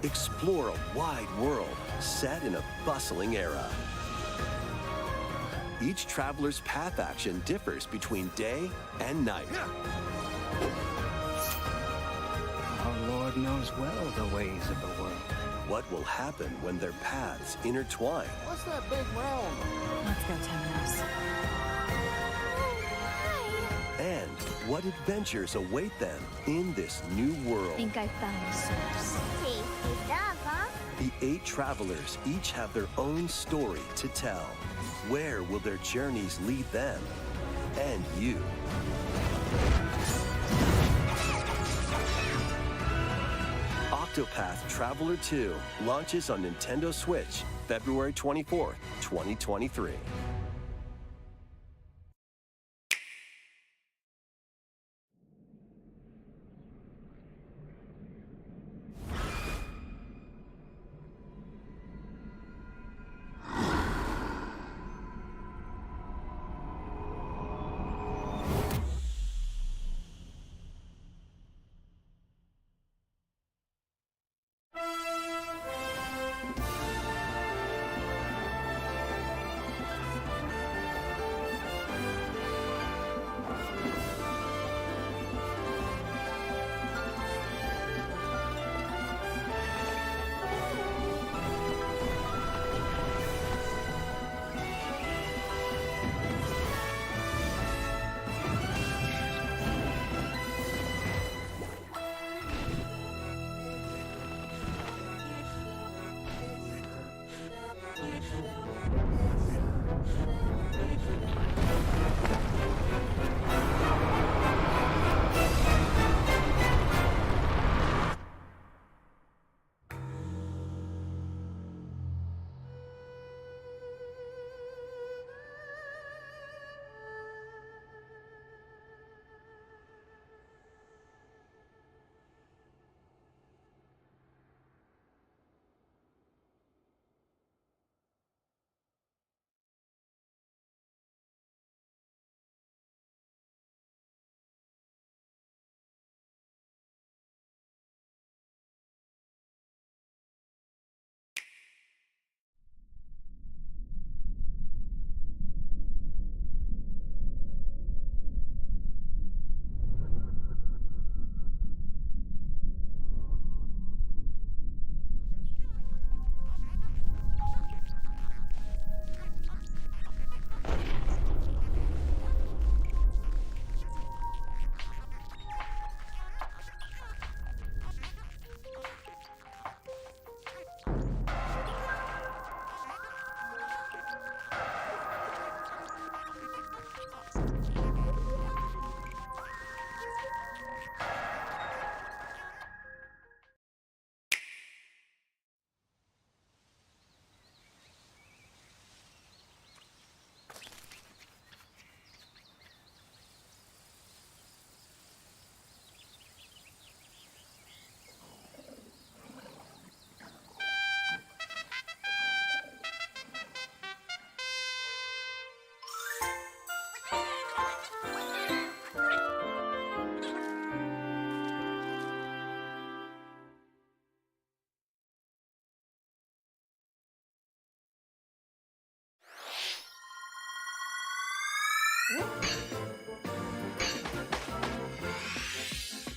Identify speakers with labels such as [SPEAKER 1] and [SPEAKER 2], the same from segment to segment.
[SPEAKER 1] Explore a wide world set in a bustling era. Each traveler's path action differs between day and night.
[SPEAKER 2] Our Lord knows well the ways of the world.
[SPEAKER 1] What will happen when their paths intertwine?
[SPEAKER 3] What's that big round?
[SPEAKER 4] Let's go, Temenos.
[SPEAKER 1] And what adventures await them in this new world?
[SPEAKER 4] Think I found the source.
[SPEAKER 3] Tasty stuff, huh?
[SPEAKER 1] The 8 travelers each have their own story to tell. Where will their journeys lead them and you? Octopath Traveler 2 launches on Nintendo Switch February 24th, 2023.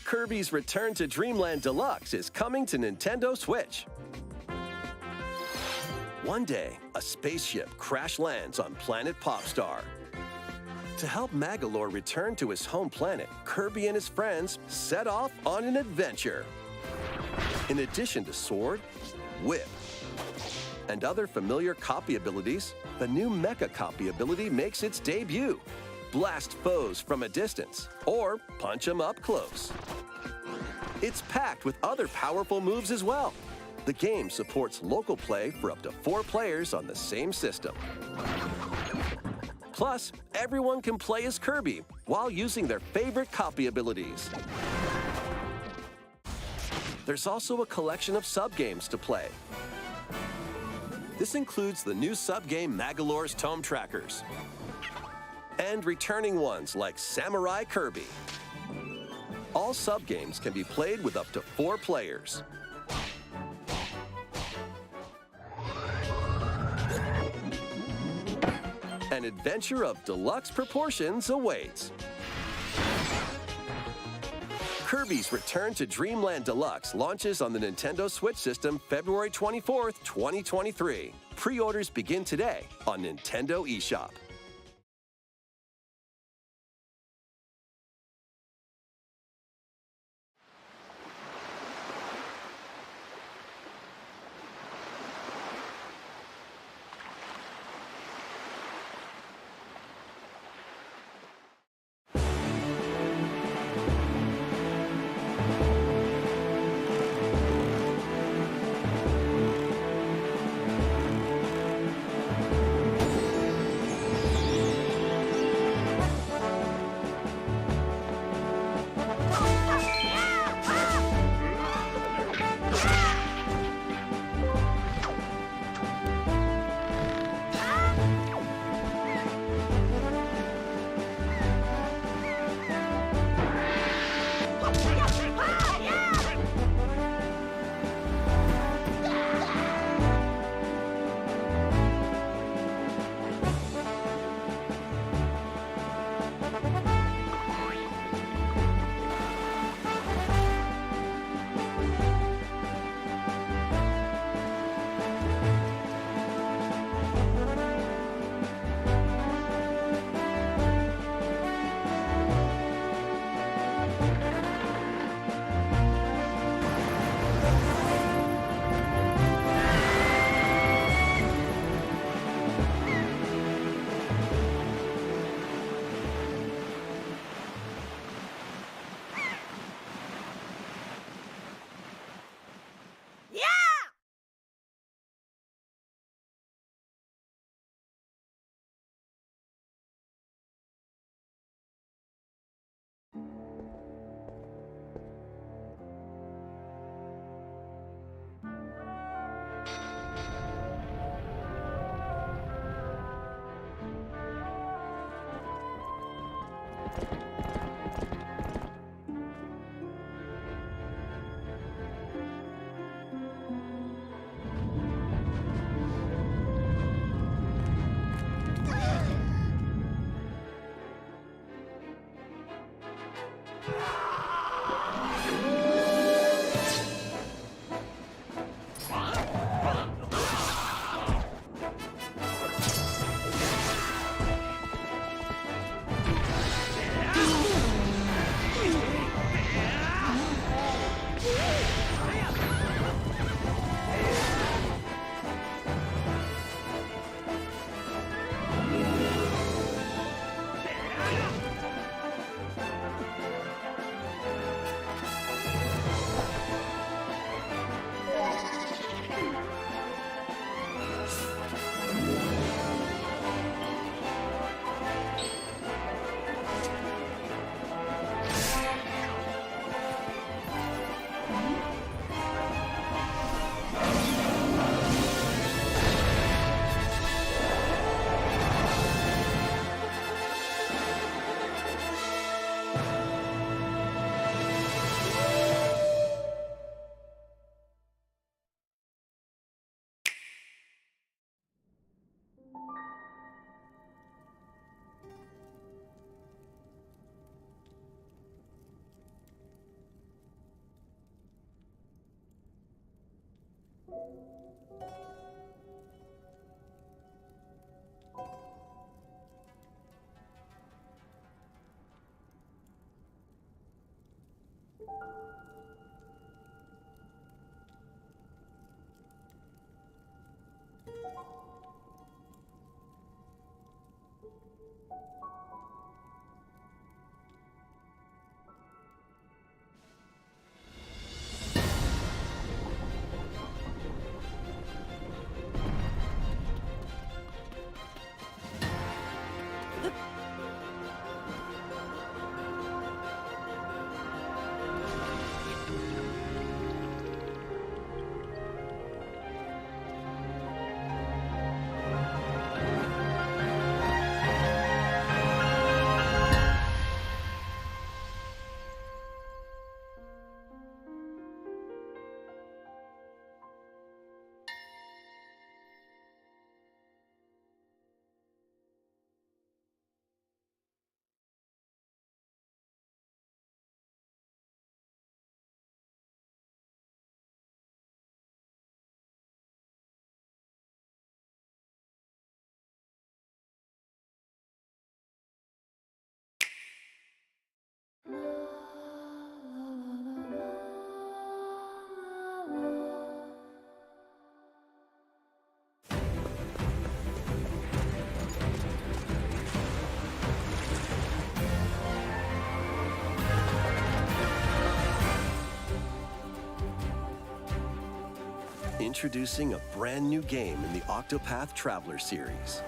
[SPEAKER 1] Kirby's Return to Dreamland Deluxe is coming to Nintendo Switch. One day, a spaceship crash lands on planet Popstar. To help Magolor return to his home planet, Kirby and his friends set off on an adventure. In addition to Sword, Whip, and other familiar copy abilities, the new Mecha copy ability makes its debut. Blast foes from a distance, or punch them up close. It's packed with other powerful moves as well. The game supports local play for up to 4 players on the same system. Plus, everyone can play as Kirby while using their favorite copy abilities. There's also a collection of sub-games to play. This includes the new sub-game Magolor's Tome Trackers, and returning ones like Samurai Kirby. All sub-games can be played with up to 4 players. An adventure of deluxe proportions awaits. Kirby's Return to Dreamland Deluxe launches on the Nintendo Switch system February 24th, 2023. Pre-orders begin today on Nintendo eShop. Introducing a brand new game in the Octopath Traveler series.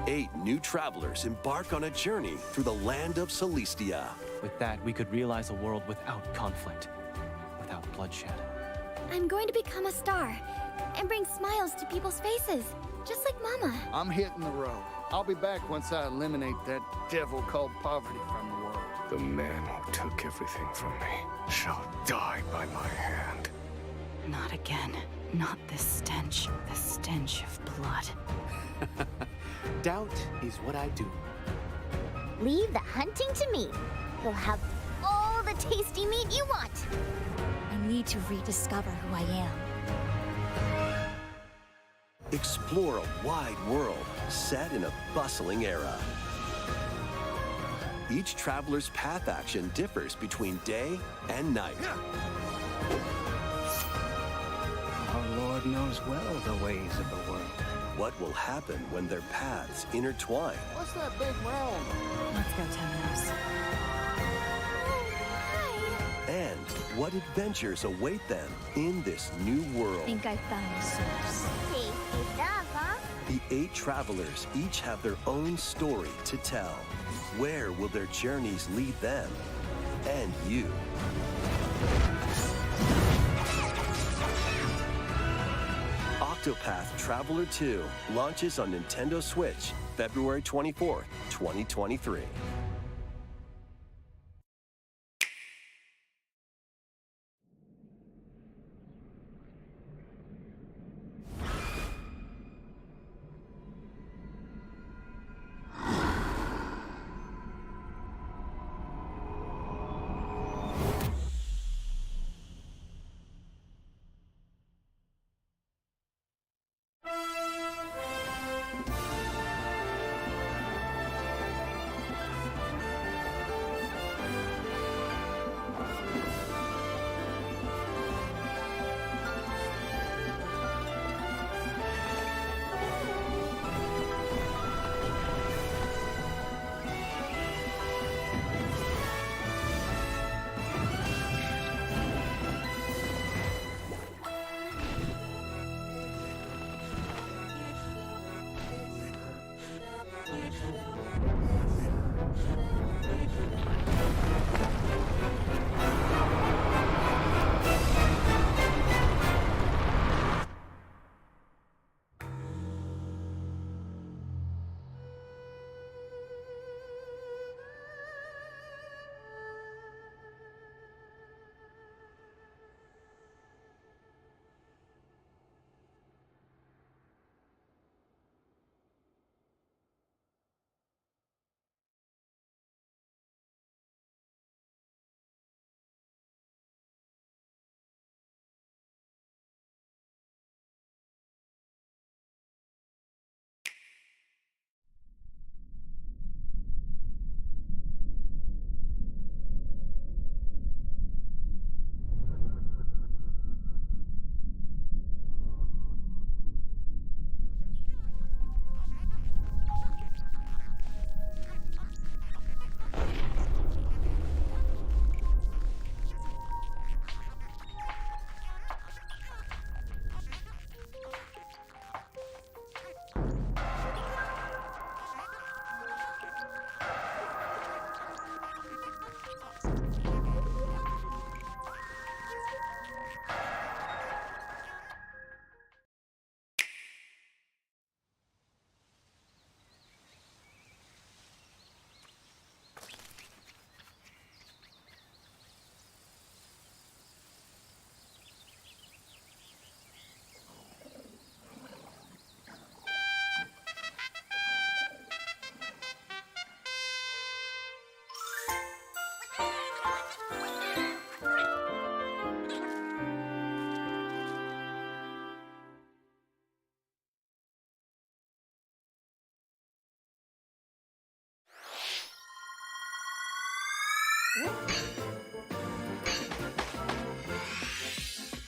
[SPEAKER 1] 8 new travelers embark on a journey through the land of Celestia.
[SPEAKER 5] With that, we could realize a world without conflict, without bloodshed.
[SPEAKER 6] I'm going to become a star and bring smiles to people's faces, just like Mama.
[SPEAKER 3] I'm hitting the road. I'll be back once I eliminate that devil called poverty from the world.
[SPEAKER 2] The man who took everything from me shall die by my hand.
[SPEAKER 4] Not again. Not this stench. The stench of blood.
[SPEAKER 7] Doubt is what I do.
[SPEAKER 6] Leave the hunting to me. You'll have all the tasty meat you want. I need to rediscover who I am.
[SPEAKER 1] Explore a wide world set in a bustling era. Each traveler's path action differs between day and night.
[SPEAKER 2] Our Lord knows well the ways of the world.
[SPEAKER 1] What will happen when their paths intertwine?
[SPEAKER 3] What's that big round?
[SPEAKER 4] Let's go, Temenos.
[SPEAKER 1] And what adventures await them in this new world?
[SPEAKER 6] Think I found the source. Tasty stuff, huh?
[SPEAKER 1] The 8 travelers each have their own story to tell. Where will their journeys lead them and you? Octopath Traveler 2 launches on Nintendo Switch February 24th, 2023.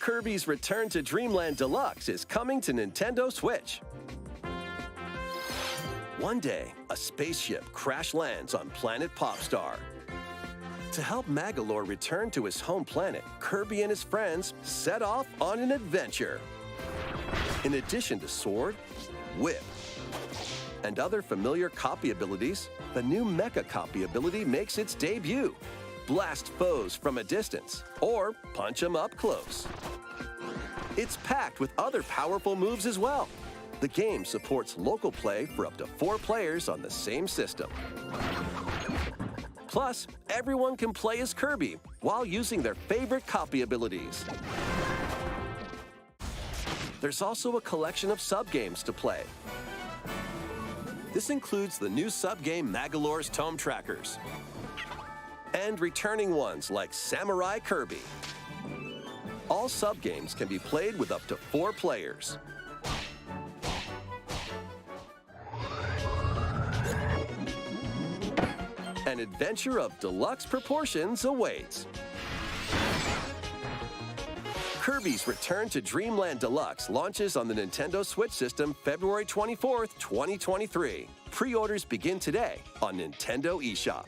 [SPEAKER 1] Kirby's Return to Dreamland Deluxe is coming to Nintendo Switch. One day, a spaceship crash lands on planet Popstar. To help Magalore return to his home planet, Kirby and his friends set off on an adventure. In addition to sword, whip, and other familiar copy abilities, the new Mecha copy ability makes its debut. Blast foes from a distance, or punch them up close. It's packed with other powerful moves as well. The game supports local play for up to 4 players on the same system. Plus, everyone can play as Kirby while using their favorite copy abilities. There's also a collection of sub-games to play. This includes the new sub-game Magalore's Tome Trackers, and returning ones like Samurai Kirby. All sub-games can be played with up to 4 players. An adventure of deluxe proportions awaits. Kirby's Return to Dreamland Deluxe launches on the Nintendo Switch system February 24th, 2023. Pre-orders begin today on Nintendo eShop.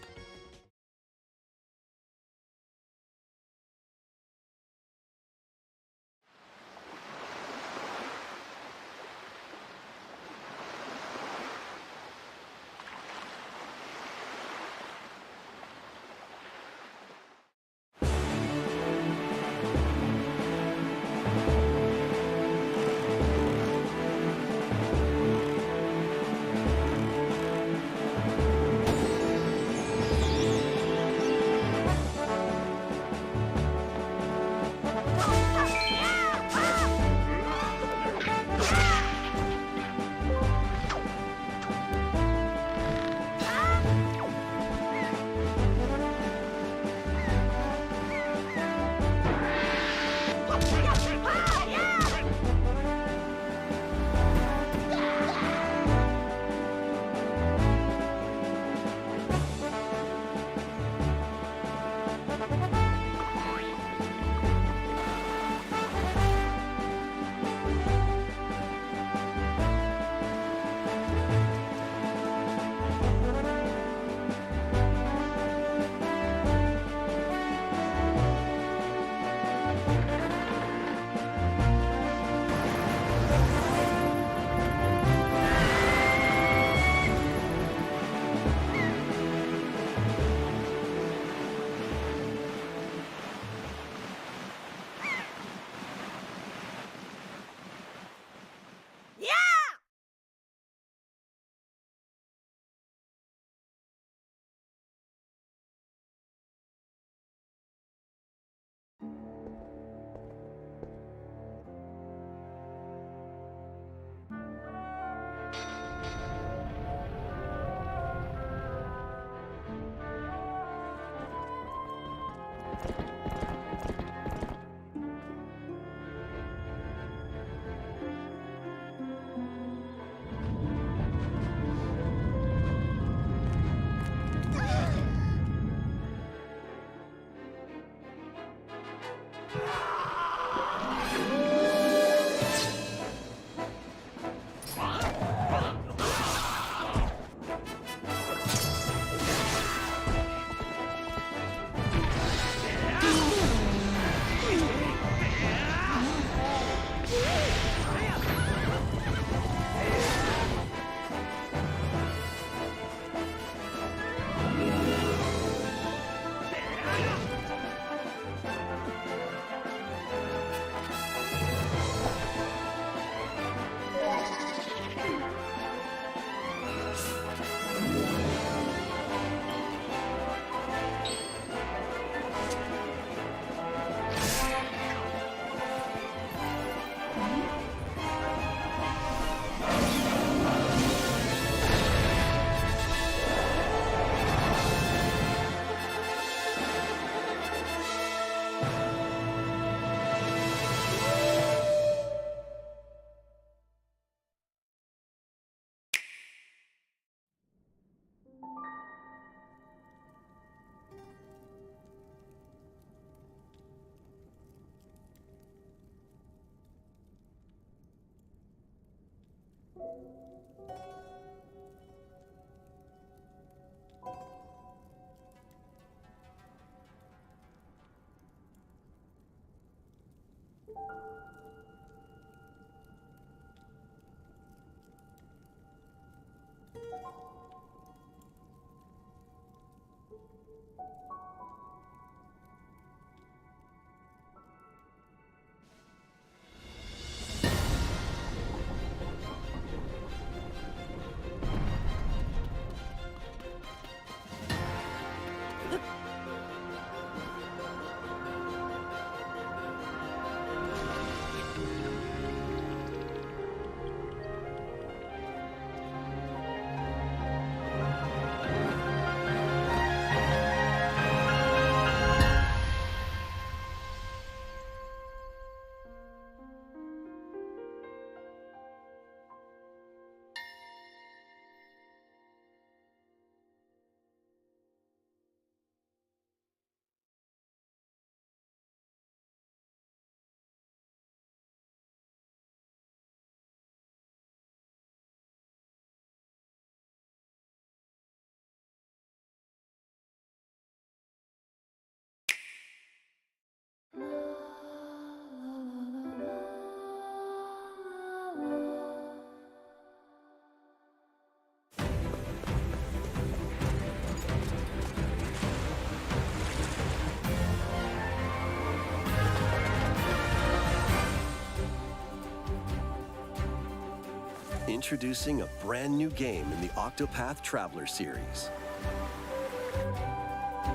[SPEAKER 1] Introducing a brand new game in the Octopath Traveler series.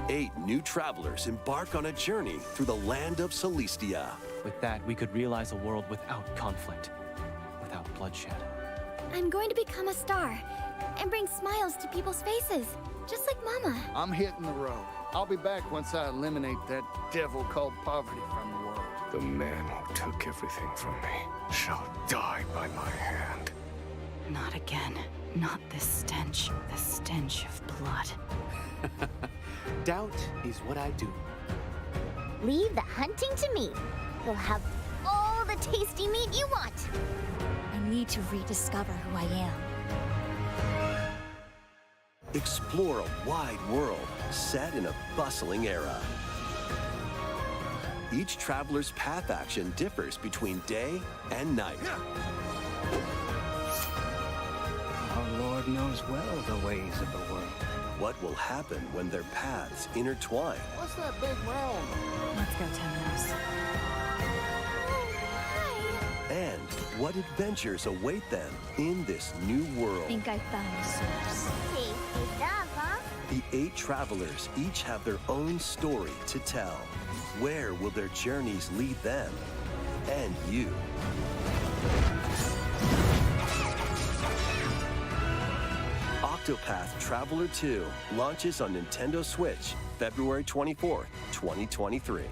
[SPEAKER 1] 8 new travelers embark on a journey through the land of Celestia.
[SPEAKER 5] With that, we could realize a world without conflict, without bloodshed.
[SPEAKER 6] I'm going to become a star and bring smiles to people's faces, just like Mama.
[SPEAKER 3] I'm hitting the road. I'll be back once I eliminate that devil called poverty from the world.
[SPEAKER 2] The man who took everything from me shall die by my hand.
[SPEAKER 4] Not again. Not this stench. The stench of blood.
[SPEAKER 7] Doubt is what I do.
[SPEAKER 6] Leave the hunting to me. You'll have all the tasty meat you want. I need to rediscover who I am.
[SPEAKER 1] Explore a wide world set in a bustling era. Each traveler's path action differs between day and night.
[SPEAKER 8] Our Lord knows well the ways of the world.
[SPEAKER 1] What will happen when their paths intertwine?
[SPEAKER 3] What's that big round?
[SPEAKER 4] Let's go, Temenos.
[SPEAKER 1] And what adventures await them in this new world?
[SPEAKER 6] I think I found the source. Tasty stuff, huh?
[SPEAKER 1] The 8 travelers each have their own story to tell. Where will their journeys lead them and you? Octopath Traveler 2 launches on Nintendo Switch February 24th, 2023.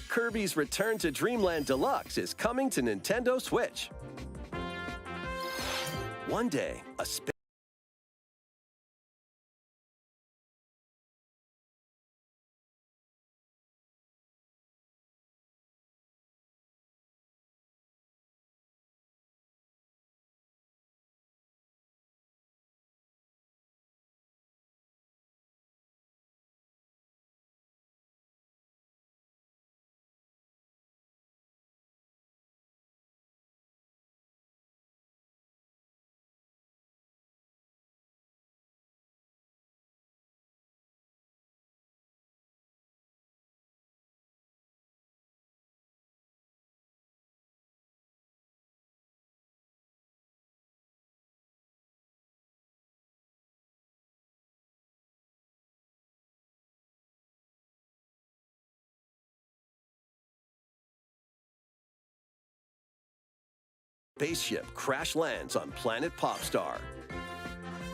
[SPEAKER 1] Kirby's Return to Dreamland Deluxe is coming to Nintendo Switch. One day, a spaceship crash lands on planet Popstar.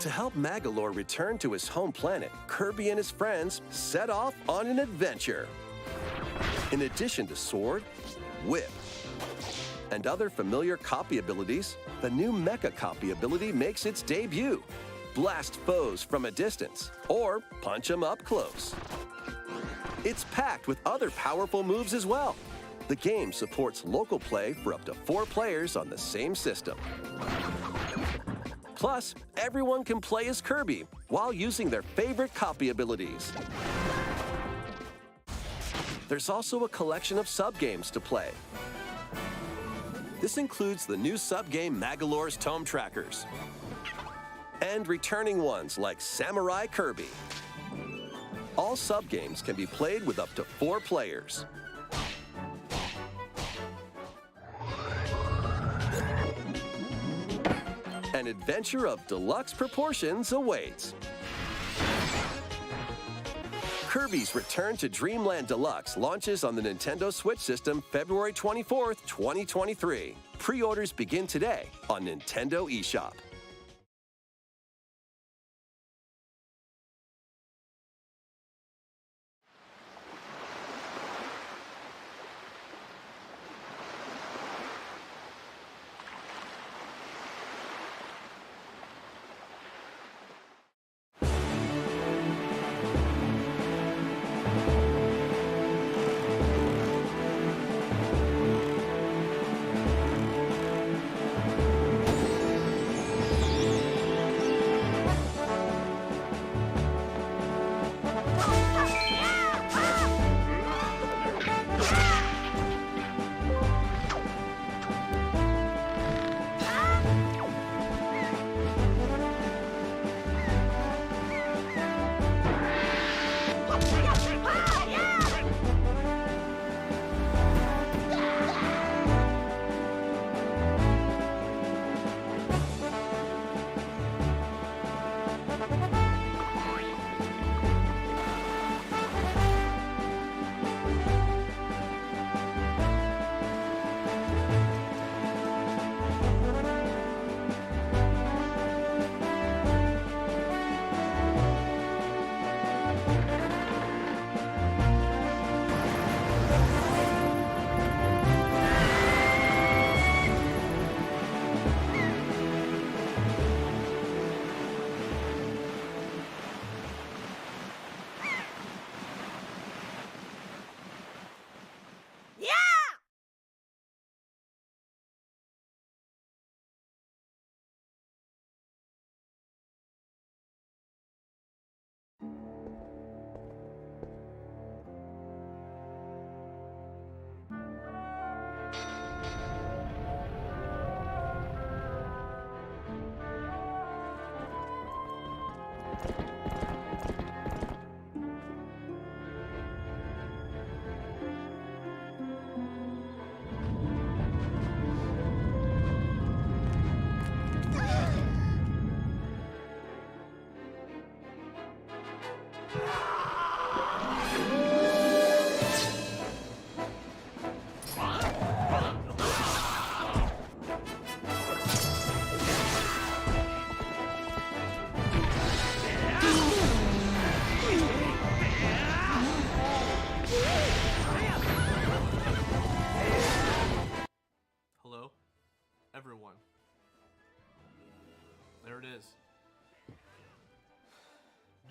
[SPEAKER 1] To help Magalore return to his home planet, Kirby and his friends set off on an adventure. In addition to sword, whip, and other familiar copy abilities, the new Mecha copy ability makes its debut. Blast foes from a distance, or punch them up close. It's packed with other powerful moves as well. The game supports local play for up to 4 players on the same system. Plus, everyone can play as Kirby while using their favorite copy abilities. There's also a collection of sub-games to play. This includes the new sub-game Magalore's Tome Trackers and returning ones like Samurai Kirby. All sub-games can be played with up to 4 players. An adventure of deluxe proportions awaits. Kirby's Return to Dreamland Deluxe launches on the Nintendo Switch system February 24th, 2023. Pre-orders begin today on Nintendo eShop.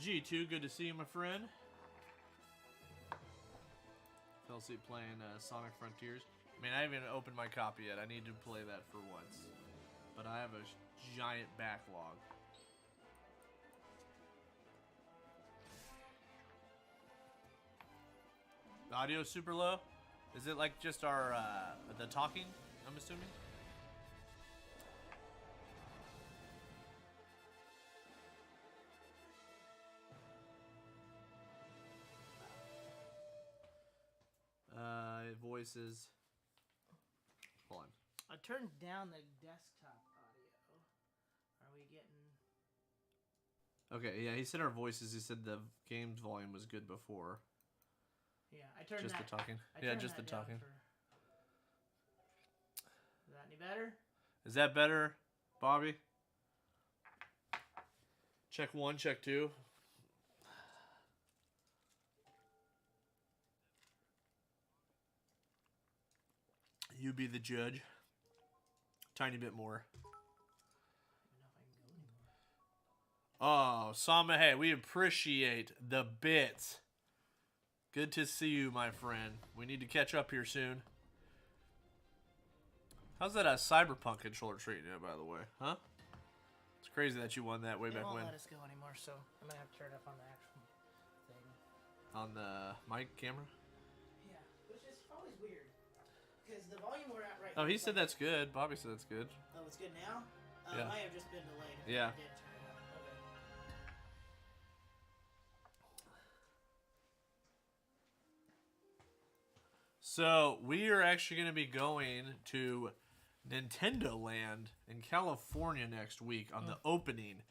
[SPEAKER 9] G2, good to see you, my friend. Fell asleep playing Sonic Frontiers. I mean, I haven't even opened my copy yet. I need to play that for once. But I have a giant backlog. The audio is super low? Is it like just our, the talking, I'm assuming? Voices. Hold on.
[SPEAKER 10] I turned down the desktop audio. Are we getting...
[SPEAKER 9] Okay, yeah, he said our voices. He said the game's volume was good before.
[SPEAKER 10] Yeah, I turned
[SPEAKER 9] just
[SPEAKER 10] that...
[SPEAKER 9] the talking.
[SPEAKER 10] I
[SPEAKER 9] Yeah,
[SPEAKER 10] turned
[SPEAKER 9] just the
[SPEAKER 10] that down
[SPEAKER 9] talking.
[SPEAKER 10] Is that any better?
[SPEAKER 9] Is that better, Bobby? Check 1, check 2. You be the judge. Tiny bit more. Oh, Sama, hey, we appreciate the bits. Good to see you, my friend. We need to catch up here soon. How's that Cyberpunk controller treating you, by the way? Huh? It's crazy that you won that way
[SPEAKER 10] It
[SPEAKER 9] back
[SPEAKER 10] won't
[SPEAKER 9] when.
[SPEAKER 10] let us go anymore, so I'm gonna have to turn it up on the actual thing.
[SPEAKER 9] On the mic camera?
[SPEAKER 10] Yeah, which is always weird. Because the volume we're at right
[SPEAKER 9] Oh,
[SPEAKER 10] here
[SPEAKER 9] he
[SPEAKER 10] is
[SPEAKER 9] said
[SPEAKER 10] like-
[SPEAKER 9] that's good. Bobby said that's good.
[SPEAKER 10] Oh, it's good now?
[SPEAKER 9] Yeah.
[SPEAKER 10] It might have just been delayed.
[SPEAKER 9] Yeah.
[SPEAKER 10] I did turn it up. Okay.
[SPEAKER 9] So, we are actually going to be going to Nintendo Land in California next week on the opening.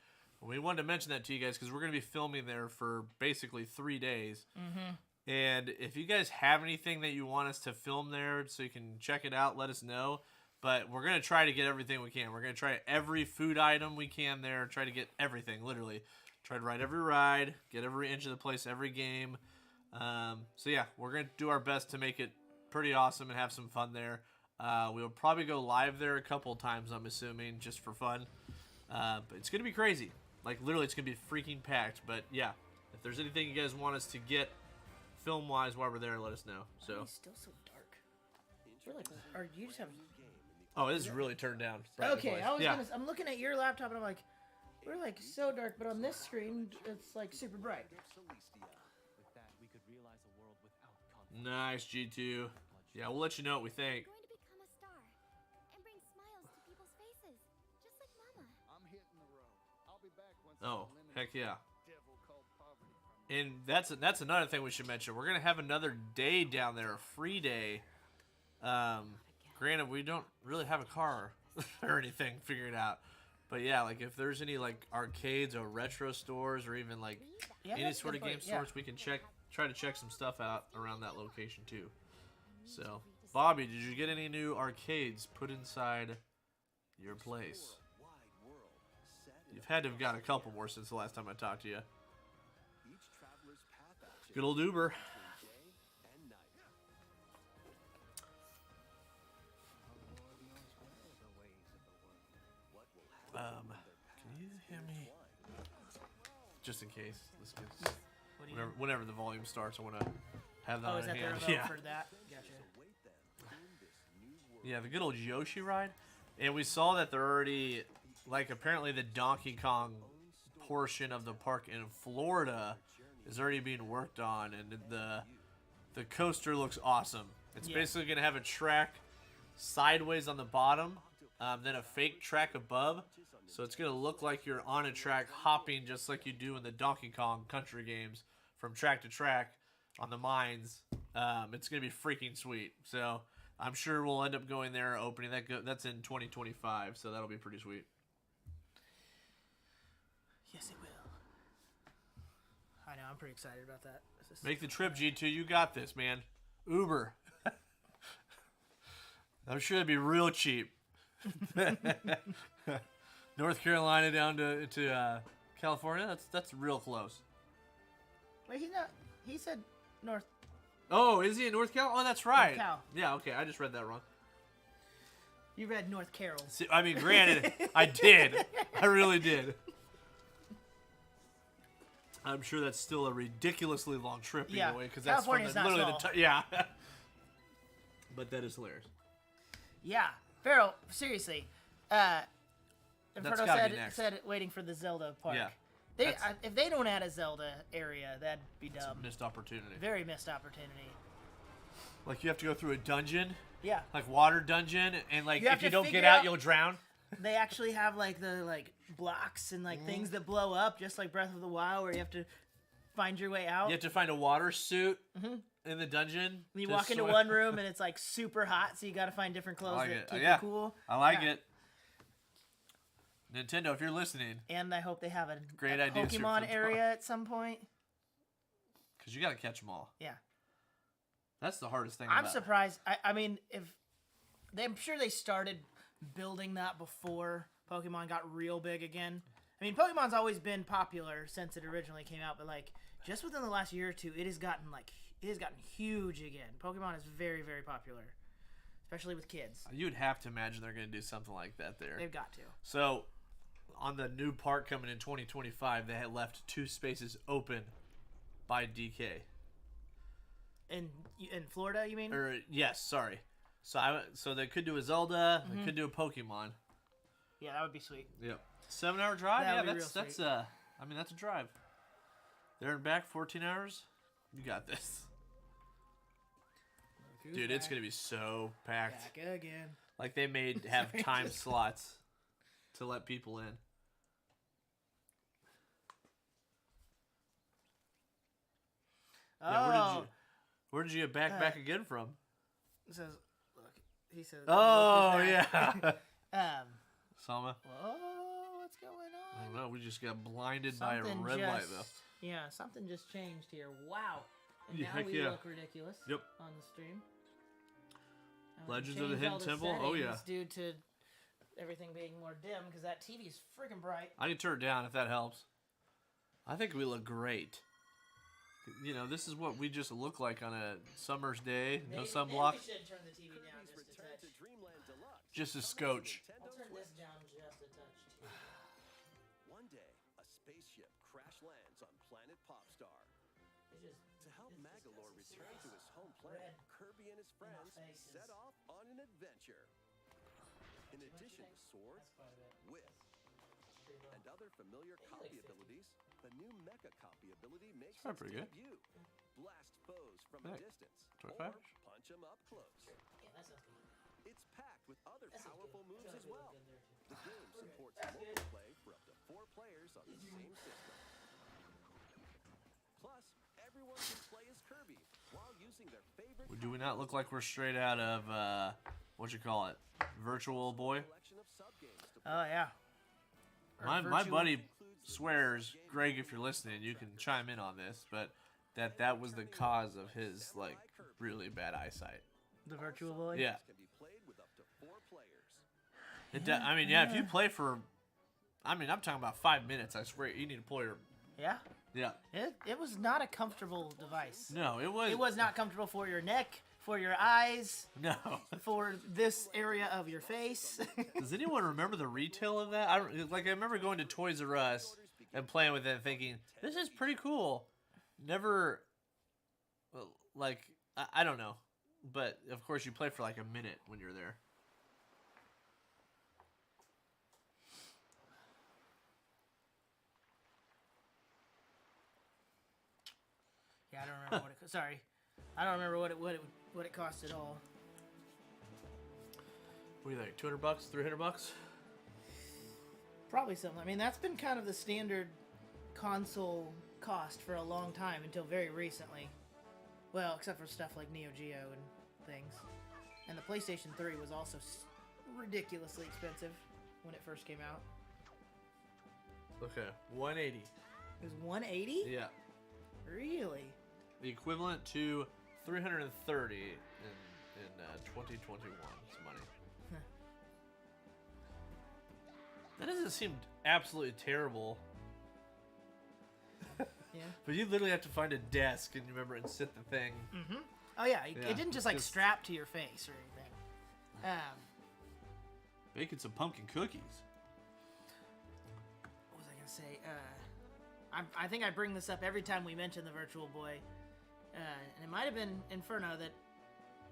[SPEAKER 9] We wanted to mention that to you guys because we're going to be filming there for basically 3 days.
[SPEAKER 10] Mm-hmm.
[SPEAKER 9] And if you guys have anything that you want us to film there so you can check it out, let us know. But we're going to try to get everything we can. We're going to try every food item we can there. Try to get everything, literally. Try to ride every ride, get every inch of the place, every game. So yeah, we're going to do our best to make it pretty awesome and have some fun there. We'll probably go live there a couple times, I'm assuming, just for fun. But it's going to be crazy. Like, literally, it's going to be freaking packed. But yeah, if there's anything you guys want us to get film-wise while we're there, let us know. So.
[SPEAKER 10] It's still so dark. We're like, or you just have...
[SPEAKER 9] Oh, it is really turned down.
[SPEAKER 10] Okay, I'm looking at your laptop and I'm like, we're like so dark, but on this screen it's like super bright.
[SPEAKER 5] With that, we could realize a world without conflict.
[SPEAKER 9] Nice, G2. Yeah, we'll let you know what we think.
[SPEAKER 6] I'm going to become a star and bring smiles to people's faces, just like Mama.
[SPEAKER 3] I'm hitting the road. I'll be back once
[SPEAKER 9] Oh,
[SPEAKER 3] I eliminate
[SPEAKER 9] heck yeah.
[SPEAKER 3] the devil called poverty from me.
[SPEAKER 9] And that's another thing we should mention. We're gonna have another day down there, a free day. Granted, we don't really have a car or anything figured out, but yeah, like if there's any like arcades or retro stores or even like any sort of game stores, we can try to check some stuff out around that location too. So, Bobby, did you get any new arcades put inside your place? You've had to have got a couple more since the last time I talked to you. Good old Uber. Can you hear me? Just in case. Let's get whenever the volume starts, I want to have that
[SPEAKER 10] Oh,
[SPEAKER 9] on
[SPEAKER 10] is that the
[SPEAKER 9] hand.
[SPEAKER 10] remote
[SPEAKER 9] Yeah.
[SPEAKER 10] for that? Gotcha.
[SPEAKER 9] Yeah, the good old Yoshi ride. And we saw that they're already, like, apparently the Donkey Kong portion of the park in Florida is already being worked on, and the coaster looks awesome. It's basically going to have a track sideways on the bottom, then a fake track above. So it's going to look like you're on a track hopping just like you do in the Donkey Kong country games from track to track on the mines. It's going to be freaking sweet. So I'm sure we'll end up going there, opening that. That's in 2025, so that'll be pretty sweet.
[SPEAKER 10] Yes, it will. I know, I'm pretty excited about that.
[SPEAKER 9] Make the trip, G2. You got this, man. Uber. I'm sure it'd be real cheap. North Carolina down to California. That's real close.
[SPEAKER 10] Wait, he's not. He said North.
[SPEAKER 9] Oh, is he in North Cal? Oh, that's right.
[SPEAKER 10] North Cal.
[SPEAKER 9] Yeah, okay. I just read that wrong.
[SPEAKER 10] You read North Carroll.
[SPEAKER 9] See, I mean, granted, I did. I really did. I'm sure that's still a ridiculously long trip
[SPEAKER 10] Yeah.
[SPEAKER 9] either way, because that's from
[SPEAKER 10] California's not
[SPEAKER 9] literally
[SPEAKER 10] small.
[SPEAKER 9] yeah. But that is hilarious.
[SPEAKER 10] Yeah, Pharaoh, seriously.
[SPEAKER 9] That's
[SPEAKER 10] Inferno
[SPEAKER 9] gotta be next.
[SPEAKER 10] said waiting for the Zelda park.
[SPEAKER 9] Yeah,
[SPEAKER 10] If they don't add a Zelda area, that'd be
[SPEAKER 9] it's a
[SPEAKER 10] dumb.
[SPEAKER 9] missed opportunity.
[SPEAKER 10] Very missed opportunity.
[SPEAKER 9] Like you have to go through a dungeon,
[SPEAKER 10] Yeah.
[SPEAKER 9] like water dungeon, and like
[SPEAKER 10] You have
[SPEAKER 9] if you
[SPEAKER 10] to
[SPEAKER 9] don't get
[SPEAKER 10] figure
[SPEAKER 9] out,
[SPEAKER 10] out-
[SPEAKER 9] you'll drown.
[SPEAKER 10] They actually have like the blocks and like things that blow up, just like Breath of the Wild, where you have to find your way out.
[SPEAKER 9] You have to find a water suit in the dungeon.
[SPEAKER 10] And you
[SPEAKER 9] to
[SPEAKER 10] walk into
[SPEAKER 9] swim.
[SPEAKER 10] one room and it's like super hot, so you got to find different clothes
[SPEAKER 9] like
[SPEAKER 10] that
[SPEAKER 9] it.
[SPEAKER 10] keep
[SPEAKER 9] Yeah.
[SPEAKER 10] you cool.
[SPEAKER 9] I like
[SPEAKER 10] Yeah.
[SPEAKER 9] it. Nintendo, if you're listening,
[SPEAKER 10] And I hope they have a
[SPEAKER 9] Great
[SPEAKER 10] a
[SPEAKER 9] ideas here for
[SPEAKER 10] Pokemon
[SPEAKER 9] the
[SPEAKER 10] area at some point.
[SPEAKER 9] because you got to catch them all.
[SPEAKER 10] Yeah.
[SPEAKER 9] That's the hardest thing.
[SPEAKER 10] I'm
[SPEAKER 9] about it.
[SPEAKER 10] surprised. I mean, I'm sure they started building that before Pokemon got real big again. I mean, Pokemon's always been popular since it originally came out, but like just within the last year or two, it has gotten huge again. Pokemon is very, very popular, especially with kids.
[SPEAKER 9] You'd have to imagine they're going to do something like that there.
[SPEAKER 10] They've got to.
[SPEAKER 9] So, on the new park coming in 2025, they had left 2 spaces open by DK.
[SPEAKER 10] In Florida, you mean?
[SPEAKER 9] Or yes, sorry. So they could do a Zelda. They could do a Pokemon.
[SPEAKER 10] Yeah, that would be sweet.
[SPEAKER 9] Yep. 7-hour drive.
[SPEAKER 10] That
[SPEAKER 9] Yeah,
[SPEAKER 10] would be
[SPEAKER 9] that's
[SPEAKER 10] real
[SPEAKER 9] that's
[SPEAKER 10] sweet.
[SPEAKER 9] I mean that's a drive. There and back, 14 hours. You got this, dude. It's gonna be so packed.
[SPEAKER 10] Back again.
[SPEAKER 9] Like they have time slots to let people in. Yeah, where did you get back again from?
[SPEAKER 10] It says, look, he says.
[SPEAKER 9] Oh
[SPEAKER 10] look at
[SPEAKER 9] yeah,
[SPEAKER 10] that.
[SPEAKER 9] Sama.
[SPEAKER 10] Whoa, what's going
[SPEAKER 9] I
[SPEAKER 10] on?
[SPEAKER 9] don't know. We just got blinded by a red light though.
[SPEAKER 10] Yeah, something just changed here. Wow. And
[SPEAKER 9] Yeah,
[SPEAKER 10] now
[SPEAKER 9] heck
[SPEAKER 10] we
[SPEAKER 9] yeah.
[SPEAKER 10] look ridiculous.
[SPEAKER 9] Yep.
[SPEAKER 10] On the stream.
[SPEAKER 9] Legends of the
[SPEAKER 10] Changed
[SPEAKER 9] Hidden
[SPEAKER 10] all the
[SPEAKER 9] Temple? Oh, yeah.
[SPEAKER 10] settings Due to everything being more dim, because that TV is freaking bright.
[SPEAKER 9] I can turn it down if that helps. I think we look great. You know, this is what we just look like on a summer's day. No sunblock.
[SPEAKER 10] Maybe we should turn the TV down just a touch.
[SPEAKER 9] Just a scotch.
[SPEAKER 10] I'll turn this down just a touch, too.
[SPEAKER 1] One day, a spaceship crash lands on planet Popstar. To help Magalore return to his home planet, Kirby and his friends set off on an adventure. In addition to swords, wits, and other familiar copy abilities, the new Mecha copy ability makes its
[SPEAKER 9] pretty good.
[SPEAKER 1] debut. Blast foes from a
[SPEAKER 9] Heck,
[SPEAKER 1] distance,
[SPEAKER 9] 25?
[SPEAKER 1] or punch them up close.
[SPEAKER 10] Yeah, that sounds good.
[SPEAKER 1] It's packed with other
[SPEAKER 10] That sounds
[SPEAKER 1] powerful
[SPEAKER 10] good.
[SPEAKER 1] moves
[SPEAKER 10] That
[SPEAKER 1] as
[SPEAKER 10] sounds
[SPEAKER 1] well.
[SPEAKER 10] good there, too.
[SPEAKER 1] The game supports
[SPEAKER 10] That's
[SPEAKER 1] mobile
[SPEAKER 10] good.
[SPEAKER 1] play for up to 4 players on the same system. Plus, everyone can play as Kirby while using their favorite
[SPEAKER 9] Do we not look like we're straight out of, what you call it? Virtual Boy?
[SPEAKER 1] collection of sub-games to
[SPEAKER 10] Oh, yeah. Or
[SPEAKER 9] My
[SPEAKER 10] virtual-
[SPEAKER 9] buddy swears, Greg, if you're listening, you can chime in on this, but that was the cause of his, like, really bad eyesight.
[SPEAKER 10] The Virtual Boy?
[SPEAKER 9] Yeah.
[SPEAKER 1] can be played with up to 4 players.
[SPEAKER 9] I mean, yeah, if you play for, I mean, I'm talking about 5 minutes, I swear, you need to pull your,
[SPEAKER 10] Yeah.
[SPEAKER 9] yeah.
[SPEAKER 10] It was not a comfortable device.
[SPEAKER 9] No, it was.
[SPEAKER 10] It was not comfortable for your neck, for your eyes,
[SPEAKER 9] No.
[SPEAKER 10] for this area of your face.
[SPEAKER 9] Does anyone remember the retail of that? I remember going to Toys R Us and playing with it and thinking, this is pretty cool. Never, like, I don't know. But, of course, you play for like a minute when you're there.
[SPEAKER 10] Yeah, I don't remember what it. Sorry, I don't remember what it cost at all.
[SPEAKER 9] What do you think? $200, $300?
[SPEAKER 10] Probably something. I mean, that's been kind of the standard console cost for a long time until very recently. Well, except for stuff like Neo Geo and things. And the PlayStation 3 was also ridiculously expensive when it first came out.
[SPEAKER 9] Okay, 180.
[SPEAKER 10] It was 180?
[SPEAKER 9] Yeah,
[SPEAKER 10] Really?
[SPEAKER 9] the equivalent to 330 in 2021's money. That doesn't seem absolutely terrible.
[SPEAKER 10] Yeah.
[SPEAKER 9] But you literally have to find a desk and remember and sit the thing.
[SPEAKER 10] Oh yeah, it
[SPEAKER 9] Yeah,
[SPEAKER 10] didn't just like
[SPEAKER 9] just-
[SPEAKER 10] strap to your face or anything.
[SPEAKER 9] Baking some pumpkin cookies.
[SPEAKER 10] What was I gonna say? I think I bring this up every time we mention the Virtual Boy. And it might have been Inferno that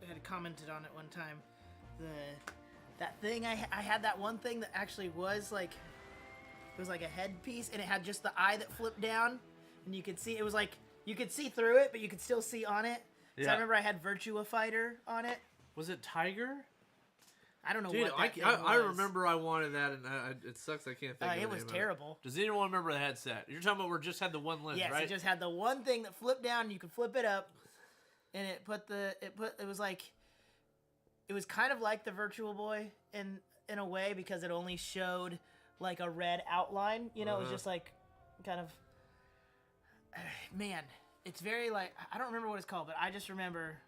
[SPEAKER 10] had commented on it one time. That thing, I had that one thing that actually was like, it was like a headpiece, and it had just the eye that flipped down, and you could see, it was like, you could see through it, but you could still see on it. So I remember I had Virtua Fighter on it.
[SPEAKER 9] Was it Tiger?
[SPEAKER 10] I don't know
[SPEAKER 9] Dude,
[SPEAKER 10] what that thing
[SPEAKER 9] I
[SPEAKER 10] was.
[SPEAKER 9] remember I wanted that, and it sucks I can't think of it.
[SPEAKER 10] It was terrible.
[SPEAKER 9] Does anyone remember the headset? You're talking about where it just had the one lens,
[SPEAKER 10] yes,
[SPEAKER 9] right?
[SPEAKER 10] It just had the one thing that flipped down, and you could flip it up, and it was like, it was kind of like the Virtual Boy in a way, because it only showed like a red outline, you know. It was just like kind of, man, it's very like, I don't remember what it's called, but I just remember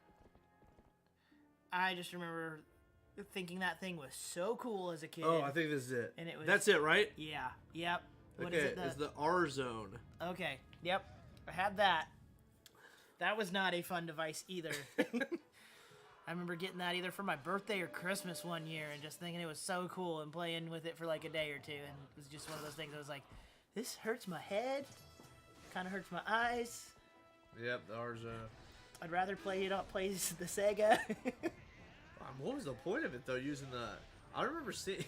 [SPEAKER 10] thinking that thing was so cool as a kid.
[SPEAKER 9] Oh, I think this is it.
[SPEAKER 10] And it was,
[SPEAKER 9] that's it, right?
[SPEAKER 10] Yeah. Yep. What
[SPEAKER 9] okay,
[SPEAKER 10] is it?
[SPEAKER 9] It's the R Zone.
[SPEAKER 10] Okay. Yep. I had that. That was not a fun device either. I remember getting that either for my birthday or Christmas one year and just thinking it was so cool and playing with it for like a day or two. And it was just one of those things I was like, this hurts my head. Kind of hurts my eyes.
[SPEAKER 9] Yep, the R Zone.
[SPEAKER 10] I'd rather play the Sega.
[SPEAKER 9] What was the point of it, though, using the... I remember seeing...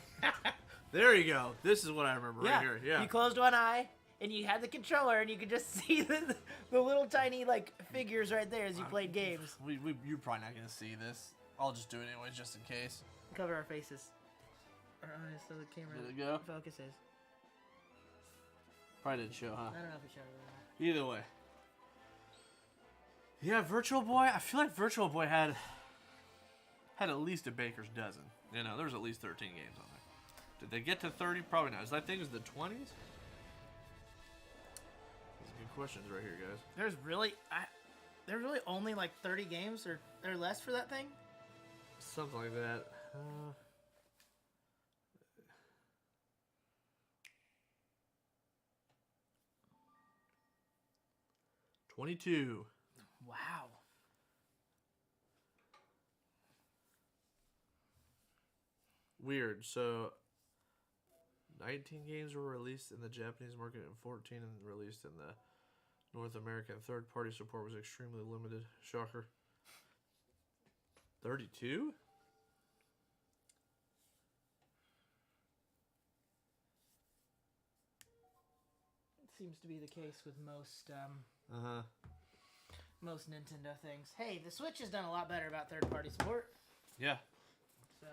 [SPEAKER 9] There you go. This is what I remember right here. Yeah.
[SPEAKER 10] You closed one eye, and you had the controller, and you could just see the little tiny, like, figures right there as you played games.
[SPEAKER 9] You're probably not going to see this. I'll just do it anyways, just in case.
[SPEAKER 10] Cover our faces. Our eyes so the camera
[SPEAKER 9] Did it go?
[SPEAKER 10] focuses.
[SPEAKER 9] Probably didn't show, huh?
[SPEAKER 10] I don't know if it showed or not.
[SPEAKER 9] Either way. Yeah, Virtual Boy. I feel like Virtual Boy had at least a baker's dozen. You know, there was at least 13 games on there. Did they get to 30? Probably not. Is that thing was the 20s? These are good questions right here, guys.
[SPEAKER 10] There's really only like 30 games or less for that thing?
[SPEAKER 9] Something like that. 22.
[SPEAKER 10] Wow.
[SPEAKER 9] Weird. So 19 games were released in the Japanese market and 14 released in the North American. Third-party support was extremely limited. Shocker. 32?
[SPEAKER 10] It seems to be the case with most
[SPEAKER 9] Uh-huh.
[SPEAKER 10] most Nintendo things. Hey, the Switch has done a lot better about third-party support.
[SPEAKER 9] Yeah.
[SPEAKER 10] So,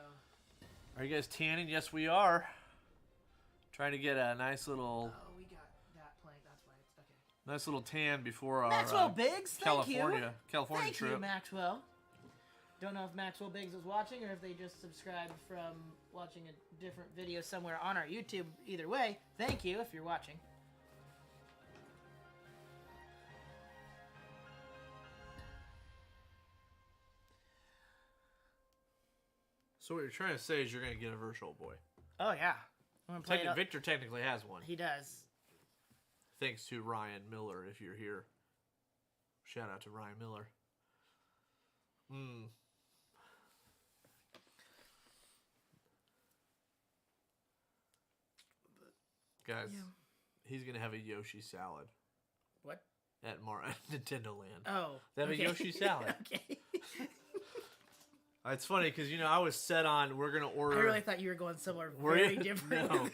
[SPEAKER 9] Are you guys tanning? Yes, we are. Trying to get a nice little...
[SPEAKER 10] oh, we got that playing. That's why it's okay.
[SPEAKER 9] Nice little tan before our
[SPEAKER 10] Maxwell Biggs, thank you.
[SPEAKER 9] California
[SPEAKER 10] Thank
[SPEAKER 9] trip.
[SPEAKER 10] you, Maxwell. Don't know if Maxwell Biggs was watching or if they just subscribed from watching a different video somewhere on our YouTube. Either way, thank you if you're watching.
[SPEAKER 9] So what you're trying to say is you're going to get a Virtual Boy.
[SPEAKER 10] Oh, yeah. I'm gonna play it up.
[SPEAKER 9] Victor technically has one.
[SPEAKER 10] He does.
[SPEAKER 9] Thanks to Ryan Miller, if you're here. Shout out to Ryan Miller. Guys, he's going to have a Yoshi salad.
[SPEAKER 10] What?
[SPEAKER 9] At Nintendo Land.
[SPEAKER 10] Oh.
[SPEAKER 9] They have a Yoshi salad.
[SPEAKER 10] Okay.
[SPEAKER 9] It's funny because, you know, I was set on we're going to order...
[SPEAKER 10] I really thought you were going somewhere very different.
[SPEAKER 9] No.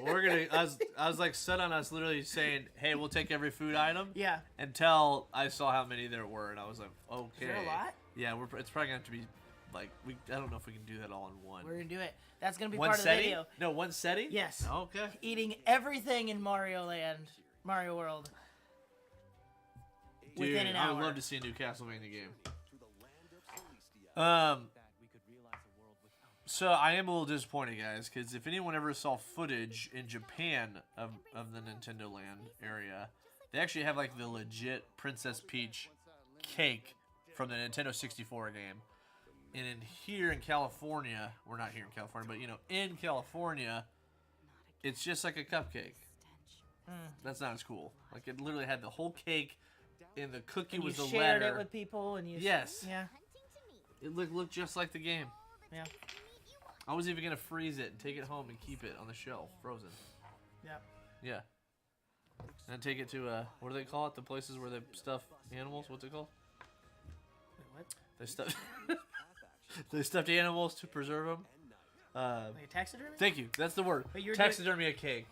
[SPEAKER 9] We're going to... I was like set on us literally saying, hey, we'll take every food item.
[SPEAKER 10] Yeah.
[SPEAKER 9] Until I saw how many there were, and I was like, okay.
[SPEAKER 10] Is there a lot?
[SPEAKER 9] Yeah, it's probably going to have to be, like, I don't know if we can do that all in one.
[SPEAKER 10] We're going to do it. That's going to be
[SPEAKER 9] One
[SPEAKER 10] part
[SPEAKER 9] setting?
[SPEAKER 10] of the video.
[SPEAKER 9] No, one setting?
[SPEAKER 10] Yes.
[SPEAKER 9] Okay.
[SPEAKER 10] Eating everything in Mario Land, Mario World.
[SPEAKER 9] Dude,
[SPEAKER 10] within an
[SPEAKER 9] I
[SPEAKER 10] hour.
[SPEAKER 9] would love to see a new Castlevania game. So I am a little disappointed, guys, because if anyone ever saw footage in Japan of the Nintendo Land area, they actually have like the legit Princess Peach cake from the Nintendo 64 game. And here in California, we're not here in California, but you know, in California, it's just like a cupcake. That's not as cool. Like it literally had the whole cake, and the cookie was the letter.
[SPEAKER 10] You shared it with people, and you.
[SPEAKER 9] Yes.
[SPEAKER 10] Yeah.
[SPEAKER 9] It looked just like the game.
[SPEAKER 10] Yeah.
[SPEAKER 9] I was even gonna freeze it and take it home and keep it on the shelf, frozen.
[SPEAKER 10] Yep.
[SPEAKER 9] Yeah. And take it to what do they call it? The places where they stuff animals. What's it called?
[SPEAKER 10] Wait, what?
[SPEAKER 9] They stuff. They stuffed animals to preserve them.
[SPEAKER 10] Like a taxidermy?
[SPEAKER 9] Thank you. That's the word.
[SPEAKER 10] But you're
[SPEAKER 9] Taxidermy a cake.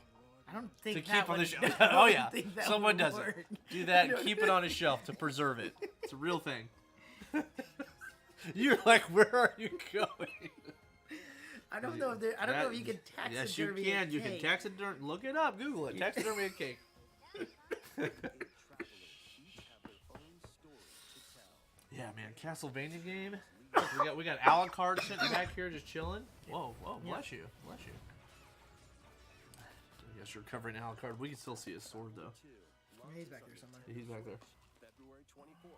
[SPEAKER 10] I don't think
[SPEAKER 9] To
[SPEAKER 10] that
[SPEAKER 9] keep on the
[SPEAKER 10] would-
[SPEAKER 9] shelf.
[SPEAKER 10] I
[SPEAKER 9] Oh
[SPEAKER 10] don't
[SPEAKER 9] yeah,
[SPEAKER 10] think that
[SPEAKER 9] someone
[SPEAKER 10] would
[SPEAKER 9] does
[SPEAKER 10] work.
[SPEAKER 9] it. Do that and keep it on a shelf to preserve it. It's a real thing. You're like, where are you going?
[SPEAKER 10] I don't know if there. I don't know if you can taxidermy.
[SPEAKER 9] Yes, you can.
[SPEAKER 10] A
[SPEAKER 9] You can
[SPEAKER 10] cake.
[SPEAKER 9] taxidermy. Look it up. Google it. Taxidermy a cake. Yeah, man. Castlevania game. We got a la carte sitting back here just chilling. Whoa, bless you. Bless you. I guess you're covering a la carte. We can still see his sword, though.
[SPEAKER 10] Yeah, he's back there somewhere.
[SPEAKER 9] He's back there.
[SPEAKER 1] February 24,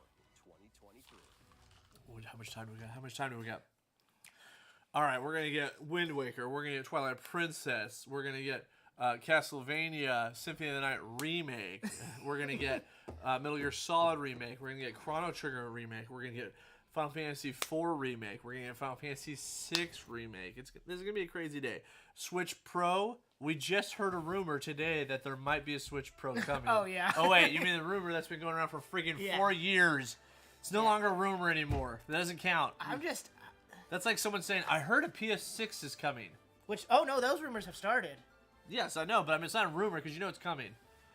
[SPEAKER 1] 2023.
[SPEAKER 9] How much time do we got? How much time do we got? All right, we're gonna get Wind Waker. We're gonna get Twilight Princess. We're gonna get Castlevania Symphony of the Night remake. We're gonna get Metal Gear Solid remake. We're gonna get Chrono Trigger remake. We're gonna get Final Fantasy IV remake. We're gonna get Final Fantasy VI remake. This is gonna be a crazy day. Switch Pro. We just heard a rumor today that there might be a Switch Pro coming.
[SPEAKER 10] Oh, yeah.
[SPEAKER 9] Oh wait, you mean the rumor that's been going around for freaking 4 years? It's no longer a rumor anymore. That doesn't count.
[SPEAKER 10] I'm just.
[SPEAKER 9] That's like someone saying, I heard a PS6 is coming.
[SPEAKER 10] Which? Oh no, those rumors have started.
[SPEAKER 9] Yes, I know, but I mean, it's not a rumor because you know it's coming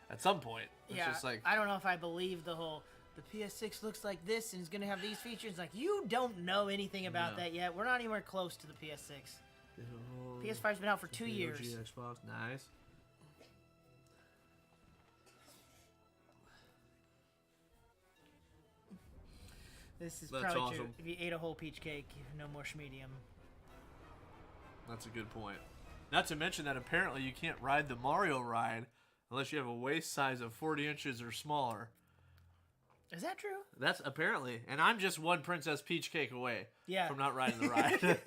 [SPEAKER 9] at some point. It's
[SPEAKER 10] Yeah.
[SPEAKER 9] just like,
[SPEAKER 10] I don't know if I believe the whole. The PS6 looks like this and it's gonna have these features. Like you don't know anything about that yet. We're not anywhere close to the PS6. PS5's been out for 2 years.
[SPEAKER 9] Xbox, nice.
[SPEAKER 10] This is
[SPEAKER 9] That's
[SPEAKER 10] probably true.
[SPEAKER 9] awesome.
[SPEAKER 10] If you ate a whole peach cake, no more schmedium.
[SPEAKER 9] That's a good point. Not to mention that apparently you can't ride the Mario ride unless you have a waist size of 40 inches or smaller.
[SPEAKER 10] Is that true?
[SPEAKER 9] That's apparently, and I'm just one Princess Peach cake away from not riding the ride.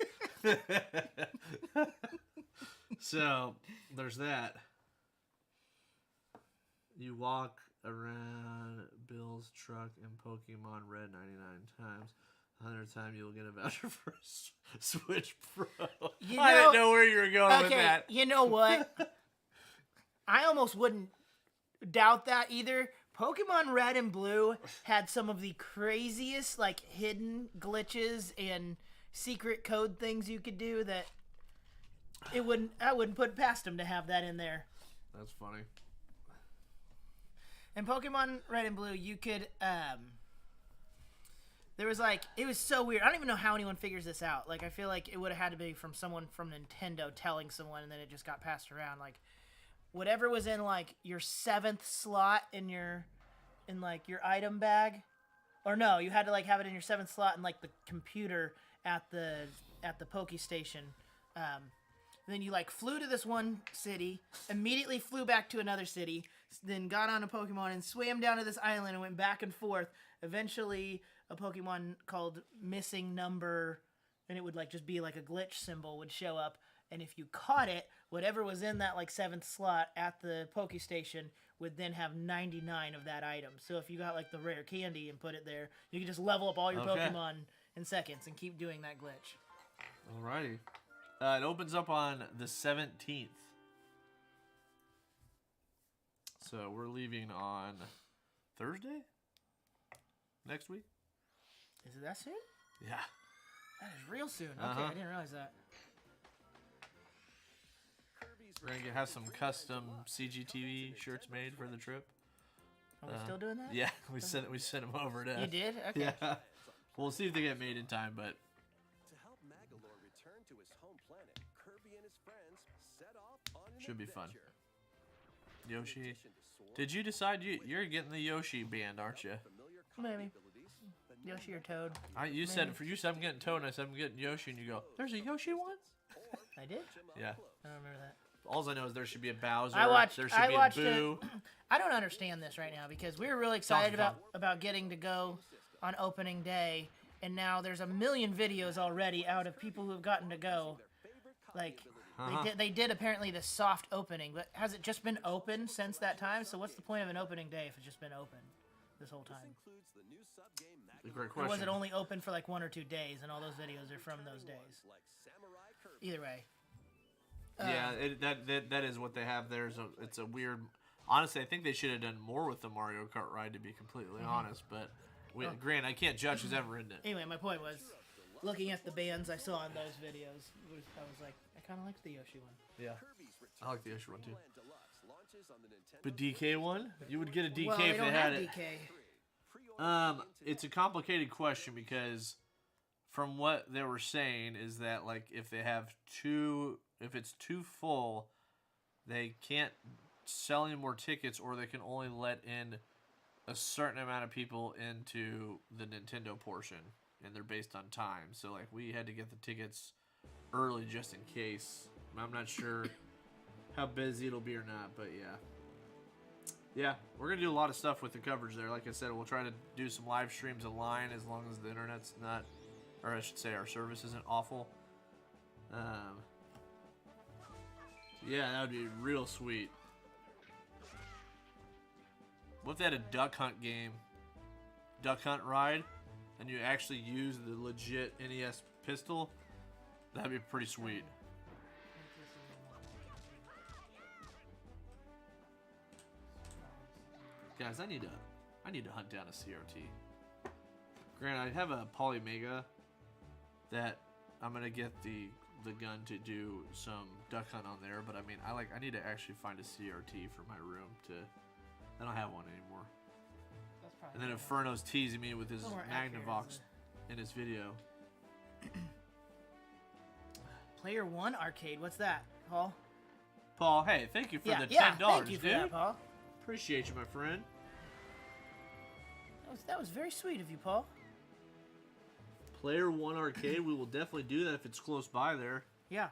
[SPEAKER 9] So, there's that. You walk around Bill's truck in Pokemon Red 99 times. 100th time you'll get a voucher for Switch Pro. I didn't know where you were going with that.
[SPEAKER 10] You know what? I almost wouldn't doubt that either. Pokemon Red and Blue had some of the craziest, like, hidden glitches and secret code things you could do that I wouldn't put past them to have that in there.
[SPEAKER 9] That's funny.
[SPEAKER 10] In Pokemon Red and Blue, you could, there was, like, it was so weird. I don't even know how anyone figures this out. Like, I feel like it would have had to be from someone from Nintendo telling someone, and then it just got passed around. Like, whatever was in, like, your 7th slot in your item bag, or no, you had to, like, have it in your 7th slot in, like, the computer at the Poke Station. Then you, like, flew to this one city, immediately flew back to another city, then got on a Pokemon and swam down to this island and went back and forth. Eventually, a Pokemon called Missing Number, and it would, like, just be, like, a glitch symbol would show up. And if you caught it, whatever was in that, like, 7th slot at the Poke Station would then have 99 of that item. So if you got, like, the rare candy and put it there, you could just level up all your Pokemon in seconds and keep doing that glitch.
[SPEAKER 9] Alrighty. It opens up on the 17th. So we're leaving on Thursday? Next week?
[SPEAKER 10] Is it that soon?
[SPEAKER 9] Yeah.
[SPEAKER 10] That is real soon. Okay, I didn't realize that.
[SPEAKER 9] We're going to have some custom CGTV shirts made for the trip.
[SPEAKER 10] Are we still doing that?
[SPEAKER 9] Yeah, we sent them over to...
[SPEAKER 10] You did? Okay.
[SPEAKER 9] Yeah. We'll see if they get made in time, but...
[SPEAKER 1] To help Magalore return to his home planet, Kirby and his friends set off on an
[SPEAKER 9] Should be fun.
[SPEAKER 1] adventure.
[SPEAKER 9] Yoshi. Did you decide you're getting the Yoshi band, aren't you?
[SPEAKER 10] Maybe. Yoshi or Toad.
[SPEAKER 9] You said I'm getting Toad, and I said I'm getting Yoshi, and you go, there's a Yoshi one?
[SPEAKER 10] I did?
[SPEAKER 9] Yeah.
[SPEAKER 10] I don't remember that.
[SPEAKER 9] All I know is there should be a Bowser. There should
[SPEAKER 10] I
[SPEAKER 9] be
[SPEAKER 10] watched
[SPEAKER 9] a Boo.
[SPEAKER 10] I don't understand this right now because we were really excited about getting to go on opening day, and now there's a million videos already out of people who have gotten to go. Like, they did apparently the soft opening, but has it just been open since that time? So what's the point of an opening day if it's just been open this whole time?
[SPEAKER 9] Great question.
[SPEAKER 10] Or was it only open for like 1 or 2 days, and all those videos are from those days? Either way.
[SPEAKER 9] Yeah, that is what they have there. It's a weird Honestly, I think they should have done more with the Mario Kart ride, to be completely honest. But Grant, I can't judge who's ever in it.
[SPEAKER 10] Anyway, my point was, looking at the bands I saw in those videos, I was like, I kind of liked the Yoshi one.
[SPEAKER 9] Yeah, I like the Yoshi one too. But DK one, you would get a DK
[SPEAKER 10] Well,
[SPEAKER 9] if they had it.
[SPEAKER 10] DK.
[SPEAKER 9] It's a complicated question because from what they were saying is that like if it's too full, they can't sell any more tickets, or they can only let in a certain amount of people into the Nintendo portion, and they're based on time. So like we had to get the tickets early just in case. I'm not sure how busy it'll be or not, but yeah, we're gonna do a lot of stuff with the coverage there. Like I said, we'll try to do some live streams online as long as the internet's not, or I should say our service isn't awful. Yeah, that would be real sweet. What if they had a duck hunt game, duck hunt ride, and you actually use the legit NES pistol? That'd be pretty sweet. Guys, I need to hunt down a CRT. Granted, I have a Polymega that I'm gonna get the gun to do some duck hunt on there, but I mean, I need to actually find a CRT for my room to. I don't have one anymore. And then Inferno's teasing me with his Magnavox in his video.
[SPEAKER 10] Player One Arcade, what's that, Paul?
[SPEAKER 9] Paul, hey, thank you for the $10,
[SPEAKER 10] thank you for
[SPEAKER 9] dude.
[SPEAKER 10] that, Paul.
[SPEAKER 9] Appreciate you, my friend.
[SPEAKER 10] That was very sweet of you, Paul.
[SPEAKER 9] Player One Arcade, we will definitely do that if it's close by there.
[SPEAKER 10] Yeah.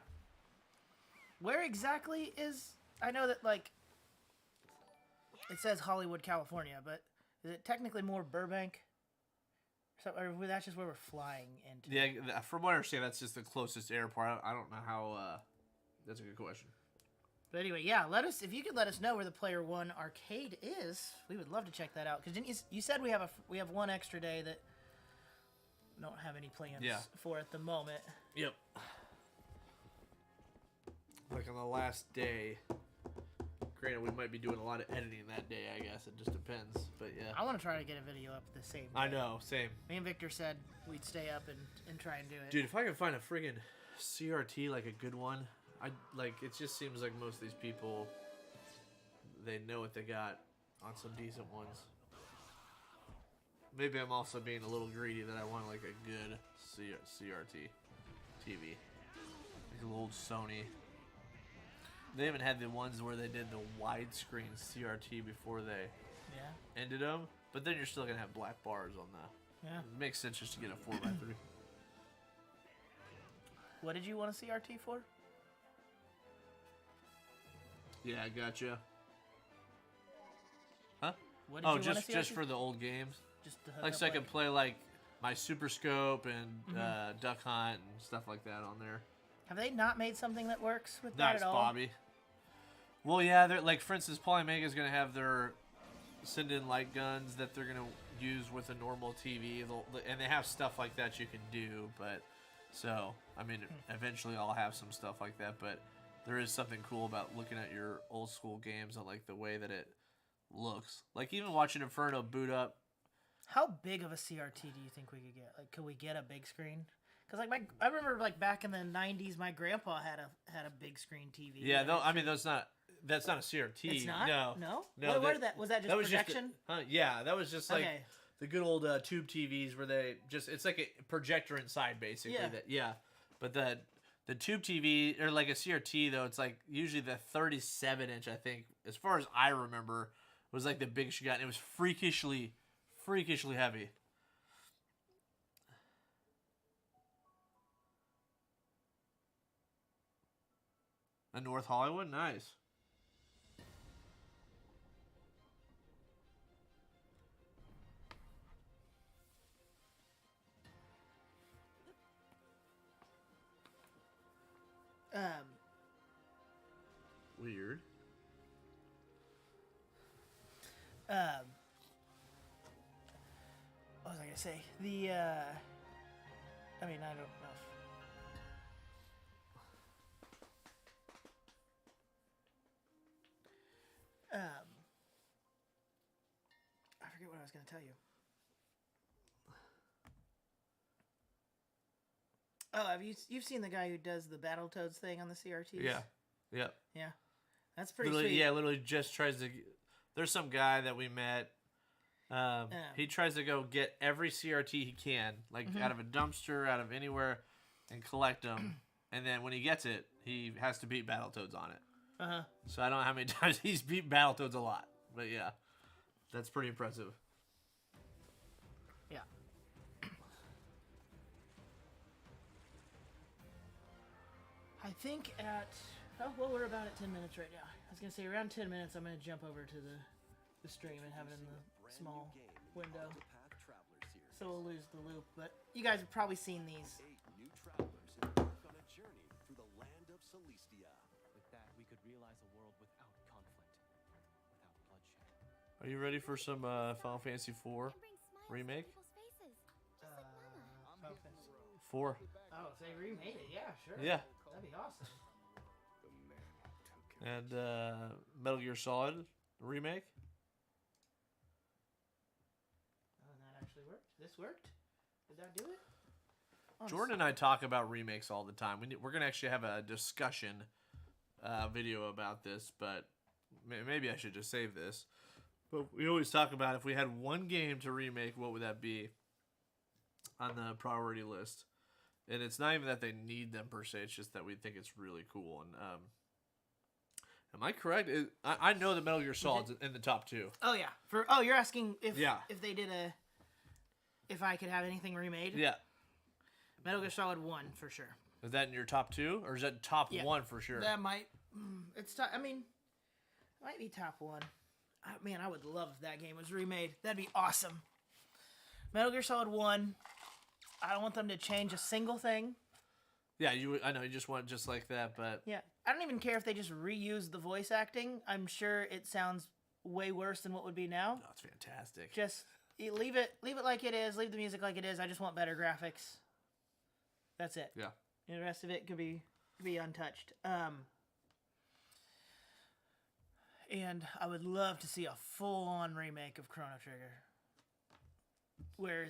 [SPEAKER 10] Where exactly is... I know that, like... It says Hollywood, California, but is it technically more Burbank? Or that's just where we're flying into?
[SPEAKER 9] Yeah, from what I understand, that's just the closest airport. I don't know how... that's a good question.
[SPEAKER 10] But anyway, yeah, if you could let us know where the Player One Arcade is, we would love to check that out. Because you said we have one extra day that we don't have any plans for at the moment.
[SPEAKER 9] Yep. Like on the last day. Granted, we might be doing a lot of editing that day, I guess. It just depends. But yeah.
[SPEAKER 10] I want to try to get a video up the same day.
[SPEAKER 9] I know, same.
[SPEAKER 10] Me and Victor said we'd stay up and try and do it.
[SPEAKER 9] Dude, if I could find a friggin' CRT, like a good one, it just seems like most of these people, they know what they got on some decent ones. Maybe I'm also being a little greedy that I want like a good CRT TV. Like a little old Sony. They haven't had the ones where they did the widescreen CRT before they ended them. But then you're still going to have black bars on the...
[SPEAKER 10] Yeah.
[SPEAKER 9] It makes sense just to get a 4x3.
[SPEAKER 10] What did you want a CRT for?
[SPEAKER 9] Yeah, I gotcha. Huh?
[SPEAKER 10] What did you want a CRT?
[SPEAKER 9] Just for the old games.
[SPEAKER 10] Just to hook
[SPEAKER 9] like
[SPEAKER 10] up,
[SPEAKER 9] so I can play like my Super Scope and Duck Hunt and stuff like that on there.
[SPEAKER 10] Have they not made something that works with that
[SPEAKER 9] Nice,
[SPEAKER 10] at all?
[SPEAKER 9] Bobby. Well, yeah, they're like, for instance, Polymega is going to have their send-in light guns that they're going to use with a normal TV, and they have stuff like that you can do. But so, I mean, eventually I'll have some stuff like that. But there is something cool about looking at your old school games and like the way that it looks. Like even watching Inferno boot up.
[SPEAKER 10] How big of a CRT do you think we could get? Like, could we get a big screen? Because like I remember like back in the '90s, my grandpa had a big screen TV.
[SPEAKER 9] Yeah, no, I mean that's not a CRT.
[SPEAKER 10] It's not.
[SPEAKER 9] No.
[SPEAKER 10] What was that? Just projection?
[SPEAKER 9] Yeah, that was just like the good old tube TVs where they just it's like a projector inside basically.
[SPEAKER 10] Yeah.
[SPEAKER 9] But the tube TV or like a CRT though, it's like usually the 37-inch. I think as far as I remember was like the biggest you got, and it was freakishly heavy. In North Hollywood? Nice. Weird.
[SPEAKER 10] What was I gonna say? I mean, I don't know. was going to tell you. Oh, you've seen the guy who does the Battletoads thing on the CRTs?
[SPEAKER 9] Yeah. Yeah.
[SPEAKER 10] Yeah. That's pretty
[SPEAKER 9] Literally,
[SPEAKER 10] sweet.
[SPEAKER 9] yeah, literally just tries to. There's some guy that we met. He tries to go get every CRT he can, like out of a dumpster, out of anywhere, and collect them. And then when he gets it, he has to beat Battletoads on it. So I don't know how many times he's beat Battletoads a lot, but yeah, that's pretty impressive.
[SPEAKER 10] Yeah. I think we're about at 10 minutes right now. I was gonna say around 10 minutes, I'm gonna jump over to the stream and have it in the small window, so we'll lose the loop. But you guys have probably seen these.
[SPEAKER 1] 8 new travelers embark on a journey through the land of Celestia.
[SPEAKER 5] With that, we could realize a world without conflict, without bloodshed.
[SPEAKER 9] Are you ready for some Final Fantasy IV remake? 4.
[SPEAKER 10] Oh, so they remade it? Yeah, sure.
[SPEAKER 9] Yeah.
[SPEAKER 10] That'd be awesome.
[SPEAKER 9] And Metal Gear Solid remake.
[SPEAKER 10] Oh, and that actually worked. This worked. Did that do it? Oh,
[SPEAKER 9] Jordan and I talk about remakes all the time. We're gonna actually have a discussion video about this, but maybe I should just save this. But we always talk about if we had one game to remake, what would that be on the priority list? And it's not even that they need them per se; it's just that we think it's really cool. And am I correct? I know that Metal Gear Solid's in the top 2.
[SPEAKER 10] Oh yeah. You're asking if they did if I could have anything remade?
[SPEAKER 9] Yeah.
[SPEAKER 10] Metal Gear Solid 1 for sure.
[SPEAKER 9] Is that in your top 2, or is that top 1 for sure?
[SPEAKER 10] That might. I mean, it might be top 1. Man, I would love if that game was remade. That'd be awesome. Metal Gear Solid 1. I don't want them to change a single thing.
[SPEAKER 9] Yeah, I know you just want it just like that, but
[SPEAKER 10] yeah, I don't even care if they just reuse the voice acting. I'm sure it sounds way worse than what would be now.
[SPEAKER 9] No, it's fantastic.
[SPEAKER 10] Just leave it like it is. Leave the music like it is. I just want better graphics. That's it.
[SPEAKER 9] Yeah.
[SPEAKER 10] And the rest of it could be untouched. And I would love to see a full-on remake of Chrono Trigger, where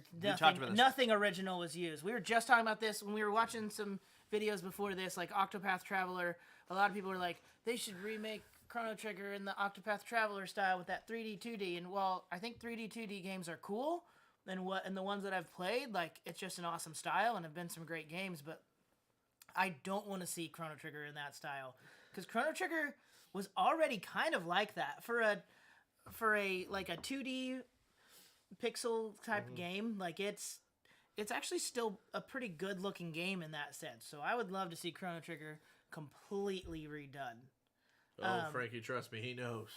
[SPEAKER 10] nothing original was used. We were just talking about this when we were watching some videos before this, like Octopath Traveler. A lot of people were like, they should remake Chrono Trigger in the Octopath Traveler style with that 3D, 2D. And while I think 3D, 2D games are cool, and the ones that I've played, like, it's just an awesome style and have been some great games, but I don't want to see Chrono Trigger in that style, because Chrono Trigger was already kind of like that for a 2D pixel type game. Like, it's actually still a pretty good looking game in that sense. So I would love to see Chrono Trigger completely redone.
[SPEAKER 9] Oh, Frankie, trust me, he knows.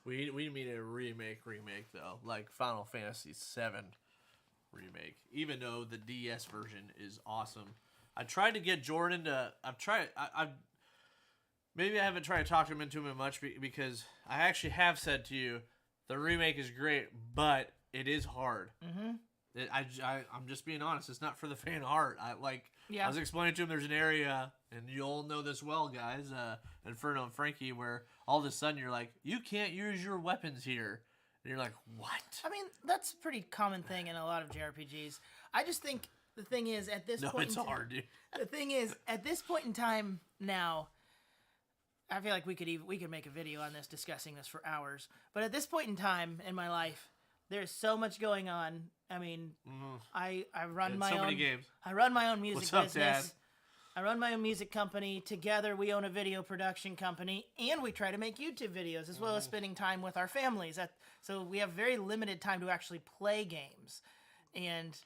[SPEAKER 9] We mean a remake though, like Final Fantasy VII remake. Even though the DS version is awesome, I tried to get Jordan to. Maybe I haven't tried to talk him into it much because I actually have said to you, the remake is great, but it is hard. Mm-hmm. I'm just being honest. It's not for the faint of heart. I was explaining to him there's an area, and you'll know this well, guys, Inferno and Frankie, where all of a sudden you're like, you can't use your weapons here. And you're like, what?
[SPEAKER 10] I mean, that's a pretty common thing in a lot of JRPGs. I just think the thing is, at this point...
[SPEAKER 9] it's hard, dude.
[SPEAKER 10] The thing is, at this point in time now... I feel like we could make a video on this, discussing this for hours. But at this point in time in my life, there's so much going on. I mean, I run my own.
[SPEAKER 9] Many games.
[SPEAKER 10] I run my own music
[SPEAKER 9] What's
[SPEAKER 10] business.
[SPEAKER 9] Up, Dad?
[SPEAKER 10] I run my own music company. Together, we own a video production company, and we try to make YouTube videos as well as spending time with our families. So we have very limited time to actually play games, and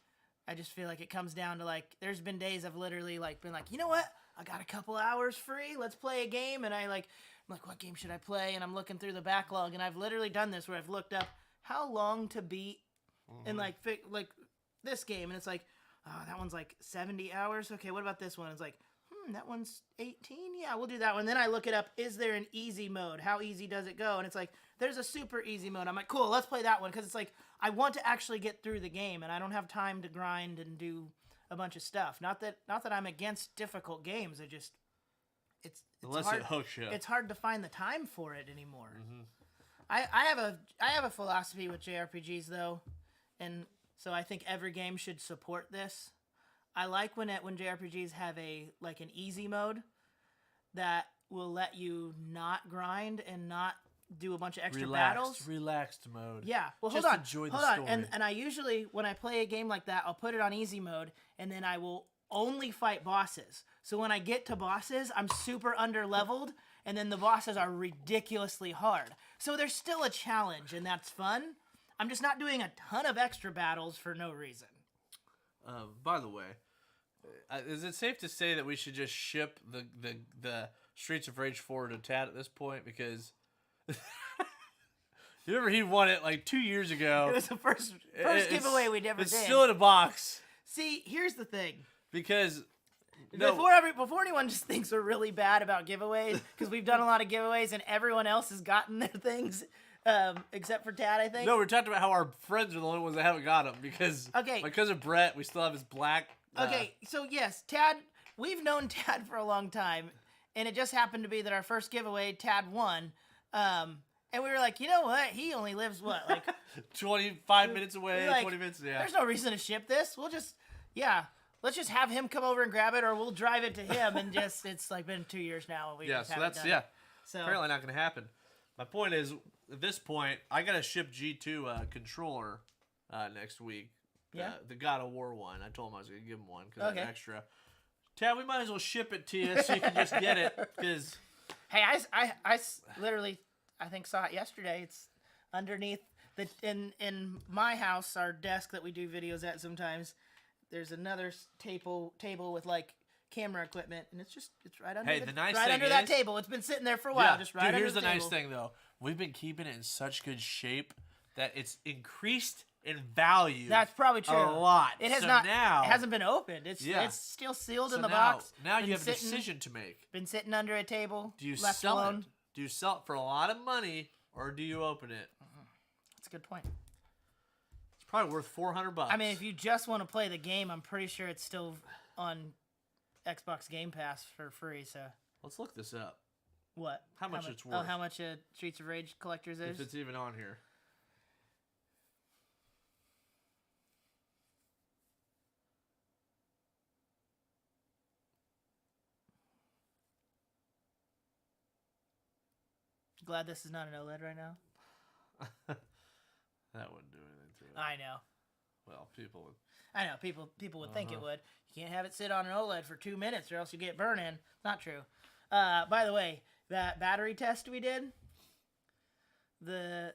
[SPEAKER 10] I just feel like it comes down to, like, there's been days I've literally been like, you know what? I got a couple hours free. Let's play a game. And I'm like, what game should I play? And I'm looking through the backlog, and I've literally done this where I've looked up how long to beat in like this game, and it's like, oh, that one's like 70 hours. Okay, what about this one? It's like, that one's 18. Yeah, we'll do that one. Then I look it up. Is there an easy mode? How easy does it go? And it's like, there's a super easy mode. I'm like, cool, let's play that one, because it's like, I want to actually get through the game, and I don't have time to grind and do a bunch of stuff. Not that I'm against difficult games. It's
[SPEAKER 9] unless
[SPEAKER 10] hard,
[SPEAKER 9] it hooks you.
[SPEAKER 10] It's hard to find the time for it anymore. I have a philosophy with JRPGs though, and so I think every game should support this. I like when JRPGs have an easy mode that will let you not grind and not do a bunch of extra battles.
[SPEAKER 9] Relaxed mode.
[SPEAKER 10] Yeah. Well,
[SPEAKER 9] Just
[SPEAKER 10] hold on.
[SPEAKER 9] enjoy the
[SPEAKER 10] hold on.
[SPEAKER 9] story.
[SPEAKER 10] And I usually, when I play a game like that, I'll put it on easy mode, and then I will only fight bosses. So when I get to bosses, I'm super under-leveled, and then the bosses are ridiculously hard. So there's still a challenge, and that's fun. I'm just not doing a ton of extra battles for no reason.
[SPEAKER 9] By the way, is it safe to say that we should just ship the Streets of Rage 4 to Tad at this point? Because you remember he won it like 2 years ago.
[SPEAKER 10] It was the first giveaway we ever did.
[SPEAKER 9] It's still in a box.
[SPEAKER 10] See, here's the thing.
[SPEAKER 9] Because
[SPEAKER 10] before anyone just thinks we're really bad about giveaways, because we've done a lot of giveaways and everyone else has gotten their things, except for Tad, I think.
[SPEAKER 9] No, we're talking about how our friends are the only ones that haven't got them because of Brett, we still have his black.
[SPEAKER 10] Okay, so yes, Tad, we've known Tad for a long time, and it just happened to be that our first giveaway, Tad won, and we were like, you know what? He only lives, what, like
[SPEAKER 9] 25 minutes away,
[SPEAKER 10] like,
[SPEAKER 9] 20 minutes, yeah.
[SPEAKER 10] There's no reason to ship this. Let's just have him come over and grab it, or we'll drive it to him, and just, it's like been 2 years now. And we just haven't done it. So
[SPEAKER 9] apparently not going to happen. My point is, at this point, I got to ship G2 controller next week.
[SPEAKER 10] Yeah?
[SPEAKER 9] The God of War one. I told him I was going to give him one because it's extra. Tad, we might as well ship it to you so you can just get it. Cause...
[SPEAKER 10] Hey, I literally, I think saw it yesterday. It's underneath in my house, our desk that we do videos at sometimes. There's another table with like camera equipment, and it's right under that table. It's been sitting there for a while. Just right under
[SPEAKER 9] here's
[SPEAKER 10] the
[SPEAKER 9] the
[SPEAKER 10] table.
[SPEAKER 9] nice thing though. We've been keeping it in such good shape that it's increased in value.
[SPEAKER 10] That's probably true.
[SPEAKER 9] A lot.
[SPEAKER 10] It has
[SPEAKER 9] It
[SPEAKER 10] hasn't been opened. It's still sealed in the box.
[SPEAKER 9] Now you have a decision to make.
[SPEAKER 10] Been sitting under a table.
[SPEAKER 9] Do you
[SPEAKER 10] left
[SPEAKER 9] sell
[SPEAKER 10] alone.
[SPEAKER 9] it? Do you sell it for a lot of money, or do you open it?
[SPEAKER 10] That's a good point.
[SPEAKER 9] It's probably worth $400.
[SPEAKER 10] I mean, if you just want to play the game, I'm pretty sure it's still on Xbox Game Pass for free. So
[SPEAKER 9] let's look this up.
[SPEAKER 10] What?
[SPEAKER 9] How much it's worth?
[SPEAKER 10] Oh, how much Streets of Rage Collectors is?
[SPEAKER 9] If it's even on here.
[SPEAKER 10] Glad this is not an OLED right now.
[SPEAKER 9] That wouldn't do anything to it.
[SPEAKER 10] I know.
[SPEAKER 9] Well, people would.
[SPEAKER 10] I know. People would think it would. You can't have it sit on an OLED for 2 minutes or else you get burn-in. Not true. By the way, that battery test we did, the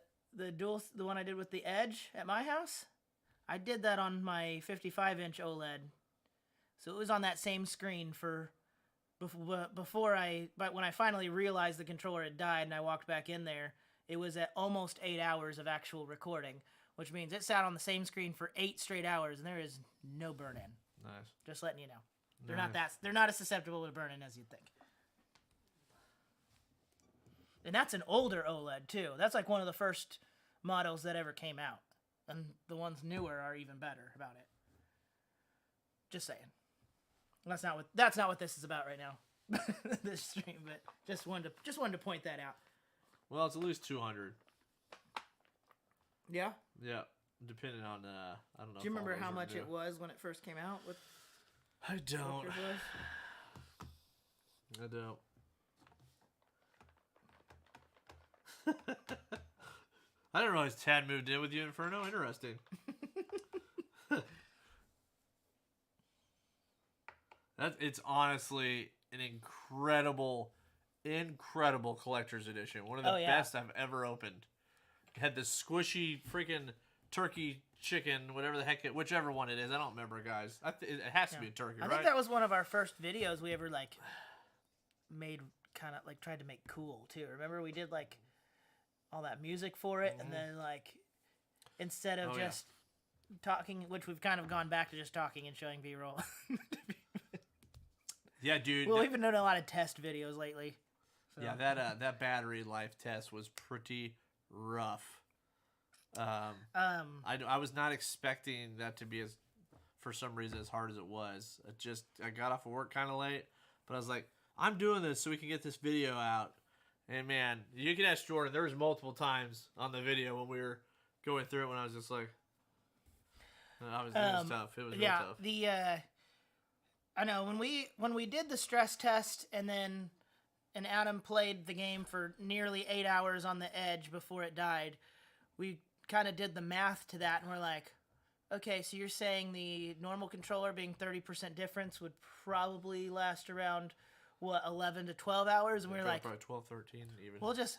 [SPEAKER 10] one I did with the Edge at my house, I did that on my 55-inch OLED. So it was on that same screen for but when I finally realized the controller had died and I walked back in there, it was at almost 8 hours of actual recording, which means it sat on the same screen for 8 straight hours, and there is no burn-in.
[SPEAKER 9] Nice.
[SPEAKER 10] Just letting you know. They're not as susceptible to burn-in as you'd think. And that's an older OLED too. That's like one of the first models that ever came out, and the ones newer are even better about it. Just saying. That's not what this is about right now. This stream, but just wanted to point that out.
[SPEAKER 9] Well, it's at least 200.
[SPEAKER 10] Yeah.
[SPEAKER 9] Yeah, depending on I don't know.
[SPEAKER 10] Do you remember how much it was when it first came out?
[SPEAKER 9] I don't. I don't. I didn't realize Tad moved in with you, Inferno. Interesting. It's honestly an incredible collector's edition. One of the best I've ever opened. It had this squishy freaking turkey chicken, whatever the heck whichever one it is. I don't remember, guys. It has to be a turkey, right?
[SPEAKER 10] I think that was one of our first videos we ever like made, kind of like tried to make cool too. Remember we did like all that music for it, and then like instead of just talking, which we've kind of gone back to just talking and showing B-roll.
[SPEAKER 9] Yeah, dude.
[SPEAKER 10] We've even done a lot of test videos lately. So.
[SPEAKER 9] Yeah, that battery life test was pretty rough. I was not expecting that to be for some reason as hard as it was. I got off of work kind of late, but I was like, I'm doing this so we can get this video out. And man, you can ask Jordan. There was multiple times on the video when we were going through it when I was just like, it was tough. It was real tough.
[SPEAKER 10] I know when we did the stress test and Adam played the game for nearly 8 hours on the edge before it died, we kind of did the math to that, and we're like, okay, so you're saying the normal controller being 30% difference would probably last around, what, 11 to 12 hours? And we were like,
[SPEAKER 9] probably 12, 13 even.
[SPEAKER 10] We'll just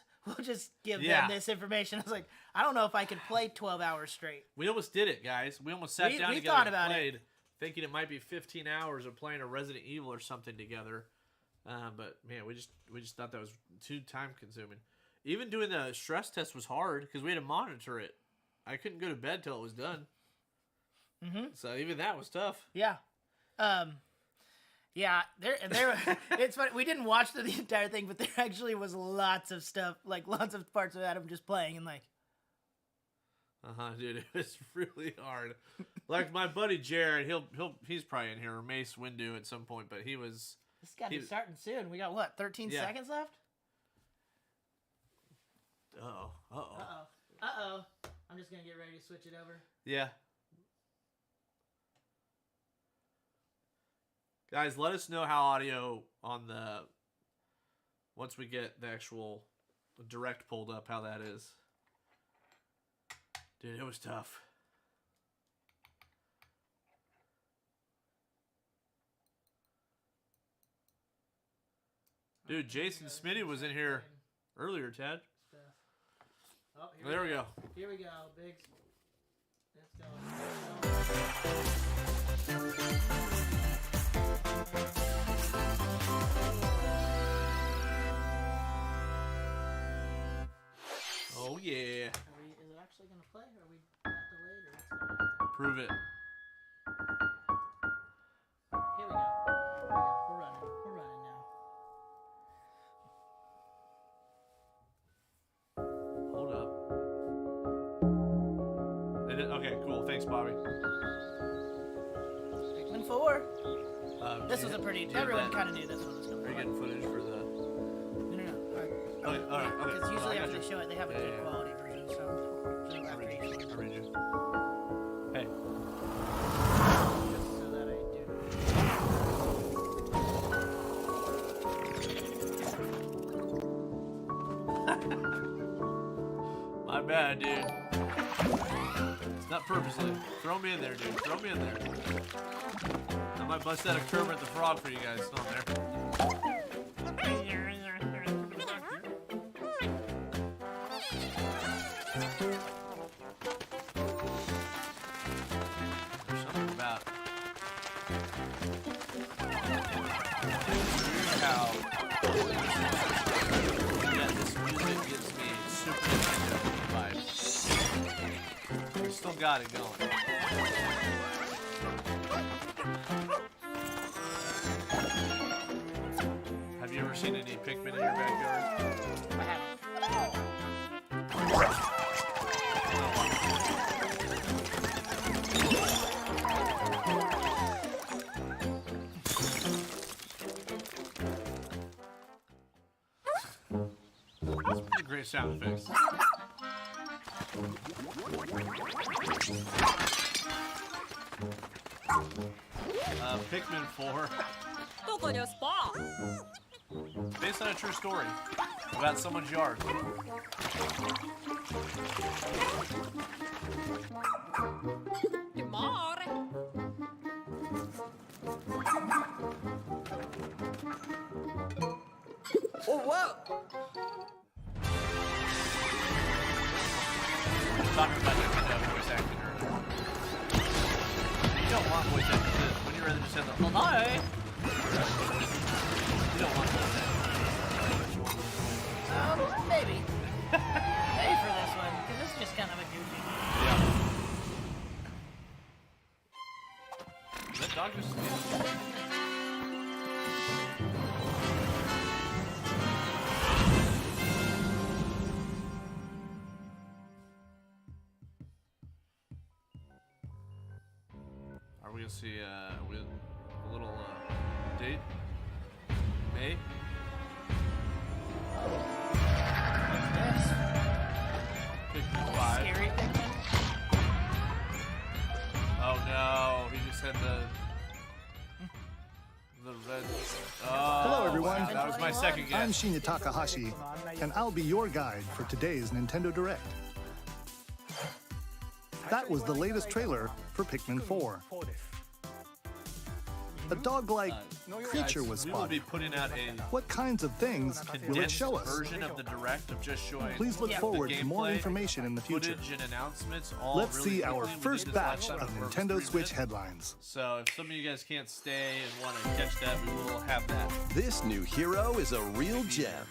[SPEAKER 10] give them this information. I was like, I don't know if I could play 12 hours straight.
[SPEAKER 9] We almost did it, guys. We almost sat down together and played, thinking it might be 15 hours of playing a Resident Evil or something together. But man, we just thought that was too time consuming. Even doing the stress test was hard because we had to monitor it. I couldn't go to bed till it was done. Mm-hmm. So even that was tough.
[SPEAKER 10] Yeah. Yeah, it's funny. We didn't watch the entire thing, but there actually was lots of stuff, like lots of parts of Adam just playing and like.
[SPEAKER 9] Dude, it was really hard. Like my buddy Jared, he's probably in here, or Mace Windu at some point, but he was.
[SPEAKER 10] This got to be starting soon. We got what, 13 seconds left? Uh-oh. I'm just gonna get ready to switch it over.
[SPEAKER 9] Yeah. Guys, let us know how audio on the... Once we get the actual direct pulled up, how that is. Dude, it was tough. Dude, Jason Smitty was in here earlier, Ted.
[SPEAKER 10] Oh,
[SPEAKER 9] there we go.
[SPEAKER 10] Here we go, Biggs. Let's go.
[SPEAKER 9] Oh, yeah.
[SPEAKER 10] Is it actually going to play, or are we not delayed, or what's going on?
[SPEAKER 9] Prove it.
[SPEAKER 10] Here we go. We're running now.
[SPEAKER 9] Hold up. Okay, cool. Thanks, Bobby.
[SPEAKER 10] Pikmin 4. This was a pretty... Everyone kind of knew this one was going to
[SPEAKER 9] Are you getting footage for the...
[SPEAKER 10] No. All right.
[SPEAKER 9] Okay.
[SPEAKER 10] Because usually after they show it, they have a good quality version, so...
[SPEAKER 9] I read you. Hey.
[SPEAKER 10] Just so that I do.
[SPEAKER 9] My bad, dude. It's not purposely. Throw me in there, dude. Throw me in there. I might bust out a Kermit the Frog for you guys. It's not there. There's something about how this music gives me super Nintendo vibes. We still got it going. Have you ever seen any Pikmin in your backyard?
[SPEAKER 10] I haven't.
[SPEAKER 9] That's pretty great sound effects. Pikmin 4. Based on a true story about someone's yard.
[SPEAKER 1] Oh, wow!
[SPEAKER 9] Talking about Nintendo voice acting earlier. You don't want voice acting. When you rather just have the hello. You don't want voice acting.
[SPEAKER 10] Maybe. Maybe for this one, because this is just kind of a goofy.
[SPEAKER 9] Yeah. That dog just... Are we gonna see with a little date? May? Pikmin 5.
[SPEAKER 10] Scary.
[SPEAKER 9] Oh no, he just had the red. Oh,
[SPEAKER 11] Hello, everyone.
[SPEAKER 9] wow, that was my second
[SPEAKER 11] I'm
[SPEAKER 9] guess.
[SPEAKER 11] Shinya Takahashi, and I'll be your guide for today's Nintendo Direct. That was the latest trailer for Pikmin 4. A dog-like creature was
[SPEAKER 9] We will be
[SPEAKER 11] spotted.
[SPEAKER 9] putting out a
[SPEAKER 11] What kinds of things will it
[SPEAKER 9] condensed
[SPEAKER 11] show us?
[SPEAKER 9] version of the direct of just showing.
[SPEAKER 11] Please look
[SPEAKER 9] the
[SPEAKER 11] forward to more
[SPEAKER 9] gameplay,
[SPEAKER 11] information in the future.
[SPEAKER 9] Footage and announcements. All
[SPEAKER 11] Let's
[SPEAKER 9] really
[SPEAKER 11] see our
[SPEAKER 9] quickly. We
[SPEAKER 11] first
[SPEAKER 9] did this last
[SPEAKER 11] batch
[SPEAKER 9] time.
[SPEAKER 11] of
[SPEAKER 9] It works
[SPEAKER 11] Nintendo
[SPEAKER 9] 3
[SPEAKER 11] Switch
[SPEAKER 9] minutes.
[SPEAKER 11] headlines.
[SPEAKER 9] So if some of you guys can't stay and want to catch that, we will have that.
[SPEAKER 1] This new hero is a real gem.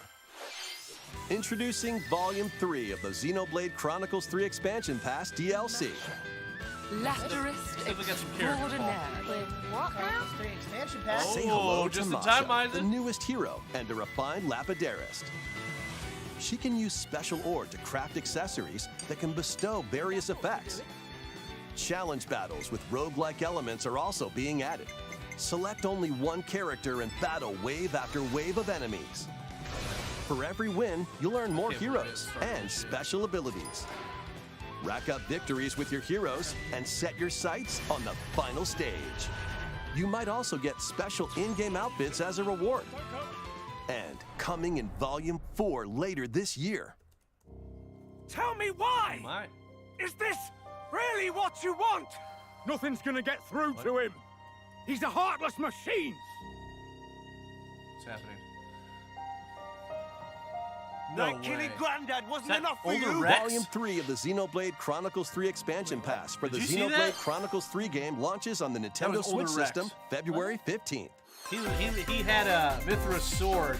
[SPEAKER 1] Introducing Volume 3 of the Xenoblade Chronicles 3 Expansion Pass DLC.
[SPEAKER 9] See if we got some characters.
[SPEAKER 6] Wait, what now?
[SPEAKER 10] Three expansion pack.
[SPEAKER 9] Oh,
[SPEAKER 1] Say hello to
[SPEAKER 9] just in
[SPEAKER 1] Masha,
[SPEAKER 9] time,
[SPEAKER 1] the
[SPEAKER 9] Misen.
[SPEAKER 1] newest hero and a refined lapidarist. She can use special ore to craft accessories that can bestow various effects. Challenge battles with roguelike elements are also being added. Select only one character and battle wave after wave of enemies. For every win, you'll earn more
[SPEAKER 9] Can't believe
[SPEAKER 1] heroes
[SPEAKER 9] it's
[SPEAKER 1] and special abilities. Rack up victories with your heroes and set your sights on the final stage. You might also get special in-game outfits as a reward. And coming in Volume 4 later this year.
[SPEAKER 12] Tell me why!
[SPEAKER 9] My.
[SPEAKER 12] Is this really what you want? Nothing's gonna get through to him. He's a heartless machine.
[SPEAKER 9] What's happening?
[SPEAKER 12] Like killing Granddad wasn't
[SPEAKER 9] that
[SPEAKER 12] enough for
[SPEAKER 9] older
[SPEAKER 12] you.
[SPEAKER 9] Rex?
[SPEAKER 1] Volume 3 of the Xenoblade Chronicles 3 Expansion Pass for the
[SPEAKER 9] Did you see
[SPEAKER 1] Xenoblade
[SPEAKER 9] that?
[SPEAKER 1] Chronicles 3 game launches on the Nintendo
[SPEAKER 9] was older
[SPEAKER 1] Switch
[SPEAKER 9] Rex.
[SPEAKER 1] system February 15th.
[SPEAKER 9] He had a Mithras sword,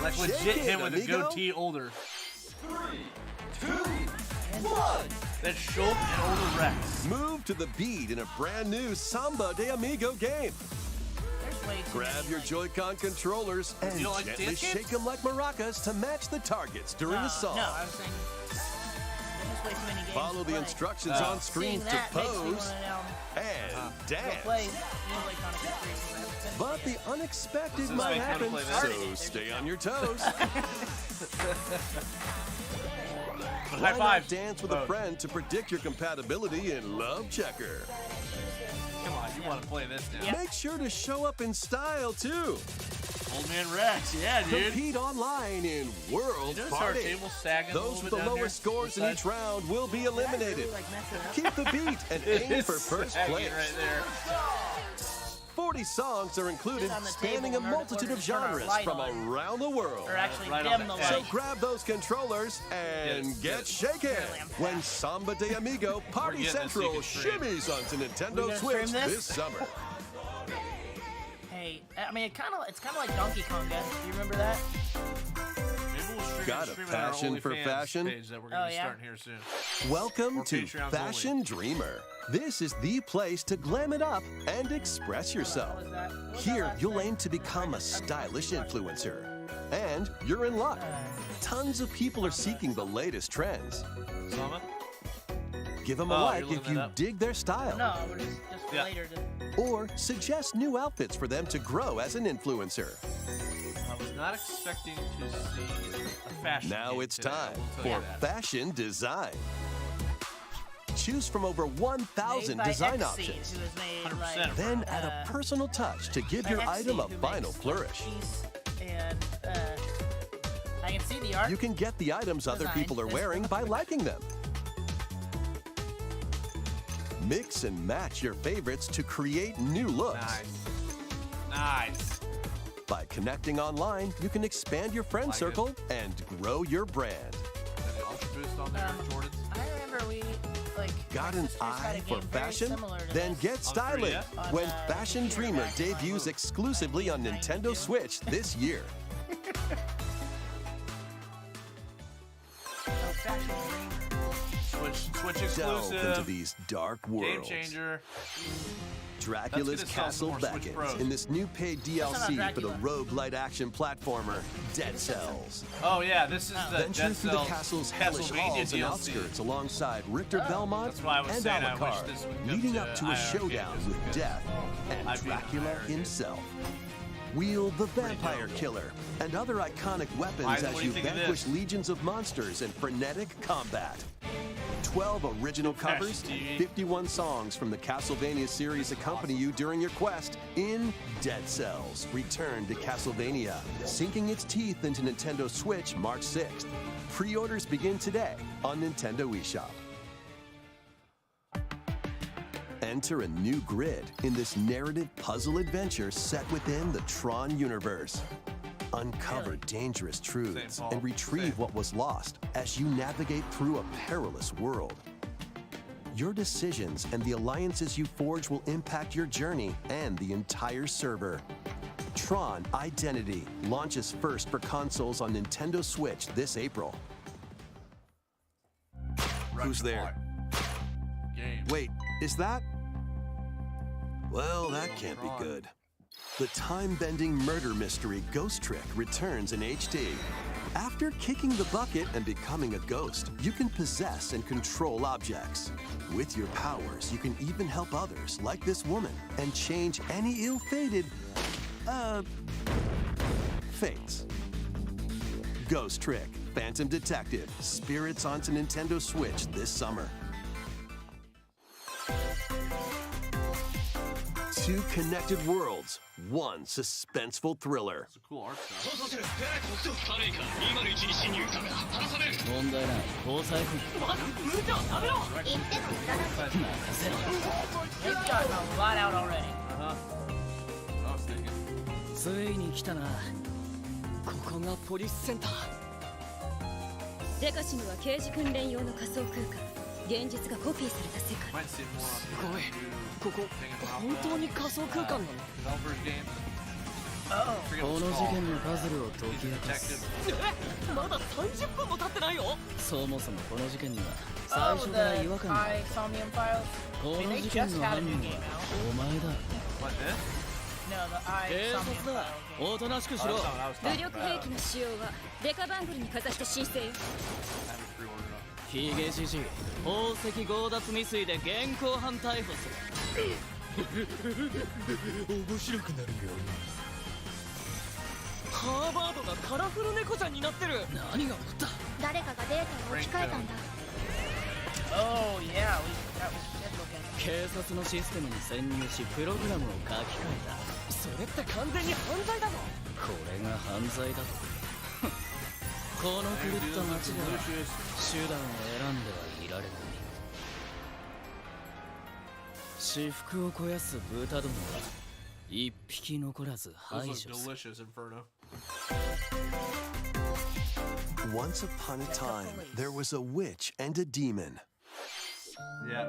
[SPEAKER 9] like legit
[SPEAKER 1] Shake it,
[SPEAKER 9] him with a
[SPEAKER 1] amigo.
[SPEAKER 9] goatee older.
[SPEAKER 1] 3, 2, 1.
[SPEAKER 9] That's Schultz and older Rex.
[SPEAKER 1] Move to the beat in a brand new Samba de Amigo game.
[SPEAKER 10] There's way too
[SPEAKER 1] Grab
[SPEAKER 10] many,
[SPEAKER 1] your
[SPEAKER 10] like-
[SPEAKER 1] Joy-Con controllers and
[SPEAKER 9] You don't like
[SPEAKER 1] gently
[SPEAKER 9] dance games?
[SPEAKER 1] shake them like maracas to match the targets during a song.
[SPEAKER 10] No, I was saying. There's way too many games
[SPEAKER 1] Follow
[SPEAKER 10] to
[SPEAKER 1] the
[SPEAKER 10] play.
[SPEAKER 1] instructions on screen
[SPEAKER 10] Seeing
[SPEAKER 1] to
[SPEAKER 10] that makes me
[SPEAKER 1] pose
[SPEAKER 10] wanna,
[SPEAKER 1] and
[SPEAKER 10] go
[SPEAKER 1] dance.
[SPEAKER 10] play Xenoblade Chronicles 3 because I haven't finished
[SPEAKER 1] But
[SPEAKER 10] it
[SPEAKER 1] the
[SPEAKER 10] yet.
[SPEAKER 1] unexpected
[SPEAKER 9] This
[SPEAKER 1] might
[SPEAKER 9] make me wanna
[SPEAKER 1] happen,
[SPEAKER 9] play that.
[SPEAKER 1] so stay on your toes.
[SPEAKER 9] But
[SPEAKER 1] Why
[SPEAKER 9] high
[SPEAKER 1] not
[SPEAKER 9] five.
[SPEAKER 1] dance with a friend to predict your compatibility in Love Checker?
[SPEAKER 9] Come on, you want to play this now?
[SPEAKER 1] Make sure to show up in style too.
[SPEAKER 9] Old man Rex, yeah, dude.
[SPEAKER 1] Compete online in World
[SPEAKER 9] You notice our
[SPEAKER 1] Party.
[SPEAKER 9] table sagging a
[SPEAKER 1] Those
[SPEAKER 9] little
[SPEAKER 1] with
[SPEAKER 9] bit
[SPEAKER 1] the
[SPEAKER 9] down
[SPEAKER 1] lowest
[SPEAKER 9] here?
[SPEAKER 1] scores in
[SPEAKER 9] This
[SPEAKER 1] each
[SPEAKER 9] side?
[SPEAKER 1] round will be eliminated.
[SPEAKER 10] Like messing up.
[SPEAKER 1] Keep the beat and
[SPEAKER 9] It
[SPEAKER 1] aim
[SPEAKER 9] is
[SPEAKER 1] for first
[SPEAKER 9] sagging
[SPEAKER 1] place.
[SPEAKER 9] right there.
[SPEAKER 1] 40 songs are included,
[SPEAKER 10] Sit on the
[SPEAKER 1] spanning
[SPEAKER 10] table
[SPEAKER 1] a
[SPEAKER 10] in order
[SPEAKER 1] multitude
[SPEAKER 10] to
[SPEAKER 1] of
[SPEAKER 10] turn our
[SPEAKER 1] genres
[SPEAKER 10] light
[SPEAKER 1] from
[SPEAKER 10] on.
[SPEAKER 1] around the world.
[SPEAKER 10] Or actually
[SPEAKER 9] Right on
[SPEAKER 10] dim
[SPEAKER 9] the
[SPEAKER 10] the
[SPEAKER 9] edge.
[SPEAKER 1] So
[SPEAKER 10] light.
[SPEAKER 1] grab those controllers and
[SPEAKER 9] Yes,
[SPEAKER 1] get
[SPEAKER 9] yes.
[SPEAKER 1] shaken
[SPEAKER 10] Apparently I'm
[SPEAKER 1] when
[SPEAKER 10] fast.
[SPEAKER 1] Samba de Amigo Party
[SPEAKER 9] getting this so
[SPEAKER 1] Central
[SPEAKER 9] you can stream.
[SPEAKER 1] shimmies onto
[SPEAKER 10] We
[SPEAKER 1] Nintendo
[SPEAKER 10] gonna
[SPEAKER 1] Switch
[SPEAKER 10] stream this?
[SPEAKER 1] this summer.
[SPEAKER 10] Hey, I mean, it's kind of like Donkey Kong, guys. Do you remember that?
[SPEAKER 9] Maybe we'll stream,
[SPEAKER 1] Got a
[SPEAKER 9] stream it on our
[SPEAKER 1] passion for
[SPEAKER 9] OnlyFans
[SPEAKER 1] fashion?
[SPEAKER 9] page that we're going to
[SPEAKER 10] Oh,
[SPEAKER 9] be
[SPEAKER 10] yeah?
[SPEAKER 9] starting here soon.
[SPEAKER 1] Welcome
[SPEAKER 9] Or
[SPEAKER 1] to
[SPEAKER 9] Patreons
[SPEAKER 1] Fashion Dreamer. This is the place to glam it up and express yourself.
[SPEAKER 10] What was that? What was that
[SPEAKER 1] Here,
[SPEAKER 10] last
[SPEAKER 1] you'll
[SPEAKER 10] thing?
[SPEAKER 1] aim to become a stylish influencer. And you're in luck. Tons of people are seeking the latest trends.
[SPEAKER 9] Sama?
[SPEAKER 1] Give them a
[SPEAKER 9] Oh, you're
[SPEAKER 1] like
[SPEAKER 9] looking
[SPEAKER 1] if
[SPEAKER 9] that
[SPEAKER 1] you
[SPEAKER 9] up?
[SPEAKER 1] dig their style.
[SPEAKER 10] No, we're just for
[SPEAKER 9] Yeah.
[SPEAKER 10] later.
[SPEAKER 1] Or suggest new outfits for them to grow as an influencer.
[SPEAKER 9] I was not expecting to see a fashion
[SPEAKER 1] Now
[SPEAKER 9] game
[SPEAKER 1] it's
[SPEAKER 9] today, I
[SPEAKER 1] time
[SPEAKER 9] will tell you
[SPEAKER 1] for
[SPEAKER 9] that.
[SPEAKER 1] fashion design. Choose from over 1,000
[SPEAKER 10] Made by
[SPEAKER 1] design
[SPEAKER 10] Xseed,
[SPEAKER 1] options.
[SPEAKER 10] who has made,
[SPEAKER 9] 100%
[SPEAKER 10] like,
[SPEAKER 9] of
[SPEAKER 1] Then add a personal touch to give your
[SPEAKER 10] Xseed,
[SPEAKER 1] item a
[SPEAKER 10] who
[SPEAKER 1] final
[SPEAKER 10] makes,
[SPEAKER 1] flourish.
[SPEAKER 10] Piece and I can see the art.
[SPEAKER 1] You can get the items other
[SPEAKER 10] Design.
[SPEAKER 1] people are wearing by liking them. Mix and match your favorites to create new looks.
[SPEAKER 9] Nice.
[SPEAKER 1] By connecting online, you can expand your friend
[SPEAKER 9] Like it.
[SPEAKER 1] circle and grow your brand.
[SPEAKER 9] Got the Ultra Boost on there, Jordans.
[SPEAKER 10] I remember we
[SPEAKER 1] Got an eye for fashion? Then get
[SPEAKER 9] On
[SPEAKER 1] styling
[SPEAKER 9] 3DS?
[SPEAKER 1] when Fashion Dreamer debuts exclusively on Nintendo Switch this year.
[SPEAKER 9] Switch
[SPEAKER 1] Delve
[SPEAKER 9] exclusive.
[SPEAKER 1] into these dark
[SPEAKER 9] Game
[SPEAKER 1] worlds.
[SPEAKER 9] changer.
[SPEAKER 1] Dracula's
[SPEAKER 9] That's gonna sell some
[SPEAKER 1] Castle
[SPEAKER 9] more Switch
[SPEAKER 1] beckons
[SPEAKER 9] Pros.
[SPEAKER 1] in this new paid DLC
[SPEAKER 10] not
[SPEAKER 1] for the
[SPEAKER 10] Dracula.
[SPEAKER 1] roguelite action platformer, Dead Cells.
[SPEAKER 9] Oh yeah, this is the
[SPEAKER 1] Venture
[SPEAKER 9] Dead
[SPEAKER 1] through the
[SPEAKER 9] Cells
[SPEAKER 1] castle's hellish
[SPEAKER 9] Castlevania
[SPEAKER 1] halls and
[SPEAKER 9] DLC.
[SPEAKER 1] outskirts alongside Richter Belmont
[SPEAKER 9] That's why I was
[SPEAKER 1] and
[SPEAKER 9] saying I wish
[SPEAKER 1] Alucard,
[SPEAKER 9] this would come
[SPEAKER 1] leading
[SPEAKER 9] to
[SPEAKER 1] up to a
[SPEAKER 9] IRK
[SPEAKER 1] showdown
[SPEAKER 9] just
[SPEAKER 1] with
[SPEAKER 9] because
[SPEAKER 1] death and
[SPEAKER 9] I'd be
[SPEAKER 1] Dracula
[SPEAKER 9] IRK.
[SPEAKER 1] himself. Wield the Vampire Killer and other iconic weapons
[SPEAKER 9] Mike, what
[SPEAKER 1] as
[SPEAKER 9] do you
[SPEAKER 1] you
[SPEAKER 9] think of
[SPEAKER 1] vanquish
[SPEAKER 9] this?
[SPEAKER 1] legions of monsters in frenetic combat. 12 original covers, 51 songs from the Castlevania series accompany you during your quest in Dead Cells. Return to Castlevania, sinking its teeth into Nintendo Switch March 6th. Pre-orders begin today on Nintendo eShop. Enter a new grid in this narrative puzzle adventure set within the Tron universe. Uncover dangerous truths and retrieve what was lost as you navigate through a perilous world. Your decisions and the alliances you forge will impact your journey and the entire server. Tron Identity launches first for consoles on Nintendo Switch this April. Who's there? Wait, is that? Well, that can't be good. The time-bending murder mystery Ghost Trick returns in HD. After kicking the bucket and becoming a ghost, you can possess and control objects. With your powers, you can even help others, like this woman, and change any ill-fated, fates. Ghost Trick, Phantom Detective, Spirits onto Nintendo Switch this summer. Two connected worlds, one suspenseful thriller.
[SPEAKER 9] It's a cool art style.
[SPEAKER 10] They've gotten a lot out already.
[SPEAKER 9] I was thinking.
[SPEAKER 8] ついに来たな。ここがポリスセンター。
[SPEAKER 13] デカシムは刑事訓練用の仮想空間。現実がコピーされた世界。
[SPEAKER 9] Might see more
[SPEAKER 8] す
[SPEAKER 9] on
[SPEAKER 8] ごい。
[SPEAKER 9] the
[SPEAKER 8] ここ本当に仮想空間なの？
[SPEAKER 9] developers game.
[SPEAKER 8] この事件のパズルを解き明かす。まだ30分も経ってないよ。そもそもこの事件には最
[SPEAKER 10] Oh,
[SPEAKER 8] 初から違
[SPEAKER 10] the
[SPEAKER 8] 和感が。
[SPEAKER 10] Somnium files.
[SPEAKER 8] こ
[SPEAKER 10] I
[SPEAKER 8] の
[SPEAKER 10] mean, they
[SPEAKER 8] 事件
[SPEAKER 10] just
[SPEAKER 8] の
[SPEAKER 10] had a
[SPEAKER 8] 犯
[SPEAKER 10] new
[SPEAKER 8] 人
[SPEAKER 10] game
[SPEAKER 8] は
[SPEAKER 10] out.
[SPEAKER 8] お前だ。
[SPEAKER 9] What, this?
[SPEAKER 10] No, the
[SPEAKER 8] 警
[SPEAKER 10] Somnium
[SPEAKER 8] 察だ。
[SPEAKER 10] file game.
[SPEAKER 8] おとなしくしろ。
[SPEAKER 9] That's not what I was
[SPEAKER 13] 武
[SPEAKER 9] talking
[SPEAKER 13] 力
[SPEAKER 9] about.
[SPEAKER 13] 兵器の使用はデカバングルにかざして申請よ。
[SPEAKER 9] I haven't pre-ordered up.
[SPEAKER 8] ヒゲじじい、宝石強奪未遂で現行犯逮捕する。面白くなるよ。ハーバードがカラフル猫ちゃんになってる。何が起こった？
[SPEAKER 6] 誰かがデータを置き換えたんだ。
[SPEAKER 10] Oh, yeah, we did look at it.
[SPEAKER 8] 警察のシステムに潜入しプログラムを書き換えた。それって完全に犯罪だぞ。これが犯罪だと。この狂った街では手段を選んではいられない。私腹を肥やす豚どもは一匹残らず排
[SPEAKER 9] Those
[SPEAKER 8] 除
[SPEAKER 9] look
[SPEAKER 8] する。
[SPEAKER 9] delicious, Inferno.
[SPEAKER 1] Once upon a time, there was a witch and a demon.
[SPEAKER 9] Yeah.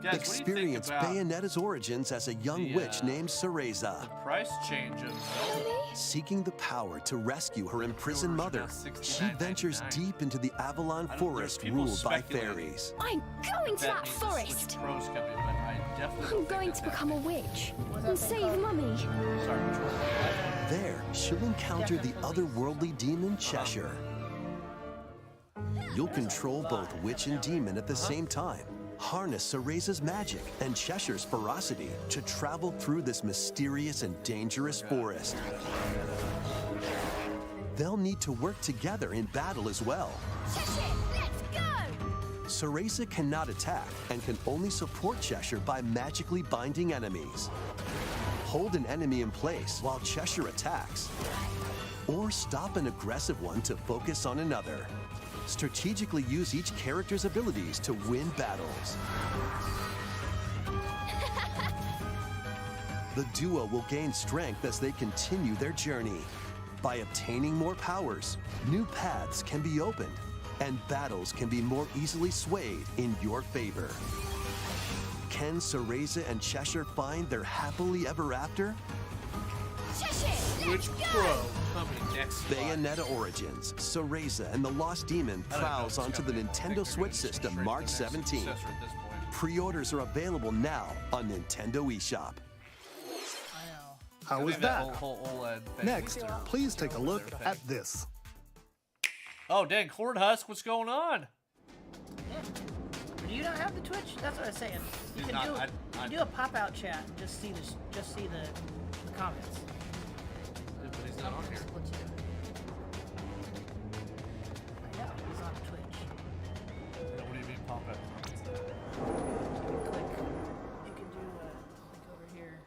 [SPEAKER 9] Guys,
[SPEAKER 1] Experience
[SPEAKER 9] what do you think about
[SPEAKER 1] Bayonetta's origins as a young witch named Cereza.
[SPEAKER 9] the price change of Zelda?
[SPEAKER 1] Seeking the power to rescue her imprisoned mother, she ventures deep into the Avalon forest ruled by fairies.
[SPEAKER 13] I'm going to that
[SPEAKER 9] That means the Switch
[SPEAKER 13] forest.
[SPEAKER 9] Pro's coming, but I definitely
[SPEAKER 13] I'm
[SPEAKER 9] don't
[SPEAKER 13] going
[SPEAKER 9] think
[SPEAKER 13] to
[SPEAKER 9] that's
[SPEAKER 13] become a witch and save Mummy.
[SPEAKER 9] happening. Sorry, which one?
[SPEAKER 1] There, she'll encounter the otherworldly demon Cheshire. You'll control both witch and demon at the same time. Harness Cereza's magic and Cheshire's ferocity to travel through this mysterious and dangerous forest. They'll need to work together in battle as well.
[SPEAKER 6] Cheshire, let's go!
[SPEAKER 1] Cereza cannot attack and can only support Cheshire by magically binding enemies. Hold an enemy in place while Cheshire attacks. Or stop an aggressive one to focus on another. Strategically use each character's abilities to win battles. The duo will gain strength as they continue their journey. By obtaining more powers, new paths can be opened, and battles can be more easily swayed in your favor. Can Cereza and Cheshire find their happily ever after?
[SPEAKER 6] Cheshire,
[SPEAKER 9] Switch Pro coming next month.
[SPEAKER 1] Bayonetta Origins, Cereza and the Lost Demon
[SPEAKER 9] I don't know if
[SPEAKER 1] prowls
[SPEAKER 9] it's
[SPEAKER 1] onto the
[SPEAKER 9] coming. I think
[SPEAKER 1] Nintendo
[SPEAKER 9] they're
[SPEAKER 1] Switch
[SPEAKER 9] gonna just
[SPEAKER 1] system
[SPEAKER 9] straight
[SPEAKER 1] March
[SPEAKER 9] the next
[SPEAKER 1] 17th.
[SPEAKER 9] successor at this point.
[SPEAKER 1] Pre-orders are available now on Nintendo eShop.
[SPEAKER 10] I know.
[SPEAKER 11] How was
[SPEAKER 9] That
[SPEAKER 11] that?
[SPEAKER 9] whole OLED thing.
[SPEAKER 11] Next, please take a look at this.
[SPEAKER 9] Oh, dang, Cornhusk, what's going on?
[SPEAKER 10] Yeah. Do you not have the Twitch? That's what I was saying. You
[SPEAKER 9] He's
[SPEAKER 10] can
[SPEAKER 9] not-
[SPEAKER 10] do
[SPEAKER 9] I-
[SPEAKER 10] you do a pop-out chat and just see the comments.
[SPEAKER 9] But he's not on here.
[SPEAKER 10] What's he doing? Yeah, he's on Twitch.
[SPEAKER 9] What do you mean pop it.
[SPEAKER 10] You can do click over here.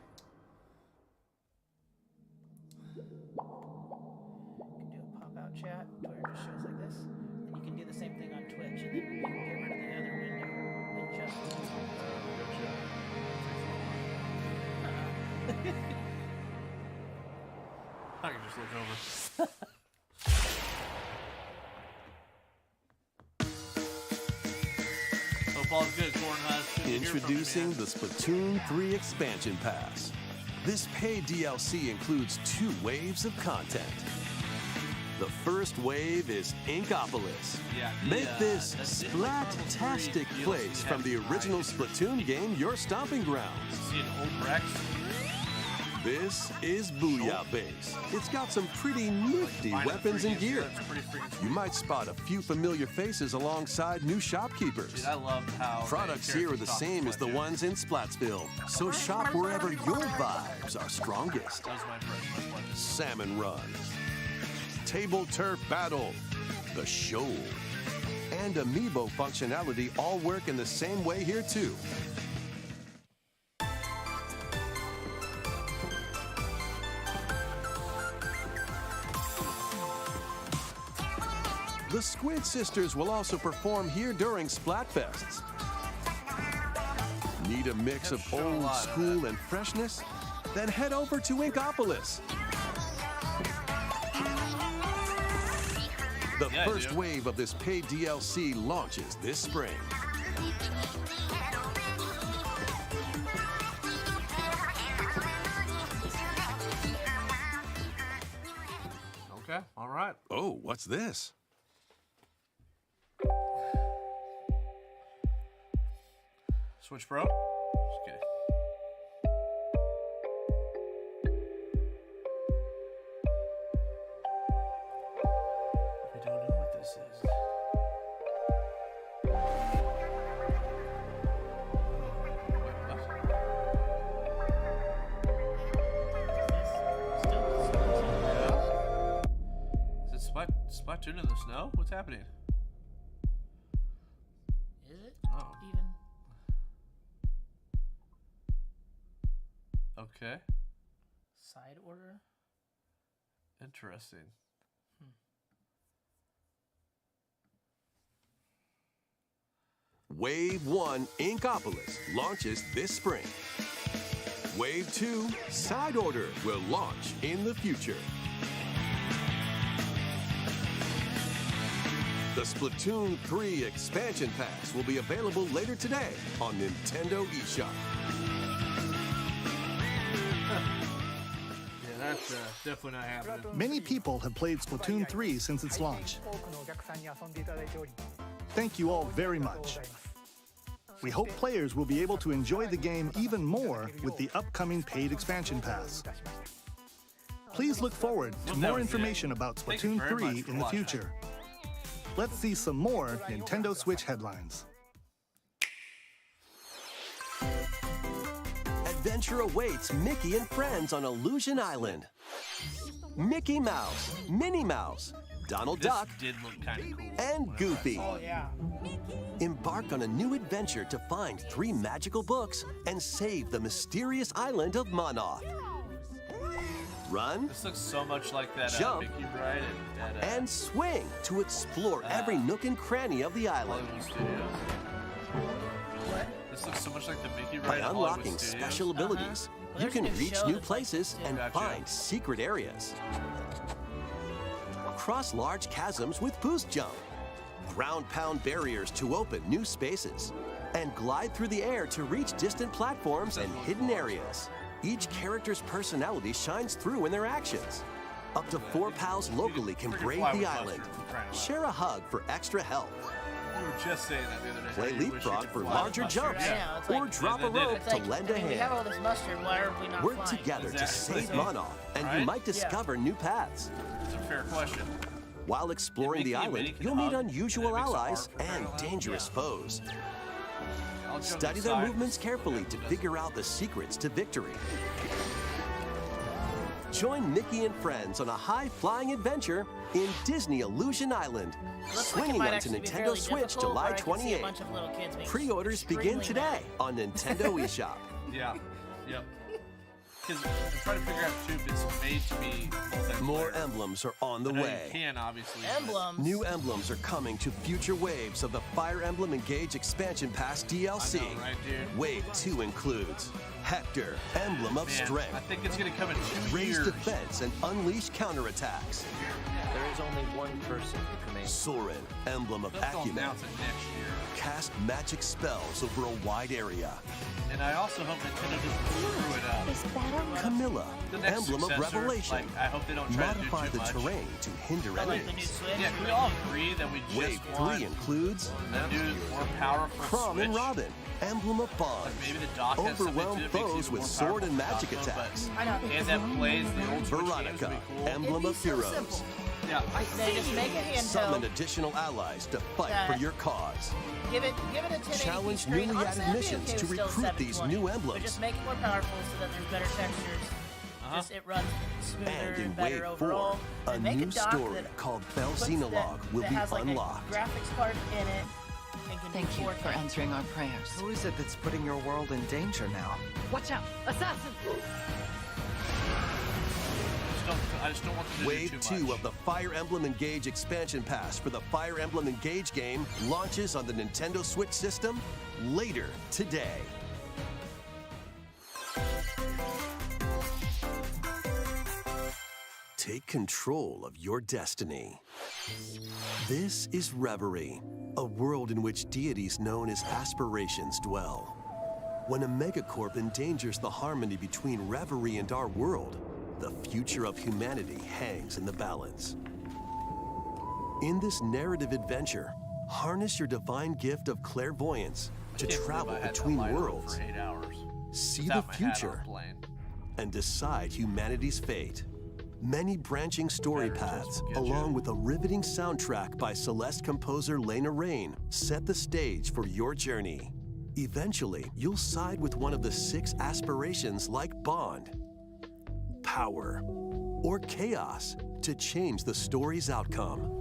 [SPEAKER 10] You can do a pop out chat where it just shows like this. And you can do the same thing on Twitch, and then you can get rid of the other window and just.
[SPEAKER 9] I can just look over. Hope all's good, Cornhusk.
[SPEAKER 1] Introducing the Splatoon 3 Expansion Pass. This paid DLC includes 2 waves of content. The first wave is Inkopolis. Make this splat-tastic place from the original Splatoon game your stomping grounds.
[SPEAKER 9] See an old Rex?
[SPEAKER 1] This is Booyah Base. It's got some pretty nifty weapons and gear. You might spot a few familiar faces alongside new shopkeepers.
[SPEAKER 9] Dude, I love how
[SPEAKER 1] products here are the same as the ones in Splatsville, so shop wherever your vibes are strongest.
[SPEAKER 9] That was my impression.
[SPEAKER 1] Salmon Run, Table Turf Battle, The Shoal, and Amiibo functionality all work in the same way here too. The Squid Sisters will also perform here during Splatfests. Need a mix of old school and freshness? Then head over to Inkopolis. The first wave of this paid DLC launches this spring.
[SPEAKER 9] Okay, all right.
[SPEAKER 1] Oh, what's this?
[SPEAKER 9] Switch Pro? Just kidding. I don't know what this is. Is it Splatoon in the snow? What's happening?
[SPEAKER 10] Is it?
[SPEAKER 9] Oh.
[SPEAKER 10] Even?
[SPEAKER 9] Okay.
[SPEAKER 10] Side order?
[SPEAKER 9] Interesting.
[SPEAKER 1] Wave 1 Inkopolis launches this spring. Wave 2 Side Order will launch in the future. The Splatoon 3 Expansion Pass will be available later today on Nintendo eShop.
[SPEAKER 9] That's definitely not happening.
[SPEAKER 11] Many people have played Splatoon 3 since its launch. Thank you all very much. We hope players will be able to enjoy the game even more with the upcoming paid expansion pass. Please look forward to more information about Splatoon 3 in the future. Let's see some more Nintendo Switch headlines.
[SPEAKER 1] Adventure awaits Mickey and friends on Illusion Island. Mickey Mouse, Minnie Mouse, Donald Duck,
[SPEAKER 9] did look kind of cool.
[SPEAKER 1] and Goofy.
[SPEAKER 10] Oh, yeah.
[SPEAKER 1] Embark on a new adventure to find 3 magical books and save the mysterious island of Monoth. Run,
[SPEAKER 9] This looks so much like that
[SPEAKER 1] Jump,
[SPEAKER 9] Mickey Ride and
[SPEAKER 1] and swing to explore every nook and cranny of the island.
[SPEAKER 9] Hollywood Studios.
[SPEAKER 10] What?
[SPEAKER 9] This looks so much like the Mickey
[SPEAKER 1] By
[SPEAKER 9] Ride at Hollywood
[SPEAKER 1] unlocking
[SPEAKER 9] Studios.
[SPEAKER 1] special abilities,
[SPEAKER 10] Well,
[SPEAKER 1] you
[SPEAKER 10] there's
[SPEAKER 1] can
[SPEAKER 10] a new
[SPEAKER 1] reach
[SPEAKER 10] show
[SPEAKER 1] new
[SPEAKER 10] that's like-
[SPEAKER 1] places and
[SPEAKER 9] Gotcha.
[SPEAKER 1] find secret areas. Cross large chasms with boost jump. Ground pound barriers to open new spaces. And glide through the air to reach distant platforms and hidden areas. Each character's personality shines through in their actions. Up to 4 pals locally can
[SPEAKER 9] Freaking
[SPEAKER 1] brave
[SPEAKER 9] fly
[SPEAKER 1] the
[SPEAKER 9] with
[SPEAKER 1] island.
[SPEAKER 9] mustard, for crying out loud.
[SPEAKER 1] Share a hug for extra help.
[SPEAKER 9] We were just saying that the other day.
[SPEAKER 1] Play
[SPEAKER 9] How you wish you
[SPEAKER 1] leapfrog
[SPEAKER 9] could
[SPEAKER 1] for
[SPEAKER 9] fly
[SPEAKER 1] larger
[SPEAKER 9] with mustard.
[SPEAKER 1] jumps.
[SPEAKER 10] Yeah, it's
[SPEAKER 1] Or
[SPEAKER 10] like-
[SPEAKER 1] drop a
[SPEAKER 9] They did it.
[SPEAKER 1] rope
[SPEAKER 10] It's
[SPEAKER 1] to
[SPEAKER 10] like,
[SPEAKER 1] lend a
[SPEAKER 10] I mean, we have all
[SPEAKER 1] hand.
[SPEAKER 10] this mustard, why are we not
[SPEAKER 1] Work
[SPEAKER 10] flying?
[SPEAKER 1] together to
[SPEAKER 9] Exactly.
[SPEAKER 1] save Monoth, and you
[SPEAKER 9] Right?
[SPEAKER 1] might discover new paths.
[SPEAKER 9] It's a fair question.
[SPEAKER 1] While exploring the
[SPEAKER 9] Mickey and Minnie
[SPEAKER 1] island,
[SPEAKER 9] can
[SPEAKER 1] you'll meet
[SPEAKER 9] hug,
[SPEAKER 1] unusual
[SPEAKER 9] and it makes it
[SPEAKER 1] allies
[SPEAKER 9] hard for
[SPEAKER 1] and
[SPEAKER 9] crying out.
[SPEAKER 1] dangerous foes.
[SPEAKER 9] I'll jump
[SPEAKER 1] Study their
[SPEAKER 9] aside.
[SPEAKER 1] movements carefully to figure out the secrets to victory. Join Mickey and friends on a high-flying adventure in Disney Illusion Island. Swinging onto Nintendo Switch July 28th. Pre-orders begin today on Nintendo eShop.
[SPEAKER 9] Yeah. Yep. Because I'm trying to figure out too if it's made to be multiplayer.
[SPEAKER 1] More emblems are on the way.
[SPEAKER 9] You can obviously.
[SPEAKER 10] Emblems.
[SPEAKER 1] New emblems are coming to future waves of the Fire Emblem Engage Expansion Pass DLC.
[SPEAKER 9] I know, right, dude?
[SPEAKER 1] Wave 2 includes Hector, Emblem of Strength.
[SPEAKER 9] I think it's going to come in 2
[SPEAKER 1] Raise
[SPEAKER 9] years.
[SPEAKER 1] defense and unleash counterattacks.
[SPEAKER 14] There is only one person who commands.
[SPEAKER 1] Soren, Emblem of
[SPEAKER 9] They'll
[SPEAKER 1] Acumen.
[SPEAKER 9] announce it next year.
[SPEAKER 1] Cast magic spells over a wide area.
[SPEAKER 9] And I also hope Nintendo doesn't screw it up.
[SPEAKER 6] Is battle
[SPEAKER 1] Camilla,
[SPEAKER 9] The next
[SPEAKER 1] Emblem of
[SPEAKER 9] successor,
[SPEAKER 1] Revelation.
[SPEAKER 9] like, I hope they don't try
[SPEAKER 1] Modify
[SPEAKER 9] to do
[SPEAKER 1] the
[SPEAKER 9] too much.
[SPEAKER 1] terrain to hinder
[SPEAKER 10] I like the new
[SPEAKER 1] enemies.
[SPEAKER 10] Switch.
[SPEAKER 9] Yeah, can we all agree that we just
[SPEAKER 1] Wave
[SPEAKER 9] want
[SPEAKER 1] 3 includes
[SPEAKER 9] them to do more powerful
[SPEAKER 1] Chrom
[SPEAKER 9] Switch?
[SPEAKER 1] and Robin, Emblem of Bond.
[SPEAKER 9] Like maybe the dock has something
[SPEAKER 1] Overwhelm
[SPEAKER 9] to it, makes it
[SPEAKER 1] foes
[SPEAKER 9] even
[SPEAKER 1] with
[SPEAKER 9] more
[SPEAKER 1] sword
[SPEAKER 9] powerful
[SPEAKER 1] and magic
[SPEAKER 9] combo, but-
[SPEAKER 1] attacks.
[SPEAKER 10] I know.
[SPEAKER 9] And that plays the old Switch games would
[SPEAKER 1] Veronica,
[SPEAKER 9] be cool.
[SPEAKER 1] Emblem
[SPEAKER 10] It'd be
[SPEAKER 1] of
[SPEAKER 10] so
[SPEAKER 1] Heroes.
[SPEAKER 10] simple.
[SPEAKER 9] Yeah.
[SPEAKER 10] They just make a
[SPEAKER 1] Summon
[SPEAKER 10] handheld.
[SPEAKER 1] additional allies to fight
[SPEAKER 10] Yeah.
[SPEAKER 1] for your cause.
[SPEAKER 10] Give it a 1080p
[SPEAKER 1] Challenge
[SPEAKER 10] screen.
[SPEAKER 1] newly
[SPEAKER 10] Honestly,
[SPEAKER 1] added
[SPEAKER 10] I'd be
[SPEAKER 1] missions
[SPEAKER 10] okay
[SPEAKER 1] to
[SPEAKER 10] with still
[SPEAKER 1] recruit these
[SPEAKER 10] 720,
[SPEAKER 1] new
[SPEAKER 10] But
[SPEAKER 1] emblems.
[SPEAKER 10] just make it more powerful so that there's better textures. Just it runs smoother
[SPEAKER 1] And in
[SPEAKER 10] better
[SPEAKER 1] Wave
[SPEAKER 10] overall.
[SPEAKER 1] 4, a
[SPEAKER 10] And make
[SPEAKER 1] new
[SPEAKER 10] dock
[SPEAKER 1] story
[SPEAKER 10] that
[SPEAKER 1] called
[SPEAKER 10] puts
[SPEAKER 1] Belxenologue will
[SPEAKER 10] that
[SPEAKER 1] be
[SPEAKER 10] has like
[SPEAKER 1] unlocked.
[SPEAKER 10] a graphics card in it. And can
[SPEAKER 15] Thank
[SPEAKER 10] do
[SPEAKER 15] you
[SPEAKER 10] 4K.
[SPEAKER 15] for answering our prayers.
[SPEAKER 14] Who is it that's putting your world in danger now?
[SPEAKER 15] Watch out! Assassin!
[SPEAKER 9] I just don't want them to
[SPEAKER 1] Wave
[SPEAKER 9] do too
[SPEAKER 1] 2
[SPEAKER 9] much.
[SPEAKER 1] of the Fire Emblem Engage expansion pass for the Fire Emblem Engage game launches on the Nintendo Switch system later today. Take control of your destiny. This is Reverie, a world in which deities known as aspirations dwell. When a megacorp endangers the harmony between Reverie and our world, the future of humanity hangs in the balance. In this narrative adventure, harness your divine gift of clairvoyance to travel between worlds,
[SPEAKER 9] For 8 hours.
[SPEAKER 1] see
[SPEAKER 9] Without
[SPEAKER 1] the
[SPEAKER 9] my hat on
[SPEAKER 1] future,
[SPEAKER 9] playing.
[SPEAKER 1] and decide humanity's fate. Many branching story paths, along with a riveting soundtrack by Celeste composer Lena Raine, set the stage for your journey. Eventually, you'll side with one of the 6 aspirations like Bond, power, or chaos to change the story's outcome.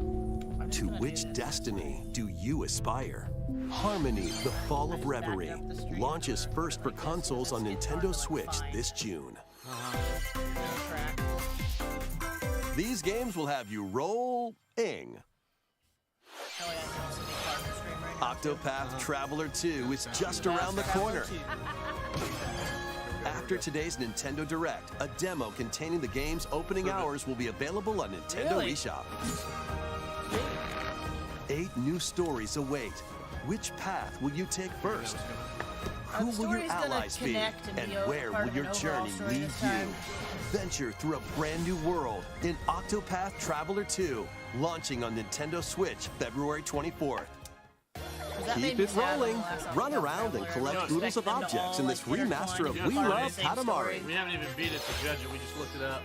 [SPEAKER 1] To which destiny do you aspire? Harmony, The Fall of Reverie, launches first for consoles on Nintendo Switch this June. These games will have you rolling. Octopath Traveler 2 is just around the corner. After today's Nintendo Direct, a demo containing the game's opening hours will be available on Nintendo
[SPEAKER 10] Really?
[SPEAKER 1] eShop. 8 new stories await. Which path will you take first? Who will your
[SPEAKER 10] story's gonna
[SPEAKER 1] allies be?
[SPEAKER 10] connect and
[SPEAKER 1] And
[SPEAKER 10] be
[SPEAKER 1] where
[SPEAKER 10] part
[SPEAKER 1] will
[SPEAKER 10] of
[SPEAKER 1] your
[SPEAKER 10] an overall
[SPEAKER 1] journey
[SPEAKER 10] story
[SPEAKER 1] lead
[SPEAKER 10] this time.
[SPEAKER 1] you? Venture through a brand new world in Octopath Traveler 2, launching on Nintendo Switch February 24th.
[SPEAKER 10] That made
[SPEAKER 1] Keep
[SPEAKER 10] me
[SPEAKER 1] it
[SPEAKER 10] sad
[SPEAKER 1] rolling.
[SPEAKER 10] when the last
[SPEAKER 1] Run
[SPEAKER 10] Octopath
[SPEAKER 1] around and
[SPEAKER 10] Traveler,
[SPEAKER 1] collect
[SPEAKER 10] I
[SPEAKER 1] oodles of
[SPEAKER 10] expected them to
[SPEAKER 1] objects
[SPEAKER 10] all,
[SPEAKER 1] in this
[SPEAKER 10] like,
[SPEAKER 1] remaster of
[SPEAKER 10] intertwine
[SPEAKER 1] We
[SPEAKER 10] and be part
[SPEAKER 1] Love
[SPEAKER 10] the same
[SPEAKER 1] Katamari.
[SPEAKER 10] story.
[SPEAKER 9] We haven't even beat it to judge it. We just looked it up.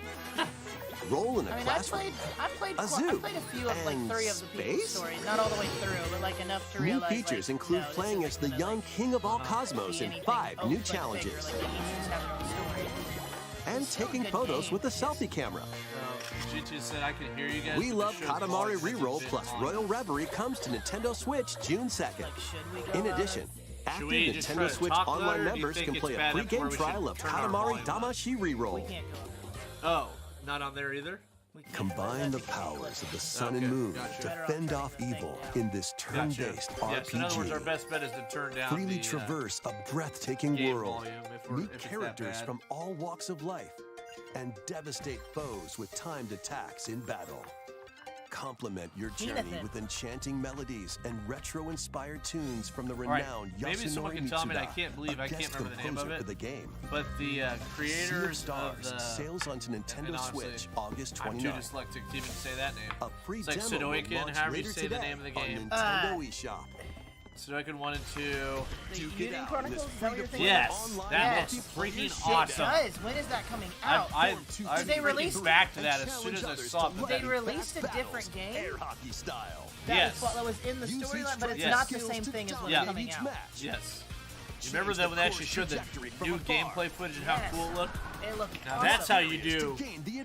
[SPEAKER 1] Roll in a
[SPEAKER 10] I mean,
[SPEAKER 1] classroom.
[SPEAKER 10] I played
[SPEAKER 1] a zoo,
[SPEAKER 10] a few of like
[SPEAKER 1] and
[SPEAKER 10] 3 of the people's
[SPEAKER 1] space?
[SPEAKER 10] stories, not all the way through, but like enough to
[SPEAKER 1] New
[SPEAKER 10] realize.
[SPEAKER 1] features
[SPEAKER 10] like,
[SPEAKER 1] include
[SPEAKER 10] no, this
[SPEAKER 1] playing
[SPEAKER 10] isn't
[SPEAKER 1] as the
[SPEAKER 10] gonna,
[SPEAKER 1] young
[SPEAKER 10] like,
[SPEAKER 1] king of all cosmos
[SPEAKER 10] be
[SPEAKER 1] in
[SPEAKER 10] anything
[SPEAKER 1] 5 new
[SPEAKER 10] but bigger,
[SPEAKER 1] challenges.
[SPEAKER 10] like, they each just have their own story.
[SPEAKER 1] And taking
[SPEAKER 10] good
[SPEAKER 1] photos
[SPEAKER 10] game.
[SPEAKER 1] with a selfie camera.
[SPEAKER 9] G2 said I can hear you guys.
[SPEAKER 1] We
[SPEAKER 9] but
[SPEAKER 1] Love
[SPEAKER 9] the show's
[SPEAKER 1] Katamari
[SPEAKER 9] long, it's
[SPEAKER 1] Reroll
[SPEAKER 9] been
[SPEAKER 1] plus
[SPEAKER 9] long.
[SPEAKER 1] Royal Reverie comes to Nintendo Switch June 2nd. In addition, active
[SPEAKER 9] we just try
[SPEAKER 1] Nintendo
[SPEAKER 9] to
[SPEAKER 1] Switch
[SPEAKER 9] talk
[SPEAKER 1] online
[SPEAKER 9] louder, or do you
[SPEAKER 1] members
[SPEAKER 9] think
[SPEAKER 1] can
[SPEAKER 9] it's
[SPEAKER 1] play a
[SPEAKER 9] bad
[SPEAKER 1] free
[SPEAKER 9] enough where
[SPEAKER 1] game
[SPEAKER 9] we
[SPEAKER 1] trial
[SPEAKER 9] should
[SPEAKER 1] of
[SPEAKER 9] turn our
[SPEAKER 1] Katamari
[SPEAKER 9] volume up?
[SPEAKER 1] Damashi Reroll.
[SPEAKER 9] Oh, not on there either?
[SPEAKER 1] Combine the powers of the sun
[SPEAKER 9] Okay,
[SPEAKER 1] and moon
[SPEAKER 9] gotcha.
[SPEAKER 1] to fend off evil in this turn-based
[SPEAKER 9] Gotcha. Yeah, so in other words, our
[SPEAKER 1] RPG.
[SPEAKER 9] best bet is to turn down
[SPEAKER 1] Freely
[SPEAKER 9] the
[SPEAKER 1] traverse a breathtaking
[SPEAKER 9] game
[SPEAKER 1] world,
[SPEAKER 9] volume if
[SPEAKER 1] meet
[SPEAKER 9] it's that
[SPEAKER 1] characters
[SPEAKER 9] bad.
[SPEAKER 1] from all walks of life, and devastate foes with timed attacks in battle. Complement your journey
[SPEAKER 10] Ethan.
[SPEAKER 1] with enchanting melodies and retro-inspired tunes from the
[SPEAKER 9] right,
[SPEAKER 1] renowned
[SPEAKER 9] maybe someone
[SPEAKER 1] Yasunori
[SPEAKER 9] can tell me, and I
[SPEAKER 1] Mitsuda,
[SPEAKER 9] can't believe
[SPEAKER 1] a
[SPEAKER 9] I can't
[SPEAKER 1] guest
[SPEAKER 9] remember the name of
[SPEAKER 1] composer
[SPEAKER 9] it.
[SPEAKER 1] for the game.
[SPEAKER 9] But the
[SPEAKER 1] Sea of
[SPEAKER 9] creators of
[SPEAKER 1] Stars
[SPEAKER 9] the
[SPEAKER 1] sails onto
[SPEAKER 9] and
[SPEAKER 1] Nintendo
[SPEAKER 9] honestly,
[SPEAKER 1] Switch August
[SPEAKER 9] I'm too
[SPEAKER 1] 29th.
[SPEAKER 9] dyslexic to even say that name.
[SPEAKER 1] A free
[SPEAKER 9] It's like
[SPEAKER 1] demo will
[SPEAKER 9] Sudoiken,
[SPEAKER 1] launch
[SPEAKER 9] however you
[SPEAKER 1] later
[SPEAKER 9] say the
[SPEAKER 1] today
[SPEAKER 9] name of the
[SPEAKER 1] on
[SPEAKER 9] game.
[SPEAKER 1] Nintendo eShop.
[SPEAKER 9] Sudoiken 1 and 2.
[SPEAKER 1] Duke it out in this
[SPEAKER 10] Chronicles, is that what you're thinking?
[SPEAKER 9] Yes,
[SPEAKER 1] online
[SPEAKER 9] that
[SPEAKER 10] Yes.
[SPEAKER 9] looks freaking
[SPEAKER 10] Shit
[SPEAKER 9] awesome.
[SPEAKER 10] does. When is that coming out?
[SPEAKER 9] I've
[SPEAKER 10] Did they release
[SPEAKER 9] freaking back to that as soon as I saw it.
[SPEAKER 10] They released a different game
[SPEAKER 1] Air hockey style.
[SPEAKER 10] that,
[SPEAKER 9] Yes.
[SPEAKER 10] that was in the
[SPEAKER 1] Use each
[SPEAKER 10] storyline, but it's
[SPEAKER 1] strike
[SPEAKER 10] not the
[SPEAKER 1] skills
[SPEAKER 10] same
[SPEAKER 1] to
[SPEAKER 10] thing as what's
[SPEAKER 9] Yeah.
[SPEAKER 1] dominate
[SPEAKER 10] coming
[SPEAKER 1] each
[SPEAKER 10] out.
[SPEAKER 1] match.
[SPEAKER 9] Yes. You remember that when they actually showed the new gameplay footage and how cool it looked?
[SPEAKER 10] It looked
[SPEAKER 9] Now
[SPEAKER 10] awesome.
[SPEAKER 9] that's how you do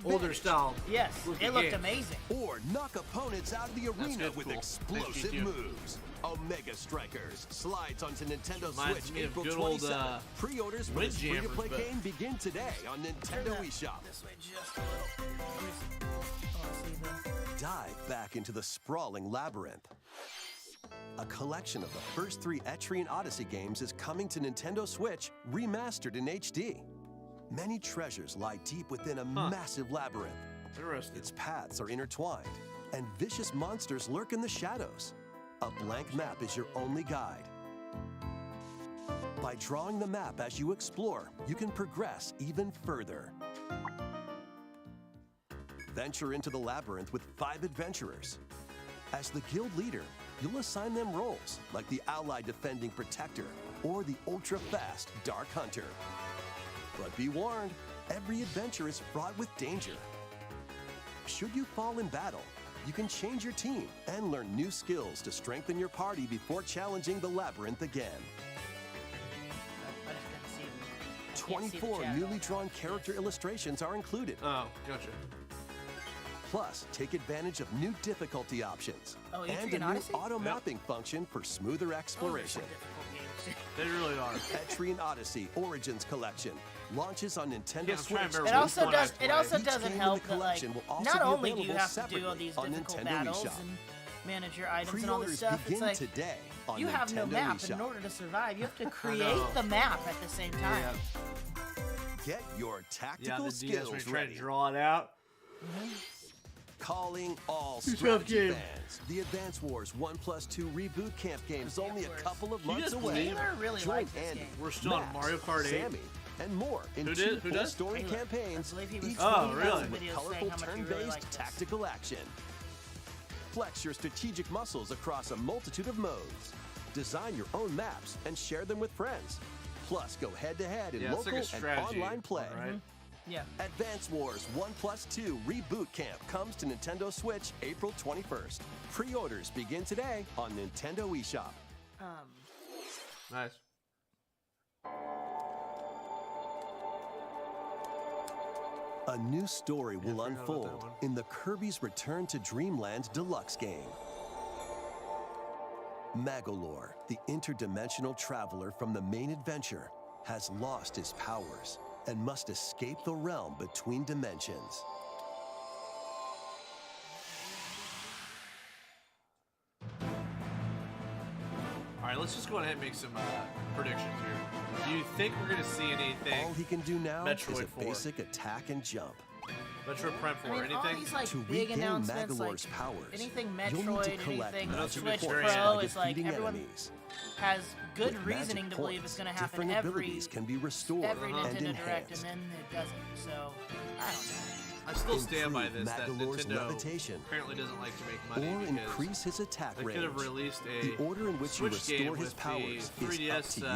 [SPEAKER 9] older style.
[SPEAKER 10] Yes,
[SPEAKER 9] looking
[SPEAKER 10] it looked
[SPEAKER 9] games.
[SPEAKER 10] amazing.
[SPEAKER 1] Or knock opponents out of the arena
[SPEAKER 9] good,
[SPEAKER 1] with
[SPEAKER 9] cool.
[SPEAKER 1] explosive
[SPEAKER 9] Thank you.
[SPEAKER 1] moves. Omega Strikers slides onto Nintendo
[SPEAKER 9] Reminds
[SPEAKER 1] Switch
[SPEAKER 9] me of
[SPEAKER 1] April
[SPEAKER 9] good old,
[SPEAKER 1] 27th. Pre-orders for this
[SPEAKER 9] Windjammers,
[SPEAKER 1] free-to-play
[SPEAKER 9] but-
[SPEAKER 1] game begin today on Nintendo eShop.
[SPEAKER 10] This way just a little. Let me see. Oh, see the...
[SPEAKER 1] Dive back into the sprawling labyrinth. A collection of the first 3 Etrian Odyssey games is coming to Nintendo Switch, remastered in HD. Many treasures lie deep within a massive labyrinth.
[SPEAKER 9] Interesting.
[SPEAKER 1] Its paths are intertwined, and vicious monsters lurk in the shadows. A blank map is your only guide. By drawing the map as you explore, you can progress even further. Venture into the labyrinth with 5 adventurers. As the guild leader, you'll assign them roles like the ally defending protector or the ultra-fast dark hunter. But be warned, every adventure is fraught with danger. Should you fall in battle, you can change your team and learn new skills to strengthen your party before challenging the labyrinth again.
[SPEAKER 10] I just didn't see it.
[SPEAKER 1] 24 newly drawn character illustrations are included.
[SPEAKER 9] Oh, gotcha.
[SPEAKER 1] Plus, take advantage of new difficulty options
[SPEAKER 10] Oh,
[SPEAKER 1] and a
[SPEAKER 10] Etrian
[SPEAKER 1] new
[SPEAKER 10] Odyssey?
[SPEAKER 1] auto-mapping function for smoother exploration.
[SPEAKER 9] They really are.
[SPEAKER 1] Etrian Odyssey Origins Collection launches on Nintendo
[SPEAKER 9] Yeah, I'm trying to
[SPEAKER 1] Switch.
[SPEAKER 9] remember
[SPEAKER 10] It also
[SPEAKER 9] which one I
[SPEAKER 10] does. It also
[SPEAKER 1] Each
[SPEAKER 10] doesn't
[SPEAKER 1] game in
[SPEAKER 10] help
[SPEAKER 1] the
[SPEAKER 10] that like
[SPEAKER 1] collection will also
[SPEAKER 10] not
[SPEAKER 1] be
[SPEAKER 10] only do you
[SPEAKER 1] available
[SPEAKER 10] have to do all
[SPEAKER 1] separately
[SPEAKER 10] these
[SPEAKER 1] on
[SPEAKER 10] difficult
[SPEAKER 1] Nintendo
[SPEAKER 10] battles
[SPEAKER 1] eShop.
[SPEAKER 10] and manage your items and all this
[SPEAKER 1] Pre-orders
[SPEAKER 10] stuff, it's
[SPEAKER 1] begin
[SPEAKER 10] like
[SPEAKER 1] today on
[SPEAKER 10] you have no
[SPEAKER 1] Nintendo
[SPEAKER 10] map,
[SPEAKER 1] eShop.
[SPEAKER 10] and in order to survive, you have to create the map at the same time.
[SPEAKER 1] Get your
[SPEAKER 9] Yeah,
[SPEAKER 1] tactical
[SPEAKER 9] the DS when
[SPEAKER 1] skills
[SPEAKER 9] you try
[SPEAKER 1] ready.
[SPEAKER 9] to draw it out.
[SPEAKER 1] Calling all
[SPEAKER 9] Tough
[SPEAKER 1] strategy
[SPEAKER 9] game.
[SPEAKER 1] fans. The Advance Wars 1+2 Reboot Camp game is only a couple of
[SPEAKER 9] You
[SPEAKER 1] months
[SPEAKER 9] just
[SPEAKER 1] away.
[SPEAKER 9] believe-
[SPEAKER 10] Taylor really
[SPEAKER 1] Join
[SPEAKER 10] liked this
[SPEAKER 1] Andy,
[SPEAKER 10] game.
[SPEAKER 9] We're still on
[SPEAKER 1] Max,
[SPEAKER 9] Mario Kart 8.
[SPEAKER 1] Sammy, and more in
[SPEAKER 9] Who
[SPEAKER 1] 2
[SPEAKER 9] did? Who
[SPEAKER 1] full
[SPEAKER 9] does?
[SPEAKER 1] story
[SPEAKER 10] Taylor.
[SPEAKER 1] campaigns,
[SPEAKER 10] I believe he was
[SPEAKER 1] each
[SPEAKER 9] Oh,
[SPEAKER 1] one
[SPEAKER 9] really?
[SPEAKER 1] with
[SPEAKER 10] videos
[SPEAKER 1] colorful
[SPEAKER 10] saying how much he really
[SPEAKER 1] turn-based
[SPEAKER 10] liked this.
[SPEAKER 1] tactical action. Flex your strategic muscles across a multitude of modes. Design your own maps and share them with friends. Plus, go head-to-head in
[SPEAKER 9] Yeah, it's
[SPEAKER 1] local
[SPEAKER 9] like a strategy
[SPEAKER 1] and online play.
[SPEAKER 9] one, right?
[SPEAKER 10] Yeah.
[SPEAKER 1] Advance Wars 1+2 Reboot Camp comes to Nintendo Switch April 21st. Pre-orders begin today on Nintendo eShop.
[SPEAKER 9] Nice.
[SPEAKER 1] A new story will
[SPEAKER 9] I forgot about that
[SPEAKER 1] unfold
[SPEAKER 9] one.
[SPEAKER 1] in the Kirby's Return to Dreamland Deluxe game. Magolor, the interdimensional traveler from the main adventure, has lost his powers and must escape the realm between dimensions.
[SPEAKER 9] All right, let's just go ahead and make some predictions here. Do you think we're going to see anything?
[SPEAKER 1] All he can do now
[SPEAKER 9] Metroid
[SPEAKER 1] is a
[SPEAKER 9] 4.
[SPEAKER 1] basic attack and jump.
[SPEAKER 9] Metroid Prime 4,
[SPEAKER 10] I mean, all
[SPEAKER 9] anything?
[SPEAKER 10] these like
[SPEAKER 1] To
[SPEAKER 10] big
[SPEAKER 1] regain
[SPEAKER 10] announcements, like
[SPEAKER 1] Magolor's powers,
[SPEAKER 10] anything
[SPEAKER 1] you'll need to
[SPEAKER 10] Metroid,
[SPEAKER 1] collect
[SPEAKER 10] anything
[SPEAKER 1] magic
[SPEAKER 10] Switch
[SPEAKER 1] points
[SPEAKER 10] Pro
[SPEAKER 1] by
[SPEAKER 10] is like
[SPEAKER 1] defeating
[SPEAKER 10] everyone
[SPEAKER 1] enemies.
[SPEAKER 10] has good
[SPEAKER 1] With
[SPEAKER 10] reasoning
[SPEAKER 1] magic
[SPEAKER 10] to believe
[SPEAKER 1] points,
[SPEAKER 10] it's going to happen
[SPEAKER 1] different
[SPEAKER 10] every
[SPEAKER 1] abilities can be restored
[SPEAKER 10] every
[SPEAKER 1] and
[SPEAKER 10] Nintendo Direct, and
[SPEAKER 1] enhanced.
[SPEAKER 10] then it doesn't. So I don't know.
[SPEAKER 9] I still stand by
[SPEAKER 1] Improve
[SPEAKER 9] this that
[SPEAKER 1] Magolor's
[SPEAKER 9] Nintendo
[SPEAKER 1] levitation,
[SPEAKER 9] apparently doesn't like to make money
[SPEAKER 1] or
[SPEAKER 9] because
[SPEAKER 1] increase his attack
[SPEAKER 9] they
[SPEAKER 1] range.
[SPEAKER 9] could have released a
[SPEAKER 1] The order in which
[SPEAKER 9] Switch
[SPEAKER 1] you
[SPEAKER 9] game
[SPEAKER 1] restore his
[SPEAKER 9] with
[SPEAKER 1] powers
[SPEAKER 9] the
[SPEAKER 1] is
[SPEAKER 9] 3DS
[SPEAKER 1] up to you.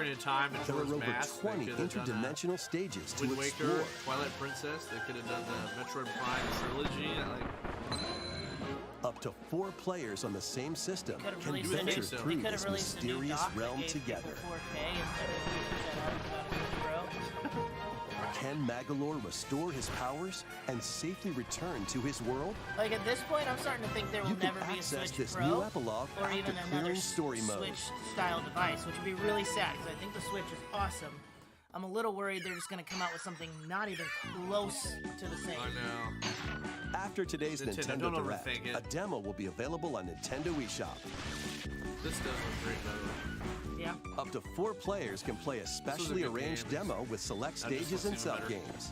[SPEAKER 9] Ocarina of Time and
[SPEAKER 1] There are
[SPEAKER 9] Majora's
[SPEAKER 1] over
[SPEAKER 9] Mask. They
[SPEAKER 1] 20
[SPEAKER 9] could have done
[SPEAKER 1] interdimensional stages to
[SPEAKER 9] Wind Waker,
[SPEAKER 1] explore.
[SPEAKER 9] Twilight Princess. They could have done the Metroid Prime trilogy. Like,
[SPEAKER 1] Up to 4 players on the same system
[SPEAKER 10] Could have
[SPEAKER 1] can
[SPEAKER 10] released a new,
[SPEAKER 1] venture
[SPEAKER 10] they
[SPEAKER 1] through
[SPEAKER 10] could
[SPEAKER 1] this
[SPEAKER 10] have released a new
[SPEAKER 1] mysterious
[SPEAKER 10] dock that
[SPEAKER 1] realm
[SPEAKER 10] gave
[SPEAKER 1] together.
[SPEAKER 10] people 4K instead of Pro.
[SPEAKER 1] Can Magolor restore his powers and safely return to his world?
[SPEAKER 10] Like at this point, I'm starting to think there will
[SPEAKER 1] You can
[SPEAKER 10] never be a
[SPEAKER 1] access
[SPEAKER 10] Switch
[SPEAKER 1] this
[SPEAKER 10] Pro
[SPEAKER 1] new epilogue
[SPEAKER 10] or
[SPEAKER 1] after
[SPEAKER 10] even another
[SPEAKER 1] clearing story mode.
[SPEAKER 10] Switch-style device, which would be really sad because I think the Switch is awesome. I'm a little worried they're just going to come out with something not even close to the same.
[SPEAKER 9] I know.
[SPEAKER 1] After today's
[SPEAKER 9] Nintendo,
[SPEAKER 1] Nintendo
[SPEAKER 9] don't
[SPEAKER 1] Direct,
[SPEAKER 9] overthink it.
[SPEAKER 1] a demo will be available on Nintendo eShop.
[SPEAKER 9] This does look great, by the way.
[SPEAKER 10] Yeah.
[SPEAKER 1] Up to 4 players can play a specially
[SPEAKER 9] good
[SPEAKER 1] arranged
[SPEAKER 9] game.
[SPEAKER 1] demo with select
[SPEAKER 9] That just
[SPEAKER 1] stages and
[SPEAKER 9] looks even better.
[SPEAKER 1] sub-games.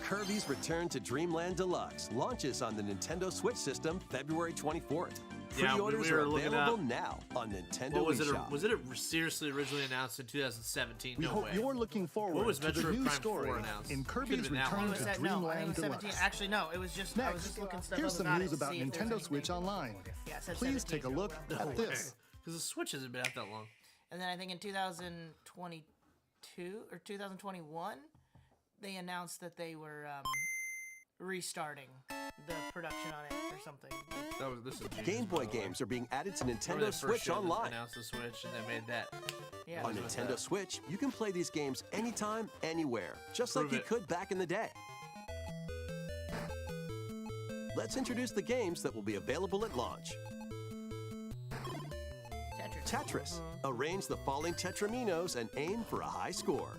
[SPEAKER 1] Kirby's Return to Dreamland Deluxe launches on the Nintendo Switch system February 24th.
[SPEAKER 9] Yeah,
[SPEAKER 1] Pre-orders
[SPEAKER 9] we were
[SPEAKER 1] are
[SPEAKER 9] looking
[SPEAKER 1] available
[SPEAKER 9] up-
[SPEAKER 1] now on Nintendo
[SPEAKER 9] What was it?
[SPEAKER 1] eShop.
[SPEAKER 9] Was it seriously originally announced in 2017?
[SPEAKER 11] We
[SPEAKER 9] No
[SPEAKER 11] hope
[SPEAKER 9] way.
[SPEAKER 11] you're looking forward
[SPEAKER 9] What was
[SPEAKER 11] to the
[SPEAKER 9] Metroid
[SPEAKER 11] new
[SPEAKER 9] Prime
[SPEAKER 11] story
[SPEAKER 9] 4 announced?
[SPEAKER 11] in
[SPEAKER 9] Could've
[SPEAKER 11] Kirby's
[SPEAKER 9] been that
[SPEAKER 11] Return
[SPEAKER 9] one.
[SPEAKER 10] Was
[SPEAKER 11] to
[SPEAKER 10] that, no, I think it
[SPEAKER 11] Dreamland
[SPEAKER 10] was 17.
[SPEAKER 11] Deluxe.
[SPEAKER 10] Actually, no, it was just I was
[SPEAKER 11] Next,
[SPEAKER 10] just looking stuff
[SPEAKER 11] here's
[SPEAKER 10] up
[SPEAKER 11] some
[SPEAKER 10] about
[SPEAKER 11] news
[SPEAKER 10] it,
[SPEAKER 11] about
[SPEAKER 10] see if there's
[SPEAKER 11] Nintendo
[SPEAKER 10] anything.
[SPEAKER 11] Switch Online.
[SPEAKER 10] Yeah, it said
[SPEAKER 11] Please
[SPEAKER 10] 17.
[SPEAKER 11] take a look at this.
[SPEAKER 9] Because the Switch hasn't been out that long.
[SPEAKER 10] And then I think in 2022 or 2021, they announced that they were restarting the production on it or something.
[SPEAKER 9] This is
[SPEAKER 1] Game Boy games are being added to
[SPEAKER 9] Remember
[SPEAKER 1] Nintendo
[SPEAKER 9] they first
[SPEAKER 1] Switch
[SPEAKER 9] showed them
[SPEAKER 1] Online.
[SPEAKER 9] announced the Switch and they made that.
[SPEAKER 10] Yeah.
[SPEAKER 1] On Nintendo Switch, you can play these games anytime, anywhere, just
[SPEAKER 9] Prove
[SPEAKER 1] like you
[SPEAKER 9] it.
[SPEAKER 1] could back in the day. Let's introduce the games that will be available at launch. Tetris. Arrange the falling tetraminos and aim for a high score.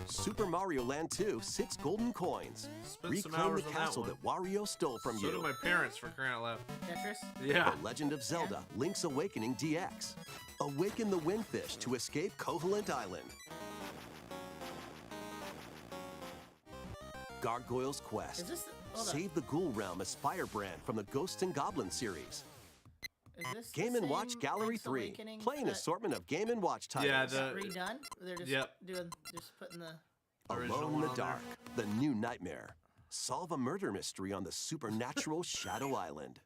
[SPEAKER 1] Super Mario Land 2, 6 golden coins.
[SPEAKER 9] Spent some
[SPEAKER 1] Reclaim
[SPEAKER 9] hours
[SPEAKER 1] the
[SPEAKER 9] on that
[SPEAKER 1] castle
[SPEAKER 9] one.
[SPEAKER 1] that Wario stole from
[SPEAKER 9] So
[SPEAKER 1] you.
[SPEAKER 9] did my parents, for crying out loud.
[SPEAKER 10] Tetris?
[SPEAKER 9] Yeah.
[SPEAKER 1] The Legend of Zelda, Link's Awakening DX. Awaken the Windfish to escape Koholint Island. Gargoyle's Quest.
[SPEAKER 10] Is this hold on.
[SPEAKER 1] Save the Ghoul Realm as Firebrand from the Ghosts and Goblins series.
[SPEAKER 10] Is this
[SPEAKER 1] Game
[SPEAKER 10] the
[SPEAKER 1] & Watch
[SPEAKER 10] same
[SPEAKER 1] Gallery
[SPEAKER 10] Link's
[SPEAKER 1] 3.
[SPEAKER 10] Awakening
[SPEAKER 1] Play an
[SPEAKER 10] that-
[SPEAKER 1] assortment of Game & Watch titles.
[SPEAKER 9] Yeah,
[SPEAKER 10] redone? They're just
[SPEAKER 9] Yep.
[SPEAKER 10] just putting the
[SPEAKER 1] Alone in the Dark, The New Nightmare. Solve a murder mystery on the supernatural Shadow Island.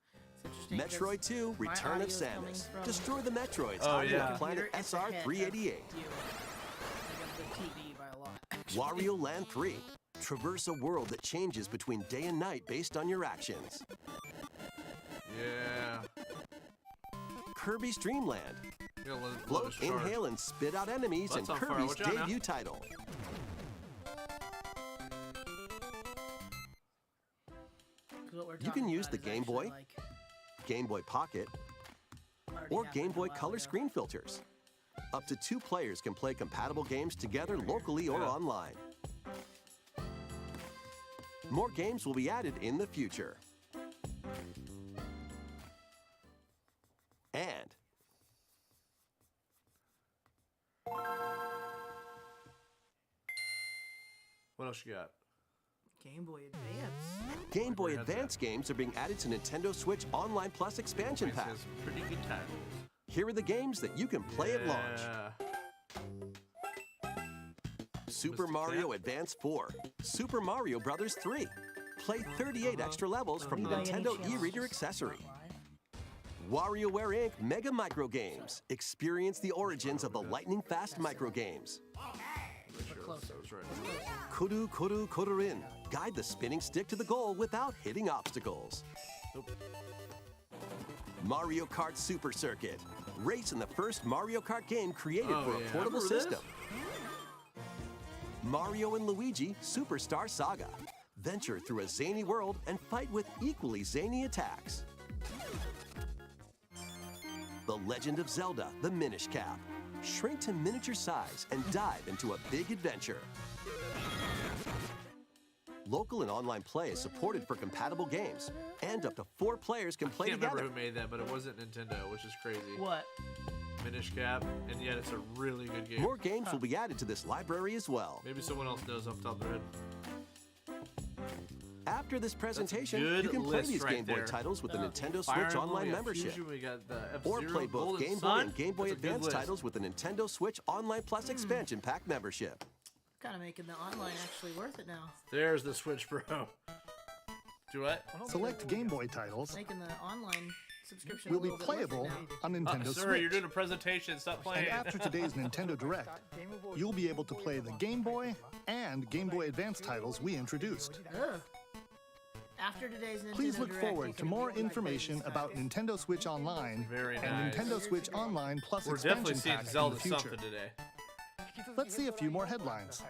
[SPEAKER 10] interesting,
[SPEAKER 1] Metroid 2,
[SPEAKER 10] my
[SPEAKER 1] Return of
[SPEAKER 10] audio's coming
[SPEAKER 1] Samus.
[SPEAKER 10] from
[SPEAKER 1] Destroy the Metroids
[SPEAKER 9] Oh,
[SPEAKER 1] on
[SPEAKER 9] yeah.
[SPEAKER 1] the planet
[SPEAKER 10] computer, it's ahead of
[SPEAKER 1] SR-388.
[SPEAKER 10] you. Like of the TV by a lot.
[SPEAKER 1] Wario Land 3. Traverse a world that changes between day and night based on your actions.
[SPEAKER 9] Yeah.
[SPEAKER 1] Kirby's Dream Land.
[SPEAKER 9] Yeah, let
[SPEAKER 1] Float,
[SPEAKER 9] us charge.
[SPEAKER 1] inhale, and spit out enemies
[SPEAKER 9] That's
[SPEAKER 1] in
[SPEAKER 9] on fire.
[SPEAKER 1] Kirby's
[SPEAKER 9] Watch out now.
[SPEAKER 1] debut title.
[SPEAKER 10] 'Cause what we're
[SPEAKER 1] You can
[SPEAKER 10] talking
[SPEAKER 1] use
[SPEAKER 10] about
[SPEAKER 1] the
[SPEAKER 10] is
[SPEAKER 1] Game
[SPEAKER 10] actually,
[SPEAKER 1] Boy,
[SPEAKER 10] like,
[SPEAKER 1] Game Boy Pocket,
[SPEAKER 10] already
[SPEAKER 1] or
[SPEAKER 10] happened
[SPEAKER 1] Game
[SPEAKER 10] a
[SPEAKER 1] Boy
[SPEAKER 10] while
[SPEAKER 1] Color
[SPEAKER 10] ago.
[SPEAKER 1] screen filters. Up to 2 players can play compatible games together locally or online. More games will be added in the future. And
[SPEAKER 9] What else you got?
[SPEAKER 10] Game Boy Advance.
[SPEAKER 1] Game Boy
[SPEAKER 9] Headset.
[SPEAKER 1] Advance games are being added to Nintendo Switch Online Plus expansion
[SPEAKER 9] It
[SPEAKER 1] pack.
[SPEAKER 9] has some pretty good titles.
[SPEAKER 1] Here are the games that you can play at launch. Super
[SPEAKER 9] Mr.
[SPEAKER 1] Mario
[SPEAKER 9] Cat.
[SPEAKER 1] Advance 4, Super Mario Brothers 3. Play 38 extra levels from the
[SPEAKER 10] By any
[SPEAKER 1] Nintendo
[SPEAKER 10] chance
[SPEAKER 1] e-reader
[SPEAKER 10] just
[SPEAKER 1] accessory.
[SPEAKER 10] live?
[SPEAKER 1] WarioWare Inc. Mega Micro Games. Experience the origins of the lightning fast micro games. Kuru Kuru Kururin. Guide the spinning stick to the goal without hitting obstacles. Mario Kart Super Circuit. Race in the first Mario Kart game created
[SPEAKER 9] Oh,
[SPEAKER 1] for a
[SPEAKER 9] yeah.
[SPEAKER 1] portable
[SPEAKER 9] Remember this?
[SPEAKER 1] system. Mario and Luigi Superstar Saga. Venture through a zany world and fight with equally zany attacks. The Legend of Zelda, the Minish Cap. Shrink to miniature size and dive into a big adventure. Local and online play is supported for compatible games, and up to 4 players can play
[SPEAKER 9] I can't remember
[SPEAKER 1] together.
[SPEAKER 9] who made that, but it wasn't Nintendo, which is crazy.
[SPEAKER 10] What?
[SPEAKER 9] Minish Cap, and yet it's a really good game.
[SPEAKER 1] More games will be added to this library as well.
[SPEAKER 9] Maybe someone else knows off the top of their head.
[SPEAKER 1] After this presentation,
[SPEAKER 9] Good
[SPEAKER 1] you can play
[SPEAKER 9] list
[SPEAKER 1] these
[SPEAKER 9] right
[SPEAKER 1] Game Boy
[SPEAKER 9] there.
[SPEAKER 1] titles with the Nintendo
[SPEAKER 9] Fire
[SPEAKER 1] Switch
[SPEAKER 9] Emblem,
[SPEAKER 1] Online
[SPEAKER 9] we got
[SPEAKER 1] membership.
[SPEAKER 9] Fusion, we got the
[SPEAKER 1] Or
[SPEAKER 9] F-Zero,
[SPEAKER 1] play both
[SPEAKER 9] Golden
[SPEAKER 1] Game Boy
[SPEAKER 9] Sun.
[SPEAKER 1] and Game Boy
[SPEAKER 9] That's a good
[SPEAKER 1] Advance
[SPEAKER 9] list.
[SPEAKER 1] titles with the Nintendo Switch Online Plus expansion pack membership.
[SPEAKER 10] Kind of making the online actually worth it now.
[SPEAKER 9] There's the Switch Pro. Do what?
[SPEAKER 11] Select Game Boy titles
[SPEAKER 10] Making the online subscription
[SPEAKER 11] will
[SPEAKER 10] a
[SPEAKER 11] be
[SPEAKER 10] little bit worth it
[SPEAKER 11] playable
[SPEAKER 10] now.
[SPEAKER 11] on Nintendo
[SPEAKER 9] Sir,
[SPEAKER 11] Switch.
[SPEAKER 9] you're doing a presentation. Stop playing.
[SPEAKER 11] And after today's Nintendo Direct, you'll be able to play the Game Boy and Game Boy Advance titles we introduced.
[SPEAKER 10] Ugh. After today's Nintendo
[SPEAKER 11] Please look
[SPEAKER 10] Direct, you
[SPEAKER 11] forward to
[SPEAKER 10] can
[SPEAKER 11] more
[SPEAKER 10] play
[SPEAKER 11] information
[SPEAKER 10] these
[SPEAKER 11] about
[SPEAKER 10] titles.
[SPEAKER 11] Nintendo Switch Online
[SPEAKER 9] Very
[SPEAKER 11] and
[SPEAKER 9] nice.
[SPEAKER 11] Nintendo Switch Online Plus
[SPEAKER 9] We're
[SPEAKER 11] expansion
[SPEAKER 9] definitely seeing
[SPEAKER 11] pack in
[SPEAKER 9] Zelda
[SPEAKER 11] the future.
[SPEAKER 9] something today.
[SPEAKER 11] Let's see a few more headlines.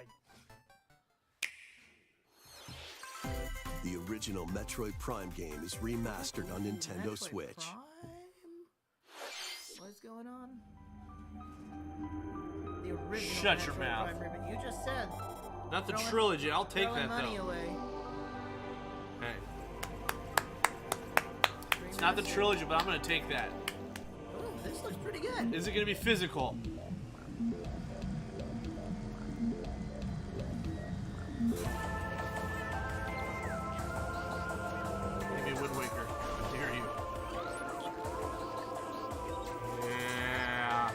[SPEAKER 1] The original Metroid Prime game is remastered on Nintendo
[SPEAKER 10] Metroid
[SPEAKER 1] Switch.
[SPEAKER 10] Prime? What's going on? The original
[SPEAKER 9] Shut your
[SPEAKER 10] Metroid
[SPEAKER 9] mouth.
[SPEAKER 10] Prime remake. You just said.
[SPEAKER 9] Not the
[SPEAKER 10] throwing-
[SPEAKER 9] trilogy. I'll take
[SPEAKER 10] throwing
[SPEAKER 9] that
[SPEAKER 10] money
[SPEAKER 9] though.
[SPEAKER 10] away.
[SPEAKER 9] Hey. It's not the trilogy, but I'm gonna take that.
[SPEAKER 10] Ooh, this looks pretty good.
[SPEAKER 9] Is it gonna be physical? Give me Wind Waker. I dare you. Yeah.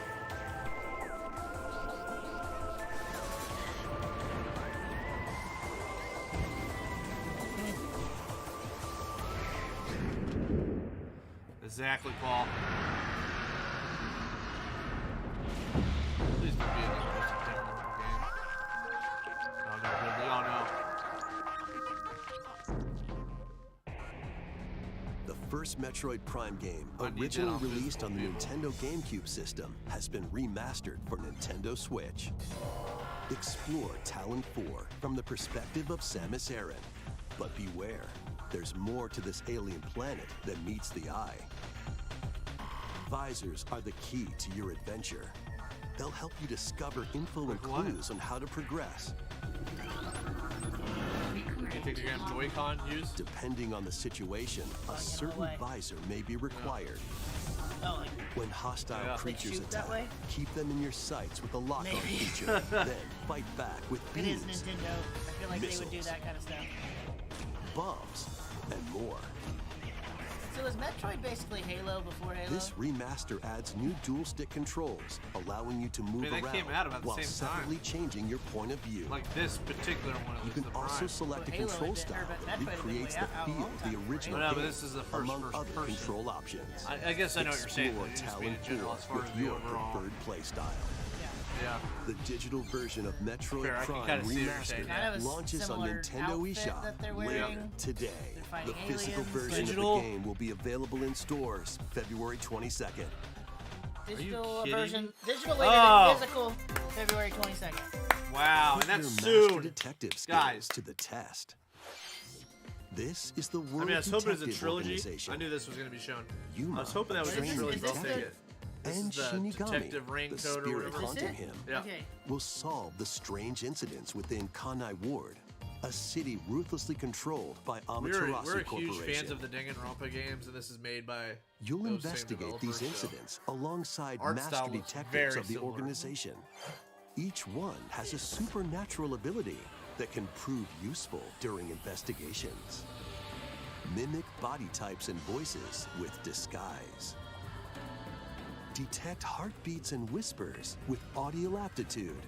[SPEAKER 9] Exactly, Paul. Please don't be another game. Oh no, Ridley. Oh no.
[SPEAKER 1] first Metroid Prime game, originally released on the Nintendo GameCube system, has been remastered for Nintendo Switch. Explore Talon 4 from the perspective of Samus Aran. But beware, there's more to this alien planet than meets the eye. Visors are the key to your adventure. They'll help you discover info and clues on how to progress.
[SPEAKER 9] Pictogram Joy-Con use?
[SPEAKER 1] Depending on the situation, a certain visor may be required.
[SPEAKER 10] Oh, like,
[SPEAKER 1] when hostile creatures attack, keep them in your sights with a lock-on feature. Then fight back with beams,
[SPEAKER 10] it is Nintendo. I feel like
[SPEAKER 1] missiles,
[SPEAKER 10] they would do that kind of stuff.
[SPEAKER 1] bombs, and more.
[SPEAKER 10] So is Metroid basically Halo before Halo?
[SPEAKER 1] This remaster adds new dual-stick controls, allowing you to move around
[SPEAKER 9] came out about the
[SPEAKER 1] while
[SPEAKER 9] same
[SPEAKER 1] separately changing your point of view.
[SPEAKER 9] Like this particular one.
[SPEAKER 1] You can also select a control style that recreates the feel of the original game,
[SPEAKER 9] but this is the first
[SPEAKER 1] among other
[SPEAKER 9] person.
[SPEAKER 1] control options.
[SPEAKER 9] I guess I know what you're saying.
[SPEAKER 1] Explore Talon 4 with your preferred playstyle.
[SPEAKER 9] Yeah.
[SPEAKER 1] The digital version of Metroid Prime Remastered launches on Nintendo eShop later today. The physical version of the game will be available in stores February 22nd.
[SPEAKER 10] Digital version, digital later than physical, February 22nd.
[SPEAKER 9] Wow,
[SPEAKER 1] Put
[SPEAKER 9] and that's
[SPEAKER 1] your master
[SPEAKER 9] soon,
[SPEAKER 1] detective skills
[SPEAKER 9] guys.
[SPEAKER 1] to the test. This is the World
[SPEAKER 9] I mean, I was hoping it was a
[SPEAKER 1] Detective
[SPEAKER 9] trilogy.
[SPEAKER 1] Organization.
[SPEAKER 9] I knew this was going to be shown.
[SPEAKER 1] Yuma,
[SPEAKER 9] I was hoping that was a
[SPEAKER 1] trained
[SPEAKER 9] trilogy. I'll
[SPEAKER 1] detective,
[SPEAKER 9] take it. This
[SPEAKER 1] and
[SPEAKER 9] is the
[SPEAKER 1] Shinigami,
[SPEAKER 9] detective
[SPEAKER 1] the
[SPEAKER 9] raincoat or
[SPEAKER 1] spirit
[SPEAKER 9] whatever.
[SPEAKER 1] haunting him,
[SPEAKER 9] Yeah.
[SPEAKER 1] will solve the strange incidents within Kanai Ward, a city ruthlessly controlled by Amaterasu
[SPEAKER 9] We're
[SPEAKER 1] Corporation.
[SPEAKER 9] huge fans of the Danganronpa games, and this is made by
[SPEAKER 1] You'll
[SPEAKER 9] those same
[SPEAKER 1] investigate these
[SPEAKER 9] developers, so-
[SPEAKER 1] incidents alongside
[SPEAKER 9] Art
[SPEAKER 1] master
[SPEAKER 9] style looks
[SPEAKER 1] detectives
[SPEAKER 9] very
[SPEAKER 1] of the
[SPEAKER 9] similar.
[SPEAKER 1] organization. Each one has a supernatural ability that can prove useful during investigations. Mimic body types and voices with disguise. Detect heartbeats and whispers with audio aptitude.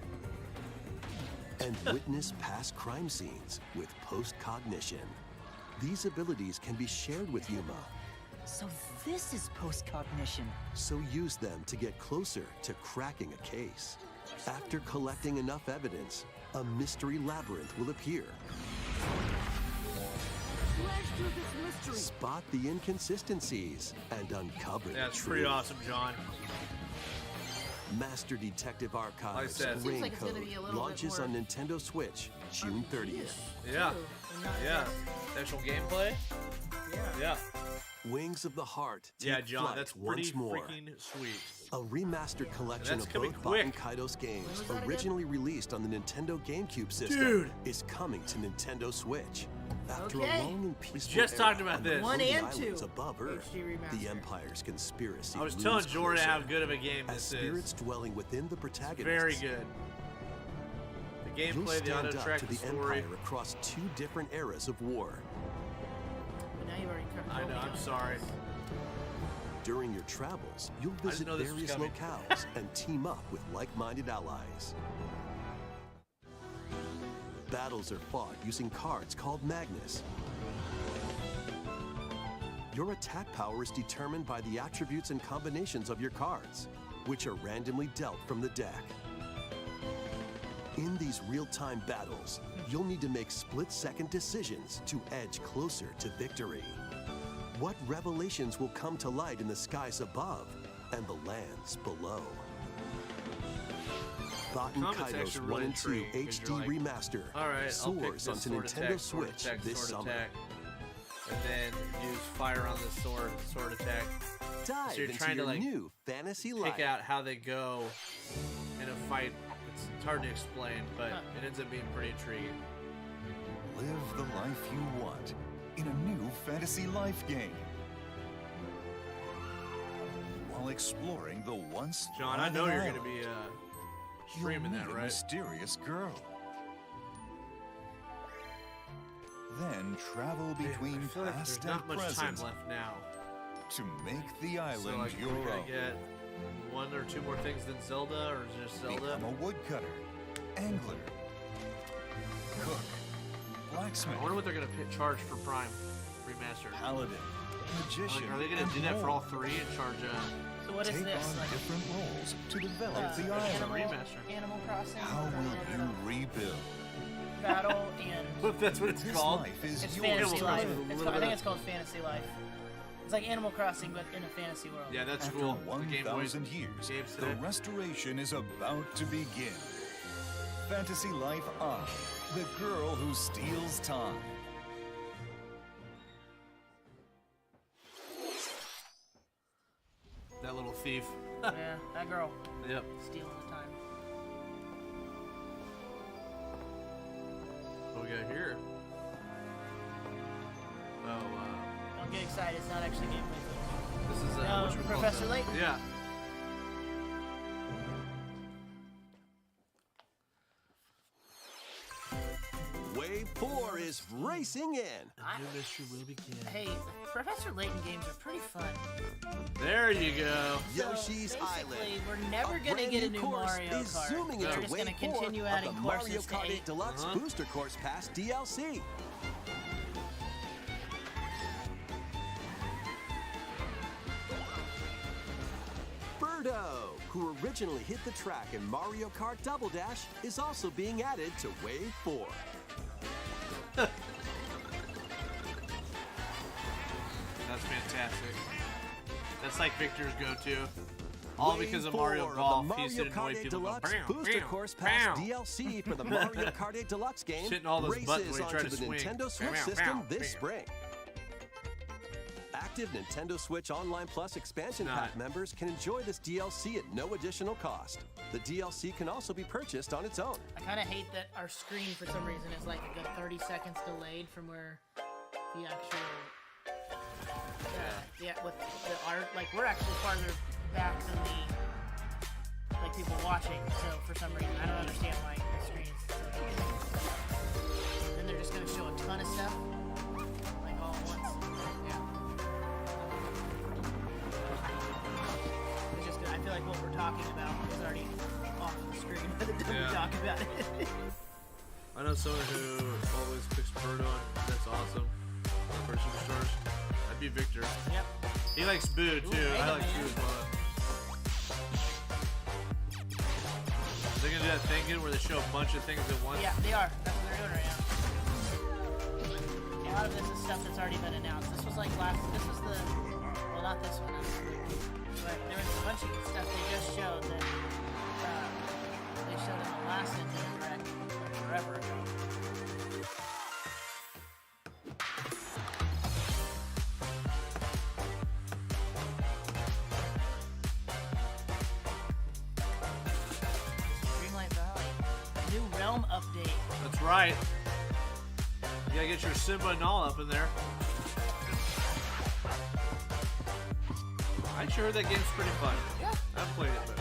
[SPEAKER 1] And witness past crime scenes with post-cognition. These abilities can be shared with Yuma,
[SPEAKER 15] So this is post-cognition.
[SPEAKER 1] so use them to get closer to cracking a case. After collecting enough evidence, a mystery labyrinth will appear. Spot the inconsistencies and uncover the
[SPEAKER 9] That's
[SPEAKER 1] truth.
[SPEAKER 9] pretty awesome, John.
[SPEAKER 1] Master Detective Archives
[SPEAKER 9] said.
[SPEAKER 10] Seems like it's gonna
[SPEAKER 1] Raincoat
[SPEAKER 10] be a little bit
[SPEAKER 1] launches
[SPEAKER 10] more-
[SPEAKER 1] on Nintendo Switch June 30th.
[SPEAKER 9] Yeah.
[SPEAKER 10] and not
[SPEAKER 9] Yeah.
[SPEAKER 10] just-
[SPEAKER 9] Actual gameplay? Yeah.
[SPEAKER 1] Wings of the Heart.
[SPEAKER 9] Yeah,
[SPEAKER 1] take
[SPEAKER 9] John,
[SPEAKER 1] flight
[SPEAKER 9] that's
[SPEAKER 1] once
[SPEAKER 9] pretty
[SPEAKER 1] more.
[SPEAKER 9] freaking sweet.
[SPEAKER 1] A remastered collection
[SPEAKER 9] That's
[SPEAKER 1] of
[SPEAKER 9] coming
[SPEAKER 1] both
[SPEAKER 9] quick.
[SPEAKER 1] Baten Kaitos games,
[SPEAKER 10] was that again?
[SPEAKER 1] originally released on the Nintendo GameCube system,
[SPEAKER 9] Dude.
[SPEAKER 1] is coming to Nintendo Switch. After
[SPEAKER 10] Okay.
[SPEAKER 1] a long and peaceful
[SPEAKER 9] just
[SPEAKER 1] era
[SPEAKER 9] talked about
[SPEAKER 1] on the
[SPEAKER 9] this.
[SPEAKER 10] One
[SPEAKER 1] lonely
[SPEAKER 10] and
[SPEAKER 1] islands
[SPEAKER 10] two.
[SPEAKER 1] above Earth,
[SPEAKER 10] HD remaster.
[SPEAKER 1] the Empire's conspiracy
[SPEAKER 9] I was
[SPEAKER 1] looms
[SPEAKER 9] telling Jordan
[SPEAKER 1] closer
[SPEAKER 9] how good of a game
[SPEAKER 1] as
[SPEAKER 9] this
[SPEAKER 1] spirits
[SPEAKER 9] is.
[SPEAKER 1] dwelling within the protagonists.
[SPEAKER 9] Very good. The
[SPEAKER 1] You'll
[SPEAKER 9] gameplay, the
[SPEAKER 1] stand
[SPEAKER 9] auto
[SPEAKER 1] up
[SPEAKER 9] track,
[SPEAKER 1] to
[SPEAKER 9] the
[SPEAKER 1] the
[SPEAKER 9] story.
[SPEAKER 1] Empire across two different eras of war.
[SPEAKER 10] But now you've already covered
[SPEAKER 9] I know,
[SPEAKER 10] me
[SPEAKER 9] I'm
[SPEAKER 10] on
[SPEAKER 9] sorry.
[SPEAKER 10] this.
[SPEAKER 1] During your travels, you'll
[SPEAKER 9] didn't
[SPEAKER 1] visit
[SPEAKER 9] know this was
[SPEAKER 1] various
[SPEAKER 9] coming.
[SPEAKER 1] locales and team up with like-minded allies. Battles are fought using cards called Magnus. Your attack power is determined by the attributes and combinations of your cards, which are randomly dealt from the deck. In these real-time battles, you'll need to make split-second decisions to edge closer to victory. What revelations will come to light in the skies above and the lands below? Baten
[SPEAKER 9] Comments
[SPEAKER 1] Kaitos
[SPEAKER 9] actually
[SPEAKER 1] 1
[SPEAKER 9] really
[SPEAKER 1] and 2
[SPEAKER 9] intriguing, 'cause
[SPEAKER 1] HD
[SPEAKER 9] you're like,
[SPEAKER 1] Remaster
[SPEAKER 9] All right, I'll pick
[SPEAKER 1] soars
[SPEAKER 9] this
[SPEAKER 1] onto
[SPEAKER 9] sword
[SPEAKER 1] Nintendo
[SPEAKER 9] attack, sword
[SPEAKER 1] Switch
[SPEAKER 9] attack,
[SPEAKER 1] this
[SPEAKER 9] sword
[SPEAKER 1] summer.
[SPEAKER 9] attack, and then use fire on the sword attack.
[SPEAKER 1] Dive
[SPEAKER 9] So you're
[SPEAKER 1] into
[SPEAKER 9] trying to
[SPEAKER 1] your
[SPEAKER 9] like
[SPEAKER 1] new fantasy
[SPEAKER 9] pick
[SPEAKER 1] life.
[SPEAKER 9] out how they go in a fight. It's hard to explain, but it ends up being pretty intriguing.
[SPEAKER 16] Live the life you want in a new fantasy life game. While exploring the once
[SPEAKER 9] John, I know
[SPEAKER 16] private
[SPEAKER 9] you're going to
[SPEAKER 16] island,
[SPEAKER 9] be streaming
[SPEAKER 16] you'll
[SPEAKER 9] that,
[SPEAKER 16] meet a
[SPEAKER 9] right?
[SPEAKER 16] mysterious girl. Then travel between
[SPEAKER 9] I feel like
[SPEAKER 16] past
[SPEAKER 9] there's not
[SPEAKER 16] and
[SPEAKER 9] much time
[SPEAKER 16] present
[SPEAKER 9] left now.
[SPEAKER 16] to make the island
[SPEAKER 9] So like,
[SPEAKER 16] your
[SPEAKER 9] we're gonna
[SPEAKER 16] own.
[SPEAKER 9] get one or two more things than Zelda, or just Zelda.
[SPEAKER 16] Become a woodcutter, angler, cook, blacksmith,
[SPEAKER 9] I wonder what they're gonna charge for Prime Remastered.
[SPEAKER 16] paladin, magician.
[SPEAKER 9] Like, are they gonna
[SPEAKER 16] and
[SPEAKER 9] do that for
[SPEAKER 16] more.
[SPEAKER 9] all three and charge
[SPEAKER 10] So what is
[SPEAKER 16] Take
[SPEAKER 10] this?
[SPEAKER 16] on
[SPEAKER 10] Like,
[SPEAKER 16] different roles to develop the
[SPEAKER 10] Animal,
[SPEAKER 16] island.
[SPEAKER 10] Animal Crossing?
[SPEAKER 16] How will you rebuild?
[SPEAKER 10] Battle and...
[SPEAKER 9] If that's what it's
[SPEAKER 16] This
[SPEAKER 9] called.
[SPEAKER 16] life is
[SPEAKER 10] It's
[SPEAKER 16] yours
[SPEAKER 10] Fantasy
[SPEAKER 16] to
[SPEAKER 10] Life.
[SPEAKER 16] live.
[SPEAKER 10] I think it's called Fantasy Life. It's like Animal Crossing, but in a fantasy world.
[SPEAKER 9] Yeah, that's
[SPEAKER 16] After
[SPEAKER 9] cool. The Game Boy
[SPEAKER 16] 1,000 years,
[SPEAKER 9] games
[SPEAKER 16] the
[SPEAKER 9] today.
[SPEAKER 16] restoration is about to begin. Fantasy Life I, the girl who steals time.
[SPEAKER 9] That little thief.
[SPEAKER 10] Yeah, that girl.
[SPEAKER 9] Yep.
[SPEAKER 10] Stealing the time.
[SPEAKER 9] What we got here? Oh,
[SPEAKER 10] Don't get excited. It's not actually gameplay.
[SPEAKER 9] this is
[SPEAKER 10] No,
[SPEAKER 9] whatchamacallit?
[SPEAKER 10] Professor Layton.
[SPEAKER 9] Yeah.
[SPEAKER 1] Wave 4 is racing in.
[SPEAKER 9] The new mystery will begin.
[SPEAKER 10] Hey, Professor Layton games are pretty fun.
[SPEAKER 9] There you go.
[SPEAKER 1] Yoshi's
[SPEAKER 10] so
[SPEAKER 1] Island.
[SPEAKER 10] We're never
[SPEAKER 1] A
[SPEAKER 10] gonna
[SPEAKER 1] brand
[SPEAKER 10] get a new
[SPEAKER 1] course
[SPEAKER 10] Mario
[SPEAKER 1] is
[SPEAKER 10] Kart.
[SPEAKER 1] zooming
[SPEAKER 10] They're
[SPEAKER 1] into
[SPEAKER 10] just
[SPEAKER 1] Wave
[SPEAKER 10] gonna
[SPEAKER 1] 4
[SPEAKER 10] continue
[SPEAKER 1] of
[SPEAKER 10] adding
[SPEAKER 1] the Mario
[SPEAKER 10] courses to
[SPEAKER 1] Kart 8
[SPEAKER 10] 8.
[SPEAKER 1] Deluxe Booster Course Pass DLC. Birdo, who originally hit the track in Mario Kart Double Dash, is also being added to Wave 4.
[SPEAKER 9] That's fantastic. That's like Victor's go-to. All
[SPEAKER 1] Wave
[SPEAKER 9] because of
[SPEAKER 1] 4
[SPEAKER 9] Mario
[SPEAKER 1] the
[SPEAKER 9] Golf.
[SPEAKER 1] Mario
[SPEAKER 9] He's annoyed
[SPEAKER 1] Kart 8
[SPEAKER 9] people go,
[SPEAKER 1] Deluxe
[SPEAKER 9] bam,
[SPEAKER 1] Booster
[SPEAKER 9] bam,
[SPEAKER 1] Course Pass
[SPEAKER 9] bam.
[SPEAKER 1] DLC for the Mario Kart 8 Deluxe game
[SPEAKER 9] Hitting all those buttons
[SPEAKER 1] races
[SPEAKER 9] when you try
[SPEAKER 1] onto
[SPEAKER 9] to
[SPEAKER 1] the
[SPEAKER 9] swing.
[SPEAKER 1] Nintendo Switch
[SPEAKER 9] Bam,
[SPEAKER 1] system
[SPEAKER 9] bam,
[SPEAKER 1] this
[SPEAKER 9] bam.
[SPEAKER 1] spring. Active Nintendo Switch Online Plus expansion pack members can enjoy this DLC at no additional cost. The DLC can also be purchased on its own.
[SPEAKER 10] I kind of hate that our screen, for some reason, is like a good 30 seconds delayed from where the actual, with the art. Like, we're actually farther back than the, like, people watching. So, for some reason, I don't understand why the screen's so delayed. Then they're just going to show a ton of stuff, like, all at once. Yeah. It's just, I feel like what we're talking about is already off the screen by the time we talk about it.
[SPEAKER 9] I know someone who always picks Birdo on. That's awesome. For Superstars. That'd be Victor.
[SPEAKER 10] Yep.
[SPEAKER 9] He likes Boo too.
[SPEAKER 10] Mega
[SPEAKER 9] I like
[SPEAKER 10] Man.
[SPEAKER 9] Boo as well. They're gonna do that thing again where they show a bunch of things at once.
[SPEAKER 10] Yeah, they are. That's what they're doing right now. A lot of this is stuff that's already been announced. This was like this was the, well, not this one, but there was a bunch of stuff they just showed that they showed in the last Nintendo Direct forever ago. Dreamlight Valley. New Realm update.
[SPEAKER 9] That's right. You gotta get your Simba and all up in there. I actually heard that game's pretty fun.
[SPEAKER 10] Yeah.
[SPEAKER 9] I've played it, but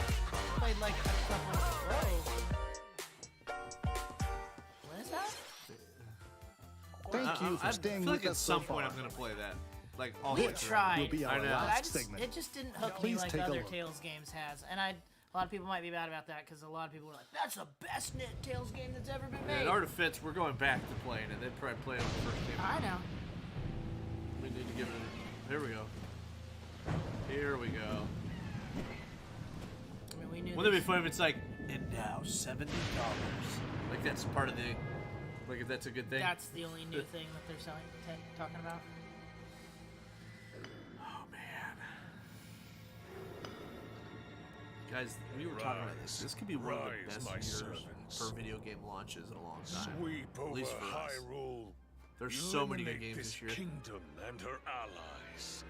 [SPEAKER 10] Played like a couple. Whoa. What is that?
[SPEAKER 11] Thank you for
[SPEAKER 9] I
[SPEAKER 11] staying
[SPEAKER 9] feel
[SPEAKER 11] with
[SPEAKER 9] like at
[SPEAKER 11] us
[SPEAKER 9] some
[SPEAKER 11] so far.
[SPEAKER 9] point I'm gonna play that. Like all
[SPEAKER 10] We
[SPEAKER 9] the way through.
[SPEAKER 10] tried.
[SPEAKER 11] Will be our
[SPEAKER 9] I know.
[SPEAKER 10] But
[SPEAKER 11] last segment.
[SPEAKER 10] it just didn't hook
[SPEAKER 11] Please
[SPEAKER 10] me like
[SPEAKER 11] take a
[SPEAKER 10] other
[SPEAKER 11] look.
[SPEAKER 10] Tales games has. And a lot of people might be mad about that because a lot of people were like, that's the best Tales game that's ever been made.
[SPEAKER 9] In order to fit, we're going back to playing it. They probably played it on the first game.
[SPEAKER 10] I know.
[SPEAKER 9] We need to give it a... Here we go. Here we go.
[SPEAKER 10] I mean, we knew
[SPEAKER 9] Wouldn't it be
[SPEAKER 10] this.
[SPEAKER 9] funny if it's like, and now $70? Like that's part of the... Like if that's a good thing.
[SPEAKER 10] That's the only new thing that they're selling, talking about.
[SPEAKER 9] Oh, man. Guys, we were talking about this. This could be one of the best years for video game launches in a long time.
[SPEAKER 12] Sweep
[SPEAKER 9] At
[SPEAKER 12] over
[SPEAKER 9] least for us.
[SPEAKER 12] Hyrule.
[SPEAKER 9] There's so many good
[SPEAKER 12] Eliminate
[SPEAKER 9] games
[SPEAKER 12] this
[SPEAKER 9] this year.
[SPEAKER 12] kingdom and her allies.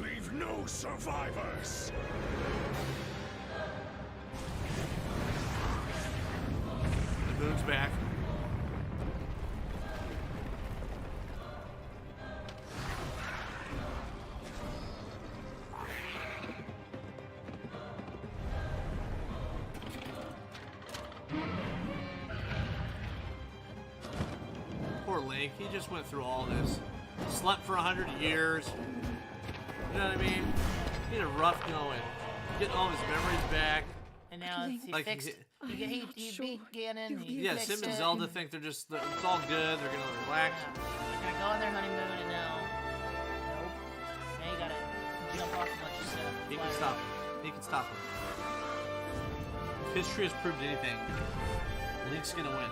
[SPEAKER 12] Leave no survivors.
[SPEAKER 9] The moon's back. Poor Link, he just went through all this. Slept for 100 years. You know what I mean? He had a rough going. Getting all his memories back.
[SPEAKER 10] And now he
[SPEAKER 9] Like,
[SPEAKER 10] fixed. He beat Ganon. He
[SPEAKER 9] Yeah,
[SPEAKER 10] fixed
[SPEAKER 9] Sim and
[SPEAKER 10] it.
[SPEAKER 9] Zelda think they're just, it's all good, they're gonna relax.
[SPEAKER 10] They're gonna go on their honeymoon and now. Nope. Now you gotta jump off a bunch of stuff.
[SPEAKER 9] He can stop him. He can stop him. If history has proved anything, Link's gonna win.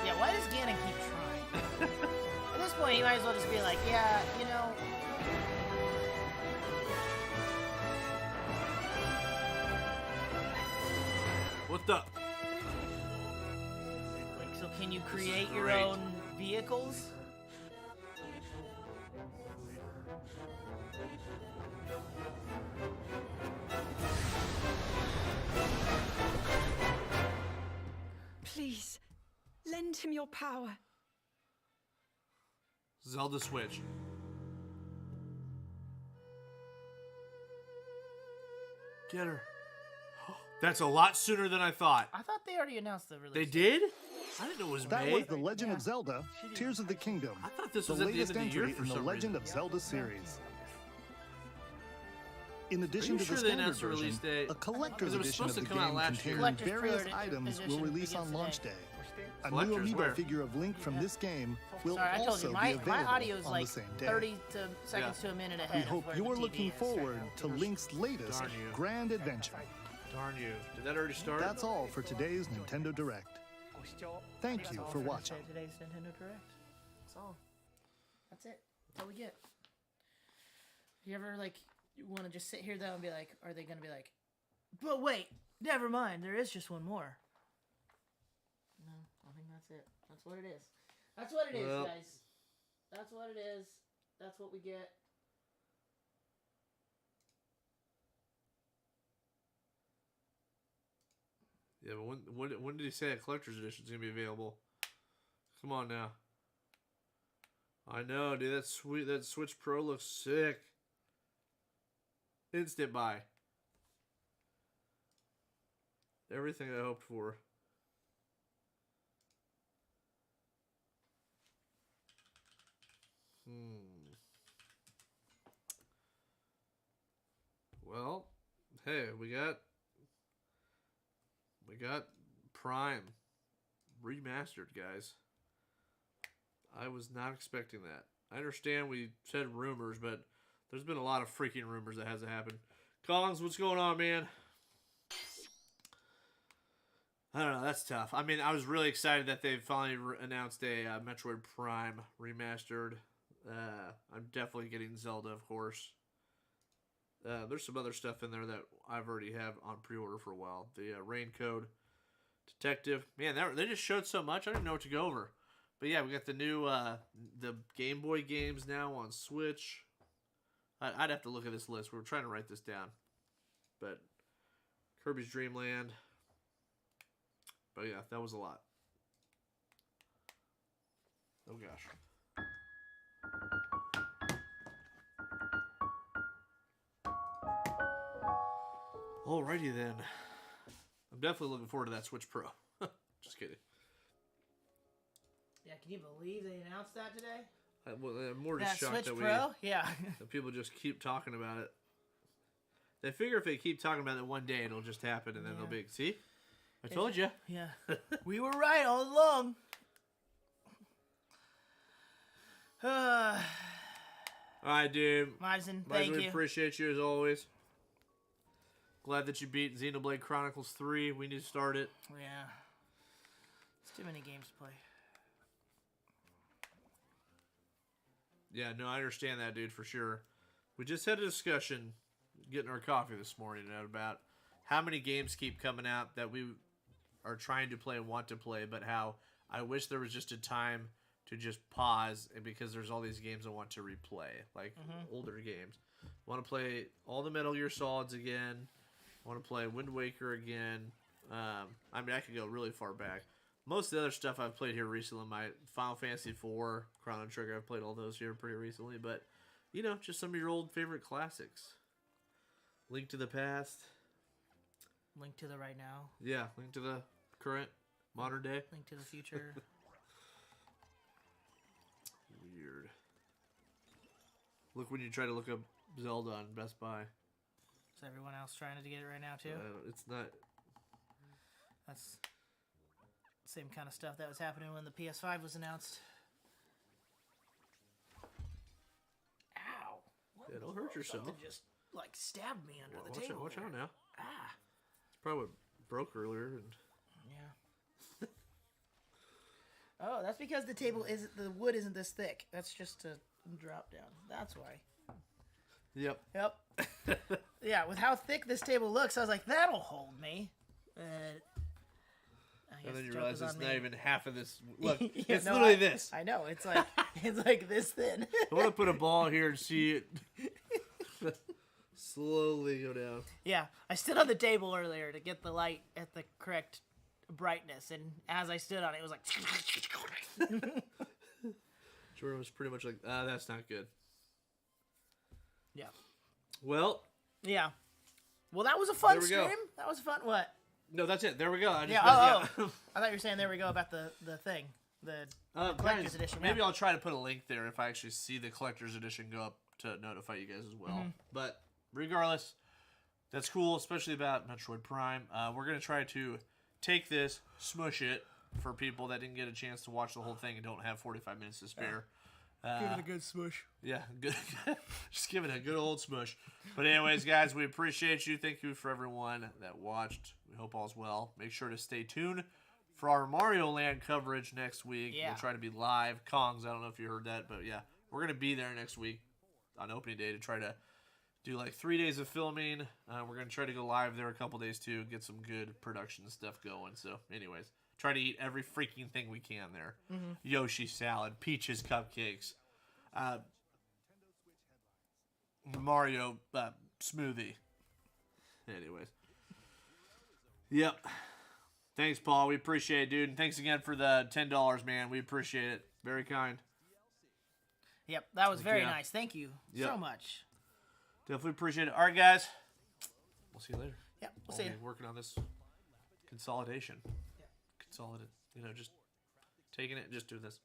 [SPEAKER 10] Yeah, why does Ganon keep trying? At this point, he might as well just be like, yeah, you know,
[SPEAKER 9] What the?
[SPEAKER 10] Like, so can you create your
[SPEAKER 9] great.
[SPEAKER 10] own vehicles?
[SPEAKER 17] Please, lend him your power.
[SPEAKER 9] Zelda Switch. Get her. That's a lot sooner than I thought.
[SPEAKER 10] I thought they already announced the release.
[SPEAKER 9] They did? I didn't know it was
[SPEAKER 11] That
[SPEAKER 9] May.
[SPEAKER 11] was The Legend of Zelda, Tears of the Kingdom. I
[SPEAKER 9] thought this
[SPEAKER 11] the
[SPEAKER 9] was at the end
[SPEAKER 11] latest
[SPEAKER 9] of the year
[SPEAKER 11] entry
[SPEAKER 9] for
[SPEAKER 11] in the
[SPEAKER 9] some
[SPEAKER 11] Legend
[SPEAKER 9] reason.
[SPEAKER 11] of Zelda series. In addition
[SPEAKER 9] you
[SPEAKER 11] to
[SPEAKER 9] sure
[SPEAKER 11] the
[SPEAKER 9] they
[SPEAKER 11] standard
[SPEAKER 9] announced the
[SPEAKER 11] version,
[SPEAKER 9] release date?
[SPEAKER 11] a collector's
[SPEAKER 9] 'Cause it was
[SPEAKER 11] edition of
[SPEAKER 9] supposed
[SPEAKER 11] the
[SPEAKER 9] to come out
[SPEAKER 11] game
[SPEAKER 9] last year.
[SPEAKER 11] containing
[SPEAKER 10] Collector's
[SPEAKER 11] various
[SPEAKER 10] pre-order
[SPEAKER 11] items will
[SPEAKER 10] edition
[SPEAKER 11] release on
[SPEAKER 10] begins
[SPEAKER 11] launch
[SPEAKER 10] today.
[SPEAKER 11] day. A
[SPEAKER 9] Collector's
[SPEAKER 11] new
[SPEAKER 9] where?
[SPEAKER 11] amiibo figure of Link from this game will
[SPEAKER 10] Sorry, I told
[SPEAKER 11] also
[SPEAKER 10] you,
[SPEAKER 11] be
[SPEAKER 10] my
[SPEAKER 11] available
[SPEAKER 10] audio is
[SPEAKER 11] on
[SPEAKER 10] like
[SPEAKER 11] the same day.
[SPEAKER 10] 30 seconds to a minute ahead.
[SPEAKER 11] We
[SPEAKER 10] of
[SPEAKER 11] hope
[SPEAKER 10] where
[SPEAKER 11] you
[SPEAKER 10] the
[SPEAKER 11] are
[SPEAKER 10] TV
[SPEAKER 11] looking
[SPEAKER 10] is.
[SPEAKER 11] forward to Link's latest
[SPEAKER 9] Darn you.
[SPEAKER 11] grand adventure.
[SPEAKER 9] Darn you. Did that already start?
[SPEAKER 11] That's all for today's Nintendo Direct. Thank you for watching.
[SPEAKER 10] Today's Nintendo Direct. That's all. That's it. That's all we get. You ever like you want to just sit here though and be like, are they gonna be like, but wait, never mind, there is just one more. No, I think that's it. That's what it is. That's what it is,
[SPEAKER 9] Well.
[SPEAKER 10] guys. That's what it is. That's what we get.
[SPEAKER 9] Yeah, but when did he say a collector's edition is gonna be available? Come on now. I know, dude. That's sweet. That Switch Pro looks sick. Instant buy. Everything I hoped for. Well, hey, we got Prime remastered, guys. I was not expecting that. I understand we said rumors, but there's been a lot of freaking rumors that hasn't happened. Kongs, what's going on, man? I don't know. That's tough. I mean, I was really excited that they finally announced a Metroid Prime remastered. I'm definitely getting Zelda, of course. There's some other stuff in there that I've already have on pre-order for a while. The Raincoat Detective. Man, they just showed so much. I didn't know what to go over. But yeah, we got the new the Game Boy games now on Switch. I'd have to look at this list. We were trying to write this down. But Kirby's Dream Land. But yeah, that was a lot. Oh gosh. Alrighty then. I'm definitely looking forward to that Switch Pro. Just kidding.
[SPEAKER 10] Yeah, can you believe they announced that today?
[SPEAKER 9] I'm more just
[SPEAKER 10] That
[SPEAKER 9] shocked
[SPEAKER 10] Switch
[SPEAKER 9] that
[SPEAKER 10] Pro? Yeah.
[SPEAKER 9] that people just keep talking about it. They figure if they keep talking about it one day, it'll just happen, and then they'll be, see? I told you.
[SPEAKER 10] Yeah. We were right all along.
[SPEAKER 9] All right, dude.
[SPEAKER 10] Madison, thank
[SPEAKER 9] we
[SPEAKER 10] you.
[SPEAKER 9] appreciate you as always. Glad that you beat Xenoblade Chronicles 3. We need to start it.
[SPEAKER 10] Yeah. It's too many games to play.
[SPEAKER 9] Yeah, no, I understand that, dude, for sure. We just had a discussion getting our coffee this morning about how many games keep coming out that we are trying to play and want to play, but how I wish there was just a time to just pause, and because there's all these games I want to replay, like older games. I want to play all the Metal Gear Solids again. I want to play Wind Waker again. I mean, I could go really far back. Most of the other stuff I've played here recently, my Final Fantasy IV, Chrono Trigger, I've played all those here pretty recently, but, you know, just some of your old favorite classics. Link to the Past.
[SPEAKER 10] Link to the right now.
[SPEAKER 9] Yeah, Link to the current, modern day.
[SPEAKER 10] Link to the future.
[SPEAKER 9] Weird. Look when you try to look up Zelda on Best Buy.
[SPEAKER 10] Is everyone else trying to get it right now, too?
[SPEAKER 9] It's not...
[SPEAKER 10] That's the same kind of stuff that was happening when the PS5 was announced. Ow.
[SPEAKER 9] Yeah, don't hurt yourself.
[SPEAKER 10] Something just, like, stabbed me under the
[SPEAKER 9] Watch
[SPEAKER 10] table.
[SPEAKER 9] Watch out now.
[SPEAKER 10] Ah.
[SPEAKER 9] It's probably what broke earlier. And...
[SPEAKER 10] Yeah. Oh, that's because the table isn't, the wood isn't this thick. That's just a drop down. That's why.
[SPEAKER 9] Yep.
[SPEAKER 10] Yep. Yeah, with how thick this table looks, I was like, that'll hold me.
[SPEAKER 9] And then you
[SPEAKER 10] joke
[SPEAKER 9] realize
[SPEAKER 10] was
[SPEAKER 9] it's
[SPEAKER 10] on
[SPEAKER 9] not
[SPEAKER 10] me.
[SPEAKER 9] even half of this. Look,
[SPEAKER 10] Yeah,
[SPEAKER 9] it's
[SPEAKER 10] no,
[SPEAKER 9] literally this.
[SPEAKER 10] I know. It's like it's like this thin.
[SPEAKER 9] I want to put a ball here and see it slowly go down.
[SPEAKER 10] Yeah, I stood on the table earlier to get the light at the correct brightness, and as I stood on it, it was like.
[SPEAKER 9] Jordan was pretty much like, that's not good.
[SPEAKER 10] Yeah.
[SPEAKER 9] Well.
[SPEAKER 10] Yeah. Well, that was a fun
[SPEAKER 9] There we
[SPEAKER 10] stream.
[SPEAKER 9] go.
[SPEAKER 10] That was fun. What?
[SPEAKER 9] No, that's it. There we go. I just
[SPEAKER 10] Yeah.
[SPEAKER 9] meant,
[SPEAKER 10] I thought you were saying there we go about the thing, the collector's
[SPEAKER 9] guys,
[SPEAKER 10] edition.
[SPEAKER 9] maybe
[SPEAKER 10] yeah.
[SPEAKER 9] I'll try to put a link there if I actually see the collector's edition go up to notify you guys as well.
[SPEAKER 10] Mhm.
[SPEAKER 9] But regardless, that's cool, especially about Metroid Prime. We're going to try to take this, smush it for people that didn't get a chance to watch the whole thing and don't have 45 minutes to spare.
[SPEAKER 10] Give it a good smush.
[SPEAKER 9] Yeah, good. Just give it a good old smush. But anyways, guys, we appreciate you. Thank you for everyone that watched. We hope all's well. Make sure to stay tuned for our Mario Land coverage next week.
[SPEAKER 10] Yeah.
[SPEAKER 9] We'll try to be live. Kongs, I don't know if you heard that, but yeah, we're going to be there next week on opening day to try to do like 3 days of filming. We're going to try to go live there a couple days too, get some good production stuff going. So anyways, try to eat every freaking thing we can there.
[SPEAKER 10] Mhm.
[SPEAKER 9] Yoshi salad, Peaches cupcakes, Mario smoothie. Anyways. Yep. Thanks, Paul. We appreciate it, dude. And thanks again for the $10, man. We appreciate it. Very kind.
[SPEAKER 10] Yep, that was very
[SPEAKER 9] Yeah.
[SPEAKER 10] nice. Thank you so much.
[SPEAKER 9] Definitely appreciate it. All right, guys. We'll see you later.
[SPEAKER 10] Yep, we'll
[SPEAKER 9] I'll
[SPEAKER 10] see
[SPEAKER 9] be
[SPEAKER 10] you.
[SPEAKER 9] working on this consolidation. Consolidate. Just taking it and just doing this.